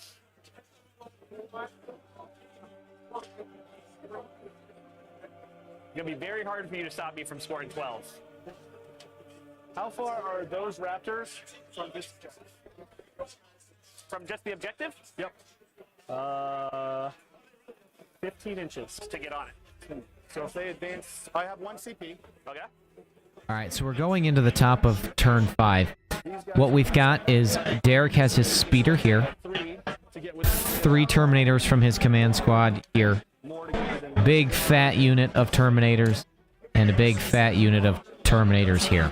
gonna be very hard for you to stop me from scoring 12. How far are those raptors from this? From just the objective? Yep. 15 inches to get on it. So if they advance, I have 1 CP. Okay. All right, so we're going into the top of turn 5. These guys What we've got is Derek has his speeder here, 3 to get with 3 Terminators from his command squad here, more to get than big fat unit of Terminators, and a big fat unit of Terminators here,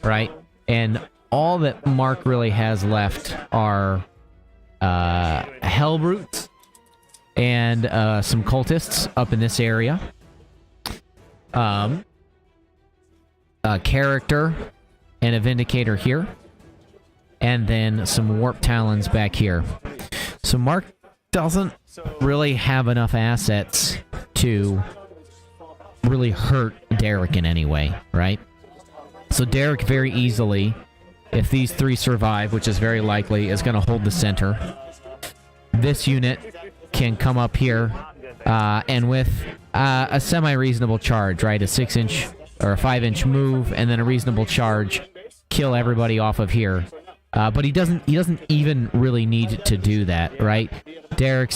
right? And all that Mark really has left are Hellbrutes and some cultists up in this area. A character and a Vindicator here. And then some Warp Talons back here. So Mark doesn't really have enough assets to really hurt Derek in any way, right? So Derek very easily, if these three survive, which is very likely, is going to hold the center. This unit can come up here and with a semi-reasonable charge, right? A 6-inch or a 5-inch move and then a reasonable charge, kill everybody off of here. But he doesn't even really need to do that, right? Derek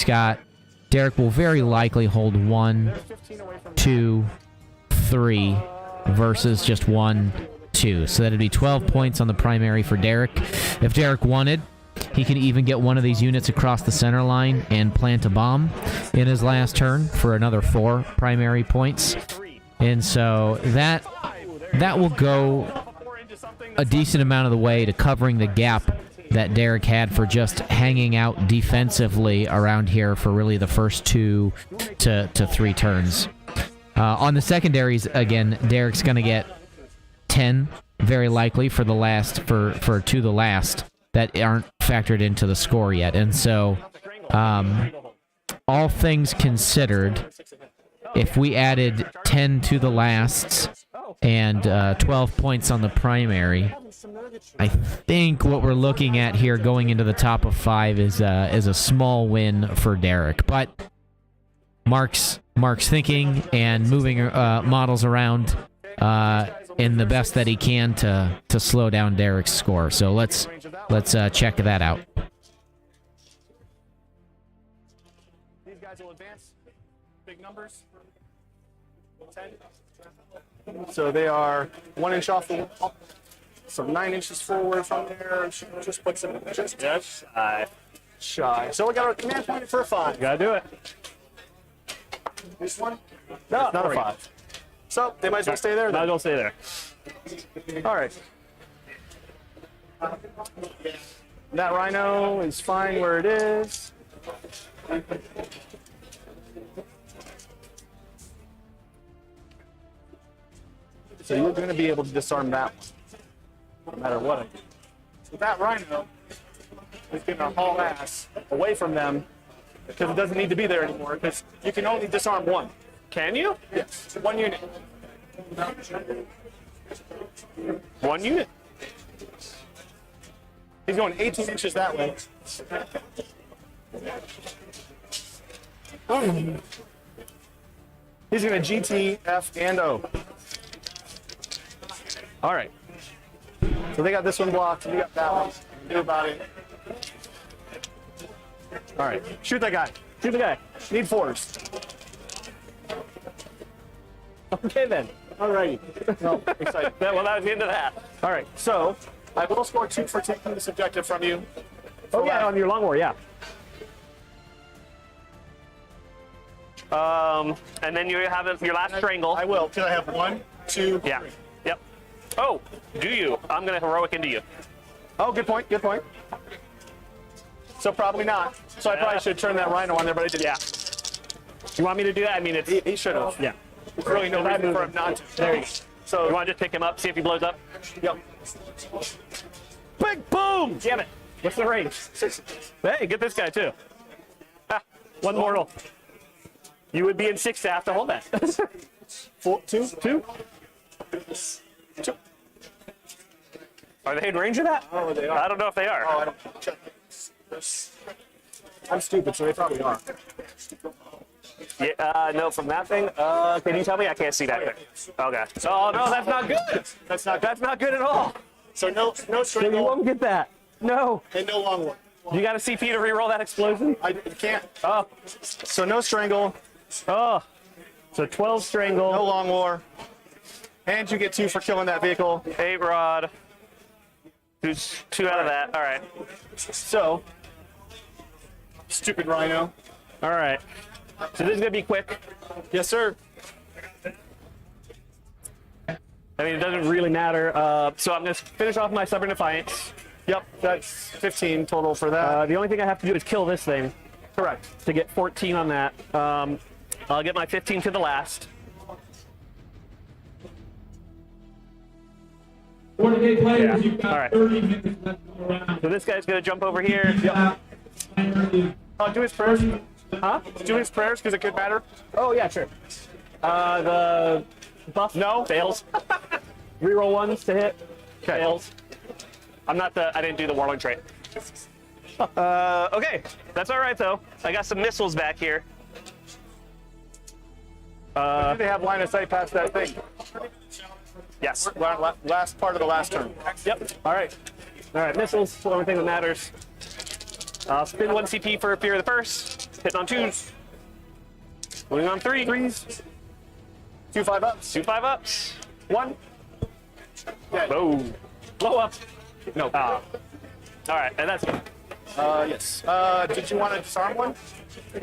will very likely hold 1, 2, 3 versus just 1, 2. So that'd be 12 points on the primary for Derek. If Derek wanted, he could even get one of these units across the center line and plant a bomb in his last turn for another 4 primary points. And so that will go a decent amount of the way to covering the gap that Derek had for just hanging out defensively around here for really the first 2 to 3 turns. On the secondaries, again, Derek's going to get 10, very likely, for the last for to the last that aren't factored into the score yet. And so, all things considered, if we added 10 to the lasts and 12 points on the primary, I think what we're looking at here going into the top of 5 is a small win for Derek. But Mark's thinking and moving models around in the best that he can to slow down Derek's score. So let's check that out. These guys will advance. Big numbers. 10. So they are 1 inch off the wall. So 9 inches forward from there. Just puts them just shy. So we got our command point for a 5. Gotta do it. This one? No, It's not a 5. So they might as well stay there. Might Then. as well stay there. All right. That rhino is fine where it is. So you're going to be able to disarm that one, no matter what I do. So that rhino is going to haul ass away from them because it doesn't need to be there anymore because you can only disarm one. Can you? Yes, 1 unit. 1 unit. He's going 18 inches that way. He's going to GT, F, and O. All right. So they got this one blocked. We got that one. Do about it. All right. Shoot that guy. Shoot the guy. Need 4s. Okay then. All righty. Well, excited. Well, that was the end of that. All right. So I will score 2 for taking this objective from you. Oh yeah, on your long war, yeah. And then you have your last strangle. I will, because I have 1, 2, Yeah. 3. Yep. Oh, do you? I'm gonna heroic into you. Oh, good point. Good point. So probably not. So I probably should turn that rhino on there, but I didn't. Yeah. You want me to do that? I mean, it's He should have. yeah. There's really no reason for him not to. There you go. So You want to just pick him up, see if he blows up? Yep. Big boom! Damn it! What's the range? 6. Hey, get this guy too. Ah, 1 mortal. You would be in 6 staff to hold that. 4, 2, 2. Are they in range of that? Oh, they are. I don't know if they are. Oh, I don't check. I'm stupid, so they probably are. Yeah, no, from that thing. Can you tell me? I can't see that thing. Okay. Oh no, that's not good. That's not good at all. So no You strangle won't get that. No. and no long one. You got a CP to reroll that explosion? I can't. Oh, So no strangle, oh. So 12 strangle. no long war, and you get 2 for killing that vehicle. 8 rod. Who's 2 out of that? All right. So stupid rhino. All right. So this is gonna be quick. Yes, sir. I mean, it doesn't really matter. So I'm going to finish off my Stubborn Defiance. Yep, that's 15 total for that. The only thing I have to do is kill this thing Correct. to get 14 on that. I'll get my 15 to the last. 48 players, Yeah. you've got All right. 30 minutes left to go around. So this guy's going to jump over here. Do his prayers. Huh? Do his prayers because it could matter. Oh, yeah, sure. The buff fails. Reroll ones to hit. Okay. Fails. I didn't do the Warlock trait. Okay, that's all right though. I got some missiles back here. Do they have line of sight past that thing? Yes. Last part of the last turn. Yep. All right. All right. Missiles. The only thing that matters. Spin 1 CP for Fear of the First. Hitting on 2s. Moving on 3s. 2 5-ups. 2 5-ups. 1. Dead. Boom. Blow up. No. All right, and that's it. Yes. Did you want to disarm one?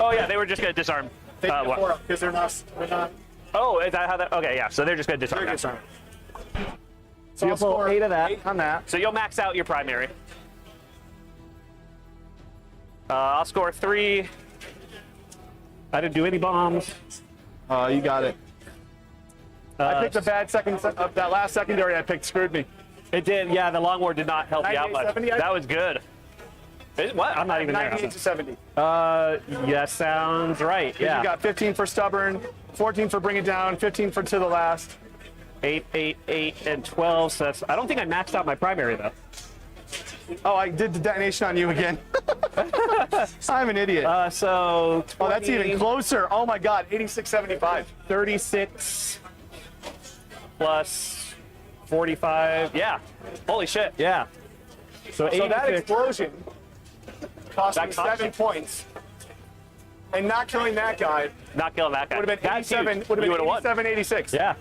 Oh yeah, they were just gonna disarm. They can What? 4 up because they're not. Oh, is that how that? Okay, yeah. So they're just gonna disarm. They're Now. disarmed. So you'll pull 8 of that. 8 on that. So you'll max out your primary. I'll score 3. I didn't do any bombs. You got it. I picked a bad that last secondary I picked screwed me. It did, yeah. The long war did not help you out 98, much. 70, That was good. What? I'm not even there. 98 to 70. Yeah, sounds right. Yeah. You got 15 for stubborn, 14 for bring it down, 15 for to the last. 8, 8, 8, and 12. So that's. I don't think I maxed out my primary though. Oh, I did the detonation on you again. I'm an idiot. So. 20, Oh, that's even closer. Oh my God, 86.75. 36 plus 45. Yeah. Holy shit. Yeah. So So that 86. explosion cost That me cost 7 you. points. And not killing that guy Not killing that guy. would have been That's 87. huge. Would have You been would've won. 87, 86. Yeah.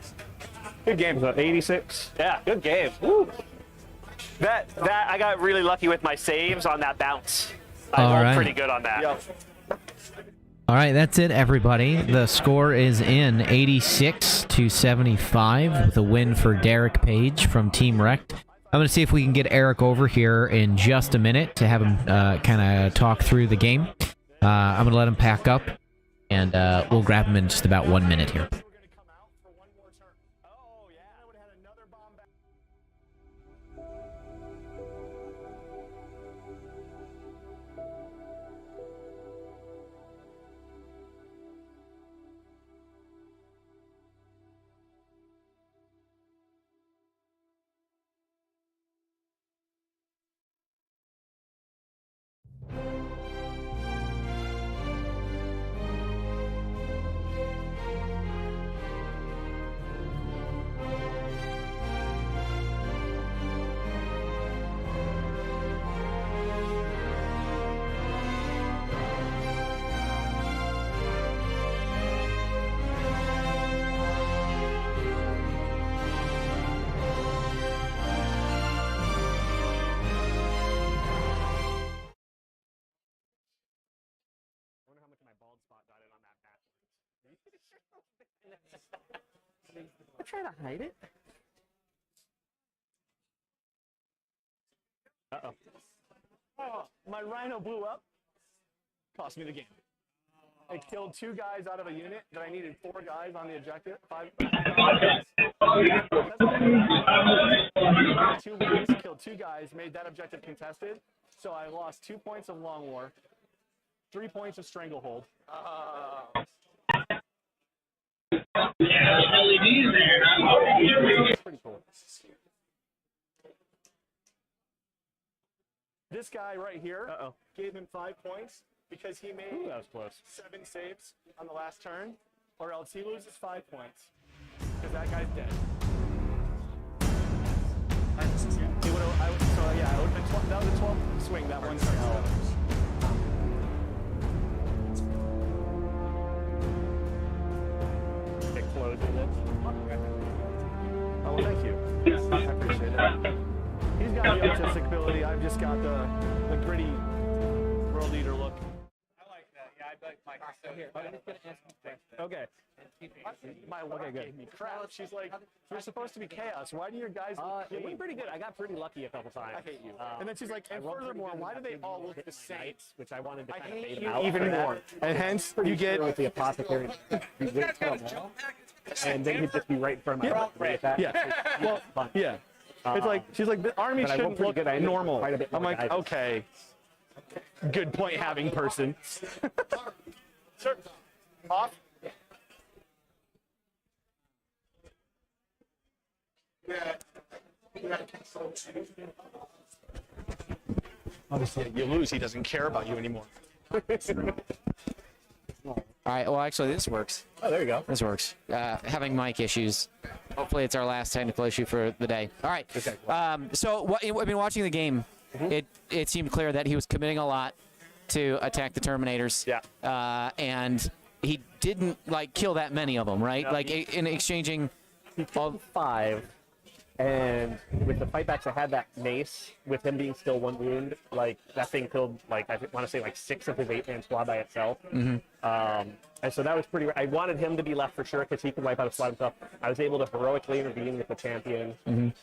Good game. So 86. Yeah, good game. Woo. That I got really lucky with my saves on that bounce. I All rolled right. pretty good on that. Yep. All right, that's it, everybody. The score is in 86 to 75 with a win for Derek Page from Team Wrecked. I'm going to see if we can get Eric over here in just a minute to have him kind of talk through the game. I'm going to let him pack up, and we'll grab him in just about 1 minute here. I'm trying to hide it. Uh-oh. Oh, my rhino blew up. Cost me the game. I killed 2 guys out of a unit that I needed 4 guys on the objective. 5 2 weeks, killed 2 guys, made that objective contested. So I lost 2 points of Long War, 3 points of Stranglehold. Pretty cool. This guy right here gave him 5 points because he made That was close. 7 saves on the last turn, or else he loses 5 points because that guy's dead. He would have. So yeah, it would have been 12, that was a 12 swing that one turn. It closes it. Oh, well, thank you. I appreciate it. He's got the artistic ability. I've just got the gritty world eater look. I like that. Yeah, I'd like Mike to say Okay. My wife gave me crap. She's like, you're supposed to be chaos. Why do your guys look It clean? went pretty good. I got pretty lucky a couple times. I hate you. And then she's like, and rolled pretty furthermore, good why with do they that all big look the hit same? Knights, which I wanted to I kind of hate bait you them out even for that. more. And hence, you get With the apothecary, you wouldn't kill them all, and then he'd just be right in front of my right at that. yeah. Well, yeah. It's like she's like the army but I shouldn't rolled pretty look good. I ended up with normal. quite a bit I'm more like, guys. okay, good point having person. Sir, off. Obviously, you lose. He doesn't care about you anymore. All right. Well, actually, this works. Oh, there you go. This works. Having mic issues. Hopefully, it's our last technical issue for the day. All right. Okay. So, I mean, watching the game, it seemed clear that he was committing a lot to attack the Terminators. Yeah. And he didn't kill that many of them, right? No, Like in exchanging. He killed 5, and with the fightbacks, I had that mace. With him being still 1 wound, that thing killed I want to say 6 of his 8-man squad by itself. And so that was pretty. I wanted him to be left for sure because he could wipe out a squad himself. I was able to heroically intervene with the champion. And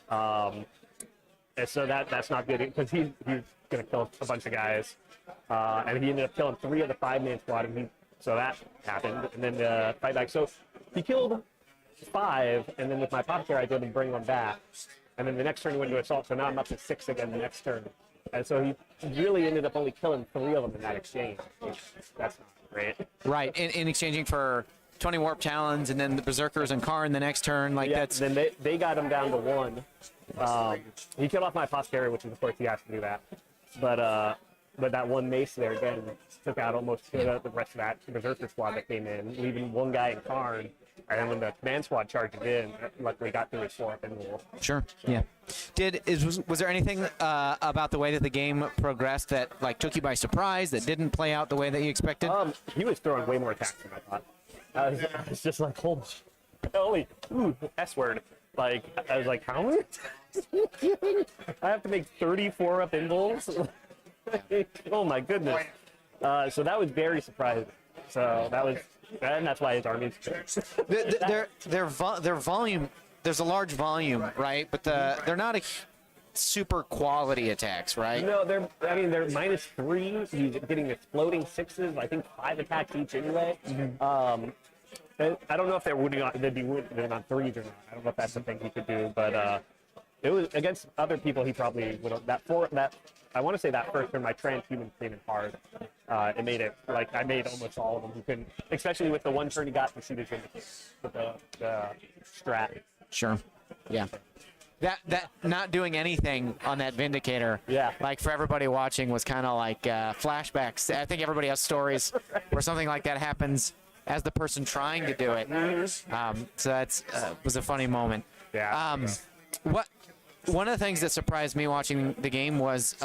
so that's not good because he's gonna kill a bunch of guys, and he ended up killing 3 of the 5-man squad, and so that happened. And then the fight back. So he killed 5, and then with my apothecary, I was able to bring one back. And then the next turn he went to assault, so now I'm up to 6 again the next turn. And so he really ended up only killing 3 of them in that exchange. That's not great. Right. In exchanging for 20 warp talons and then the berserkers and Karn the next turn. That's. Then they got him down to 1. He killed off my apothecary, which is of course he has to do that. But that one mace there again took out almost the rest of that berserker squad that came in, leaving 1 guy in Karn. And then when the command squad charged in, luckily got through his 4-up in rule. Sure. Yeah. Was there anything about the way that the game progressed that took you by surprise, that didn't play out the way that you expected? He was throwing way more attacks than I thought. I was just like, holy S word. I was like, how many? I have to make 34 up invulns? Oh my goodness. So that was very surprising. So and that's why his army's Their volume, there's a large volume, right? But they're not super quality attacks, right? No, they're -3. He's getting exploding 6s. I think 5 attacks each anyway. And I don't know if they'd be wounded on 3s or not. I don't know if that's the thing he could do, but it was against other people. He probably would have I want to say that first turn my transhuman came in hard. It made it I made almost all of them. He couldn't, especially with the 1 turn he got to shoot his with the strat. Sure. Yeah. That not doing anything on that Vindicator, Yeah. for everybody watching, was kind of flashbacks. I think everybody has stories where something like that happens as the person trying to do it. So that's was a funny moment. Yeah. One of the things that surprised me watching the game was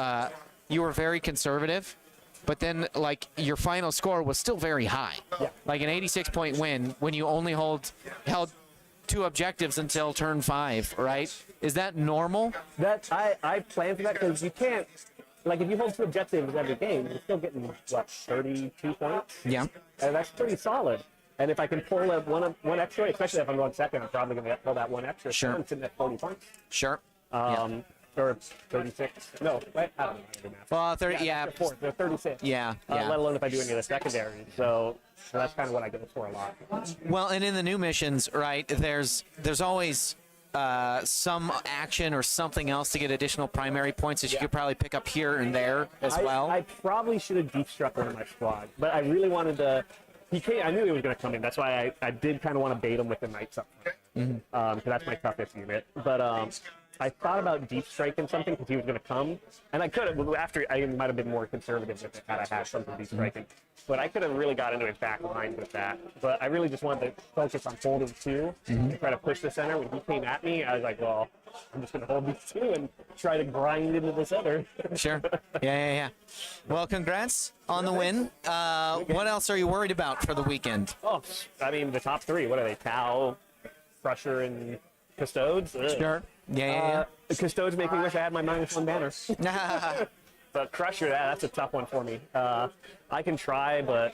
you were very conservative, but then your final score was still very high. Yeah. An 86-point win when you only held 2 objectives until turn 5, right? Is that normal? That I planned for that because you can't if you hold 2 objectives every game, you're still getting 32 points. Yeah. And that's pretty solid. And if I can pull one extra, especially if I'm going second, I'm probably going to pull that 1 extra. Sure. So I'm sitting at 40 points. Sure. Or 36. No, wait, I don't know how to do math. Well, 30. Yeah. They're 36. Yeah. Let alone if I do any of the secondary. So that's kind of what I go for a lot. Well, and in the new missions, right? There's always some action or something else to get additional primary points that you could probably pick up here and there as well. I probably should have deep struck one of my squad, but I really wanted to. I knew he was going to come in. That's why I did kind of want to bait him with the Knights up front. Because that's my toughest unit. But I thought about deep striking something because he was going to come, and I could have. After I might have been more conservative with it had I had something deep striking, but I could have really got into his back line with that. But I really just wanted to focus on holding 2 and try to push the center. When he came at me, I was like, well, I'm just going to hold these 2 and try to grind into the center. Sure. Yeah. Well, congrats on the win. What else are you worried about for the weekend? Oh, I mean, the top 3. What are they? Tau, Crusher, and Custodes? Ugh. Sure. Yeah. The Custodes make me wish I had my -1 banner. Yeah. But Crusher, that's a tough one for me. I can try, but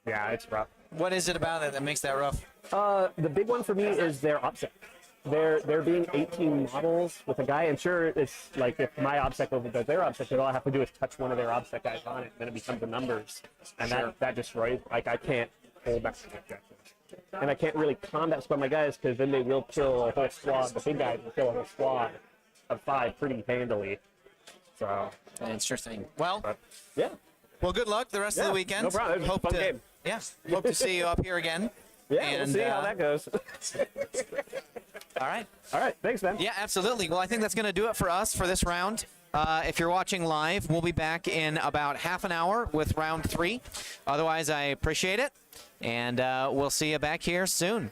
Yeah, it's rough. What is it about it that makes that rough? The big one for me is their OPSEC. There being 18 models with a guy, and sure, it's like if my OPSEC overdoes their OPSEC, then all I have to do is touch one of their OPSEC guys on it, and then it becomes the numbers, and that destroys. Like I can't hold back the objective, and I can't really combat squad my guys because then they will kill a whole squad. The big guys will kill a whole squad of 5 pretty handily. So Interesting. Well, yeah, well, good luck the rest of the weekend. no problem. It was a fun game. Yeah, hope to see you up here again. Yeah, And, we'll see how that goes. All right. All right, thanks, man. Yeah, absolutely. Well, I think that's going to do it for us for this round. If you're watching live, we'll be back in about half an hour with round 3. Otherwise, I appreciate it, and we'll see you back here soon.